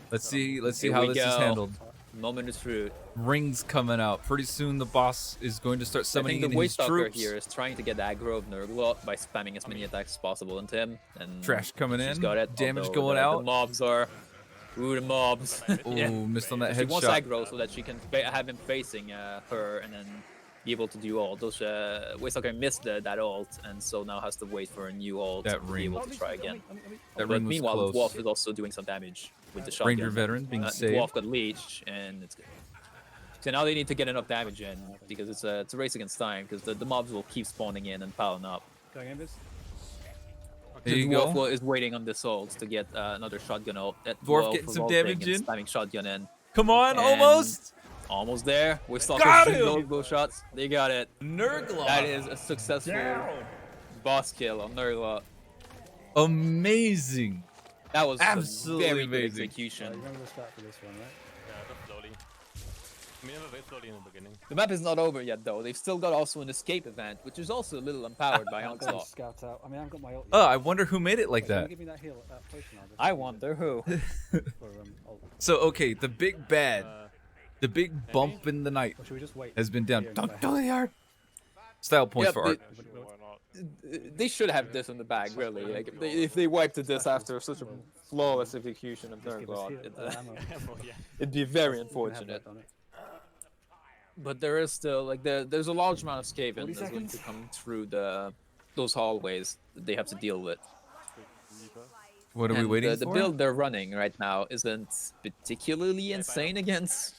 Let's see how Here we this is go. handled. Moment is fruit. Rings coming out. Pretty soon the boss is going to start I summoning think in the his Waystalker troops. here is trying to get the aggro of Nurglot by spamming as many attacks as possible into him. And Trash coming she's in. got it, Damage although going the out. mobs are... Ooh, the mobs. Ooh, missed on that She wants headshot. aggro so that she can have him facing her and then be able to do ult. Those Waystalker missed that ult and so now has to wait for a new ult That to be ring. able to try again. That But ring was meanwhile, the close. Dwarf is also doing some damage with the shotgun. Ranger veteran being The saved. Dwarf got leech and it's good. So now they need to get enough damage in because it's a race against time because the mobs will keep spawning in and piling up. Going in, Biz. There you The Dwarf go. is waiting on this ult to get another shotgun ult. That Dwarf getting was some ulting damage and in. Spamming shotgun in. Come on, And almost. Almost there. We're Got stalking him! those shots. They got it. Nurglot. That is a successful boss kill on Nurglot. Amazing. That was Absolutely a very good amazing. execution. Remember the start for this one, right? Yeah, just slowly. I mean, very slowly in the beginning. The map is not over yet, though. They've still got also an escape event, which is also a little empowered by I've got a Onslaught. scout out. I mean, I've got my ult. Oh, I wonder who made it like Wait, can you that. give me that heal, that potion, I'll just I use wonder it who. for, ult. So, okay, the big bad, the big bump in the night Or should we just wait? has been down. here Don't until do the art. Style points Yep, for art. They should have this in the bag, really. Like, if they wiped this after such a flawless execution of Just give us Nurglot, heal- ammo. it'd be very You can have unfortunate. that on it. But there is still like there's a large amount of Skaven 40 that's going to seconds. come through those hallways that they have to deal with. What are we And waiting the for? build they're running right now isn't particularly insane against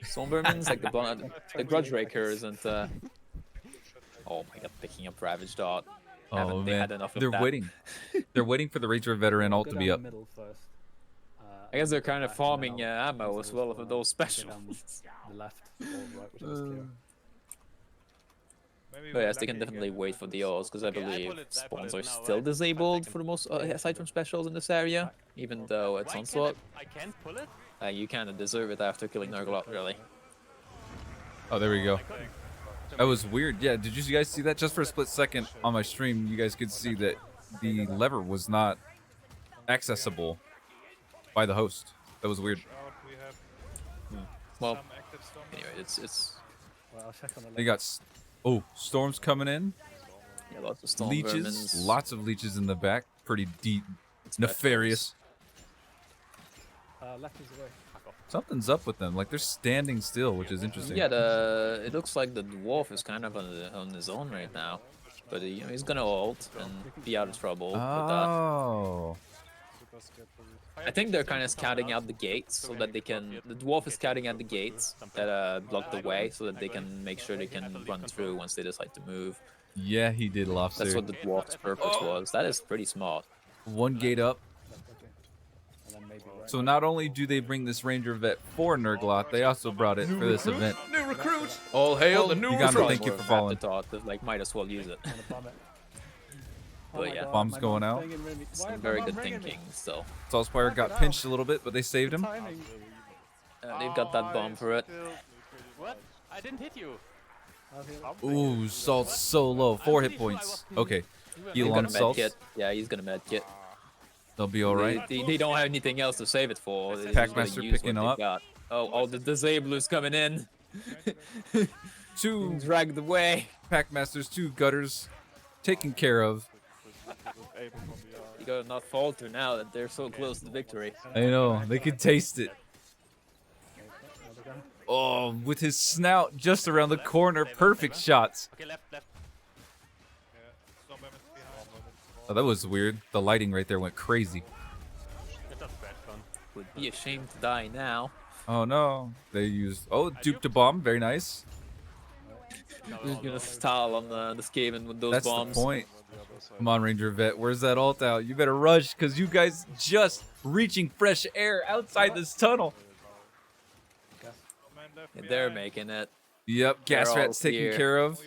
Stormvermins, like the Grudge Raker isn't. Oh my god, picking up Ravage Dot. Oh Haven't they had man, enough of they're that? waiting. They're waiting for the Ranger veteran ult Go to down be the up. middle first. I guess they're and go kind of back, and then farming I'll ammo use as this well one, for and those I'll go specials. down the left or right, whichever's clear. But yes, they can definitely wait for the ults because I believe spawns are still disabled for the most, aside from specials in this area. Even though it's Onslaught, I can't pull it? you kind of deserve it after killing Nurglot, really. Oh, there we go. That was weird. Yeah, did you guys see that? Just for a split second on my stream, you guys could see that the lever was not accessible by the host. That was weird. Well, anyway, it's Well, I'll check on the They left. got storms coming in. yeah, lots of storm Leeches, vermins. lots of leeches in the back. Pretty deep, nefarious. Left is away. Something's up with them. Like they're standing still, which is interesting. Yeah, it looks like the dwarf is kind of on his own right now, but he's gonna ult and be out of trouble with that. Oh. I think they're kind of scouting out the gates so that they can. The dwarf is scouting out the gates that block the way so that they can make sure they can run through once they decide to move. Yeah, he did lobster. That's what the dwarf's purpose was. That is pretty smart. One gate up. And then maybe right. So not only do they bring this Ranger vet for Nurglot, they also brought it for this event. New recruit! All hail the new you got recruit! to thank you for following. Thought that like might as well use it. Wanna bomb it. Oh But my yeah. God, Bombs my going mom's out. banging really- Why Some is my very mom good ringing me? thinking. So Saltspire got pinched a little bit, but they saved him. Timing. they've got that bomb for it. What? I didn't hit you. I'll heal. Ooh, Salt's so low. 4 hit points. Okay. He's Heal gonna on med Salt. kit. Yeah, he's gonna med kit. They'll be alright. They don't have anything else to save it for. They're just gonna Packmaster use what picking they've up. got. Oh, the disablers coming in. 2 Dragged away. Packmasters, 2 gutters taken care of. You gotta not falter now that they're so close to victory. I know, they can taste it. Oh, with his snout just around the corner, perfect shots. Okay, left. Oh, that was weird. The lighting right there went crazy. It's a bad fun. Would be ashamed to die now. Oh no, they used. Oh, duped a bomb. Very nice. Who's gonna stall on the Skaven with those That's bombs? the point. Come on, Ranger Vet. Where's that ult out? You better rush, because you guys just reaching fresh air outside this tunnel. Yeah, they're making it. Yep, gas They're all rat's taken here. care of.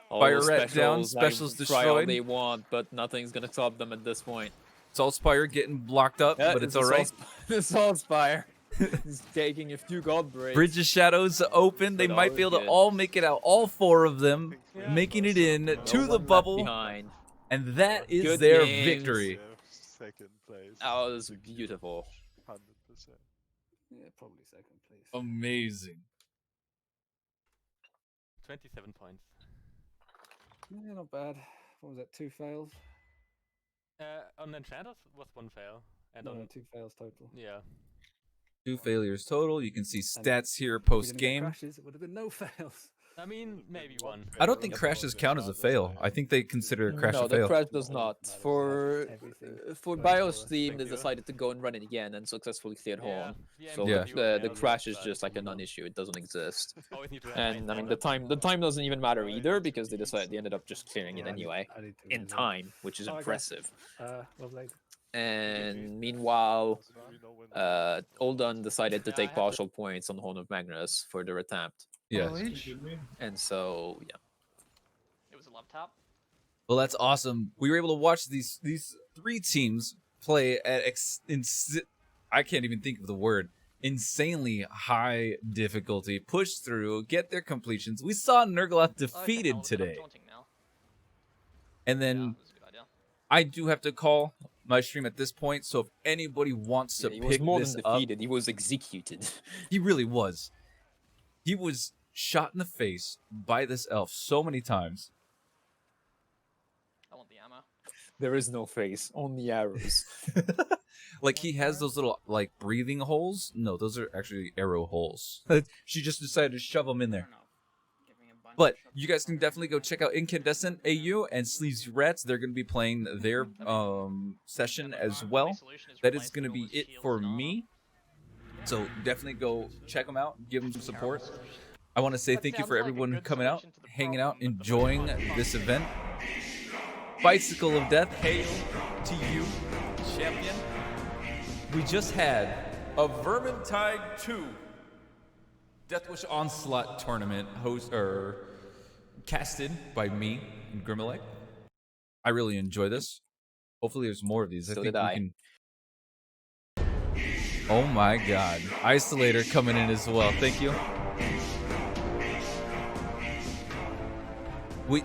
All Fire those rat down, specials, specials try all destroyed. they want, but nothing's gonna stop them at this point. Saltspire getting blocked up, but it's alright. The Saltspire is taking a few god breaks. Bridge of Shadows open. They But might all be able to good. all make it out. All 4 of them making it in No to one the left bubble. behind. And that is Good their games. victory. Second place. That was beautiful. 100%. Yeah, probably second, please. Amazing. 27 points. Yeah, not bad. What was that? 2 fails? On Enchanters was 1 fail. And No, on 2 fails total. Yeah. 2 failures total. You can see And stats here if we post didn't get game. crashes, it would have been no fails. I mean, maybe 1. I don't think crashes count as a fail. I think they consider a crash no, a fail. the crash does not. For BIOS team, they Regular. decided to go and run it again and successfully cleared Horn. Yeah, So Yeah. the crash is just like a non-issue. It doesn't exist. Always need to And I mean the time doesn't even matter either because they ended up just clearing it anyway I need to in time, which is Oh, I guess. impressive. Well played. And meanwhile, Oldan decided to take partial points on Horn of Magnus for their attempt. Yes. And so yeah. It was a love tap. Well, that's awesome. We were able to watch these 3 teams play at I can't even think of the word. Insanely high difficulty, push through, get their completions. We saw Nurgloth defeated today. And then I do have to call my stream at this point, so if anybody wants to he pick was more this than up, defeated. He was executed. he really was. He was shot in the face by this elf so many times. I want the ammo. There is no face, only arrows. Like he has those little like breathing holes. No, those are actually arrow holes. She just decided to shove them in there. But you guys can definitely go check out Incandescent AU and Sleazy Rats. They're going to be playing their session as well. That is going to be it for me. So definitely go check them out, give them some support. I want to say thank you for everyone coming out, hanging out, enjoying this event. Bicycle of Death, hail to you, champion. We just had a Vermintide 2 Deathwish Onslaught tournament casted by me and Grimmelek. I really enjoy this. Hopefully there's more of these. So I think did we I. can. Oh my god. Isolator coming in as well. Thank you. We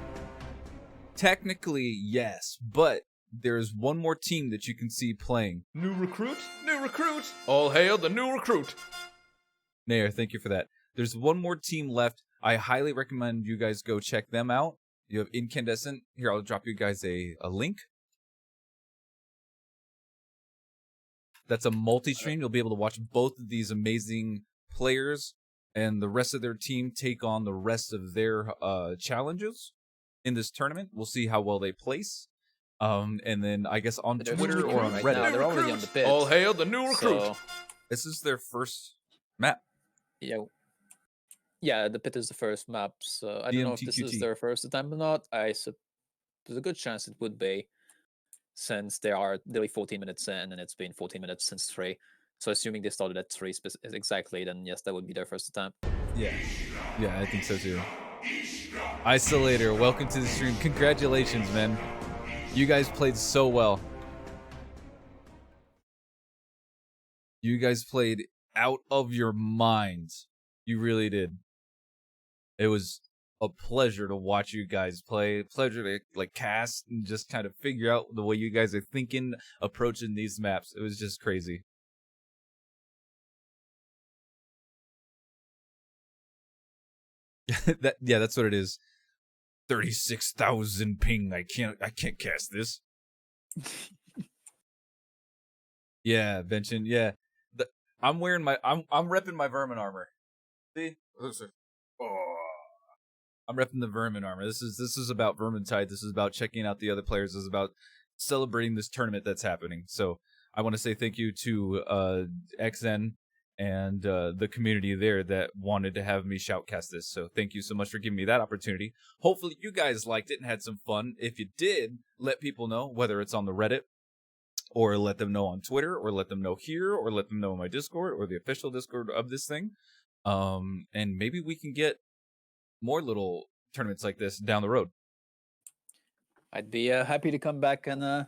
technically yes, but there's one more team that you can see playing. New recruit? New recruit! All hail the new recruit! Nair, thank you for that. There's one more team left. I highly recommend you guys go check them out. You have Incandescent. Here, I'll drop you guys a link. That's a multi-stream. You'll be able to watch both of these amazing players and the rest of their team take on the rest of their challenges in this tournament. We'll see how well they place. And then I guess on Twitter or on Reddit. Now, they're already on the pit. All hail the new recruit! So, This is their first map. yeah, the pit is the first map. So I don't know if this is DMTQT. their first attempt or not. There's a good chance it would be, since they'll be 14 minutes in, and it's been 14 minutes since 3. So assuming they started at 3 exactly, then yes, that would be their first attempt. Yeah, I think so too. Isolator, welcome to the stream. Congratulations, man. You guys played so well. You guys played out of your minds. You really did. It was a pleasure to watch you guys play. Pleasure to like cast and just kind of figure out the way you guys are thinking, approaching these maps. It was just crazy. That's what it is. 36,000 ping. I can't cast this. Yeah, Benchen. Yeah, I'm wearing my. I'm repping my vermin armor. See, I'm repping the vermin armor. This is about Vermintide. This is about checking out the other players. This is about celebrating this tournament that's happening. So I want to say thank you to XN and the community there that wanted to have me shoutcast this. So thank you so much for giving me that opportunity. Hopefully you guys liked it and had some fun. If you did, let people know, whether it's on the Reddit or let them know on Twitter or let them know here or let them know in my Discord or the official Discord of this thing. And maybe we can get more little tournaments like this down the road. I'd be happy to come back and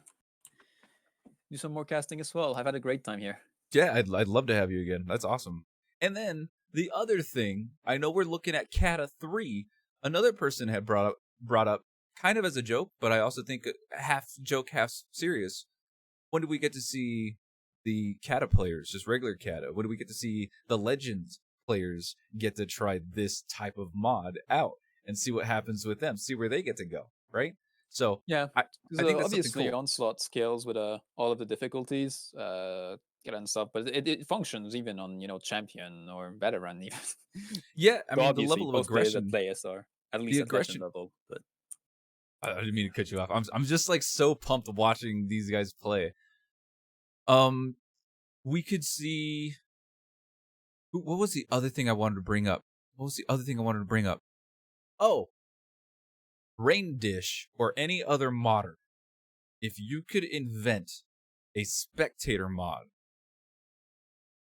do some more casting as well. I've had a great time here. Yeah, I'd love to have you again. That's awesome. And then the other thing, I know we're looking at Kata 3. Another person had brought up kind of as a joke, but I also think half joke, half serious. When do we get to see the Kata players, just regular Kata? When do we get to see the Legends players get to try this type of mod out and see what happens with them, see where they get to go, right? So yeah, I think that's obviously something cool. Onslaught scales with all of the difficulties and stuff, but it functions even on champion or veteran even. Yeah, I So mean the obviously, level of most players that aggression, play us are at the least at legend aggression. level. But I didn't mean to cut you off. I'm just like so pumped watching these guys play. We could see. What was the other thing I wanted to bring up? Oh, Rain Dish or any other modder. If you could invent a spectator mod,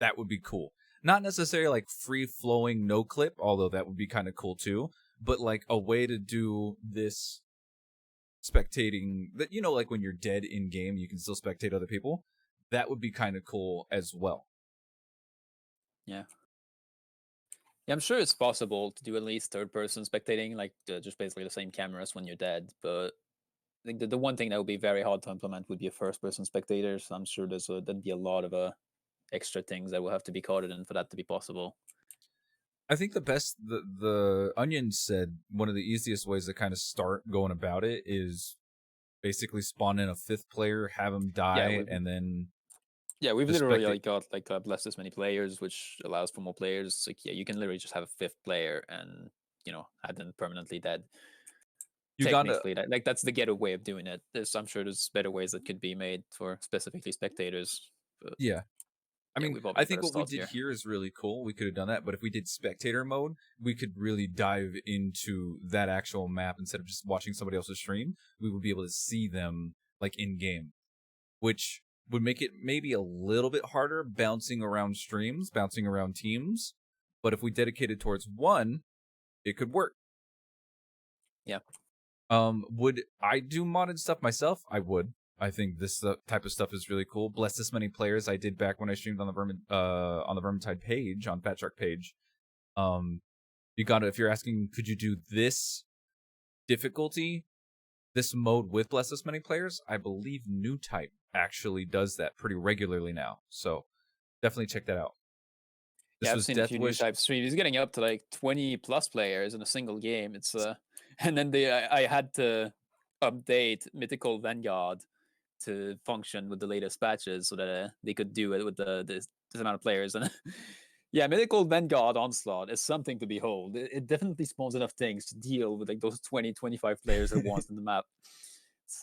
that would be cool. Not necessarily like free flowing no clip, although that would be kind of cool too. But like a way to do this spectating that, like when you're dead in game, you can still spectate other people. That would be kind of cool as well. yeah, I'm sure it's possible to do at least third-person spectating, like just basically the same cameras when you're dead. But I think the one thing that would be very hard to implement would be a first-person spectator. So I'm sure there'd be a lot of extra things that will have to be coded in for that to be possible. I think the Onion said one of the easiest ways to kind of start going about it is basically spawn in a fifth player, have him die, and then we've literally got bless this many players, which allows for more players. Like you can literally just have a fifth player and have them permanently dead. Technically, that's the ghetto way of doing it. I'm sure there's better ways that could be made for specifically spectators. But yeah. I mean, I think what we did here. here is really cool. We could have done that, but if we did spectator mode, we could really dive into that actual map instead of just watching somebody else's stream. We would be able to see them like in game, which would make it maybe a little bit harder bouncing around streams, bouncing around teams. But if we dedicated towards one, it could work. Yeah. Would I do modded stuff myself? I would. I think this type of stuff is really cool. Bless this many players I did back when I streamed on the Vermintide page, on Fat Shark page. If you're asking, could you do this difficulty, this mode with Bless this many players? I believe New Type actually does that pretty regularly now. So definitely check that out. I've seen a few New Type streams. He's getting up to like 20 plus players in a single game. It's and then I had to update Mythical Vanguard to function with the latest patches so that they could do it with this amount of players. And yeah, Mythical Vanguard Onslaught is something to behold. It definitely spawns enough things to deal with like those 20-25 players at once in the map.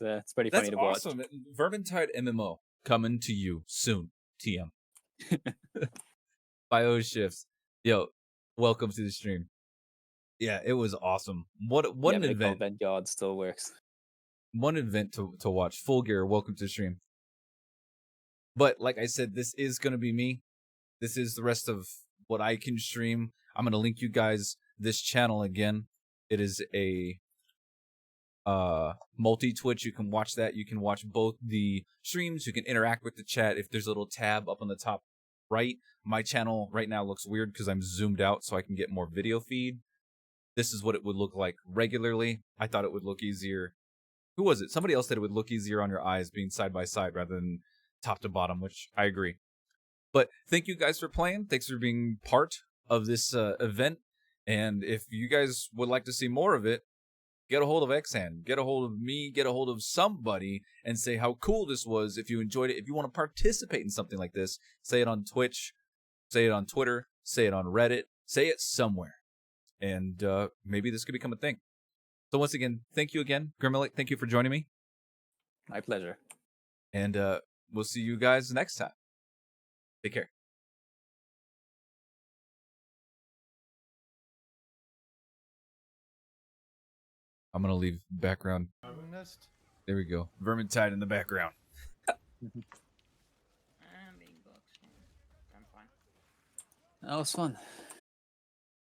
It's pretty funny to watch. That's awesome. Vermintide MMO coming to you soon. TM. BioShifts. Yo, welcome to the stream. Yeah, it was awesome. What an event. Vanguard still works. One event to watch. Full Gear, welcome to the stream. But like I said, this is going to be me. This is the rest of what I can stream. I'm going to link you guys this channel again. It is a multi-Twitch. You can watch that. You can watch both the streams. You can interact with the chat. If there's a little tab up on the top right, my channel right now looks weird because I'm zoomed out so I can get more video feed. This is what it would look like regularly. I thought it would look easier. Who was it? Somebody else said it would look easier on your eyes being side by side rather than top to bottom, which I agree. But thank you guys for playing. Thanks for being part of this event. And if you guys would like to see more of it, get a hold of Xhan, get a hold of me, get a hold of somebody and say how cool this was. If you enjoyed it, if you want to participate in something like this, say it on Twitch, say it on Twitter, say it on Reddit, say it somewhere. And maybe this could become a thing. So once again, thank you again, Grimelic. Thank you for joining me. My pleasure. And we'll see you guys next time. Take care. I'm going to leave background. There we go. Vermintide in the background. That was fun.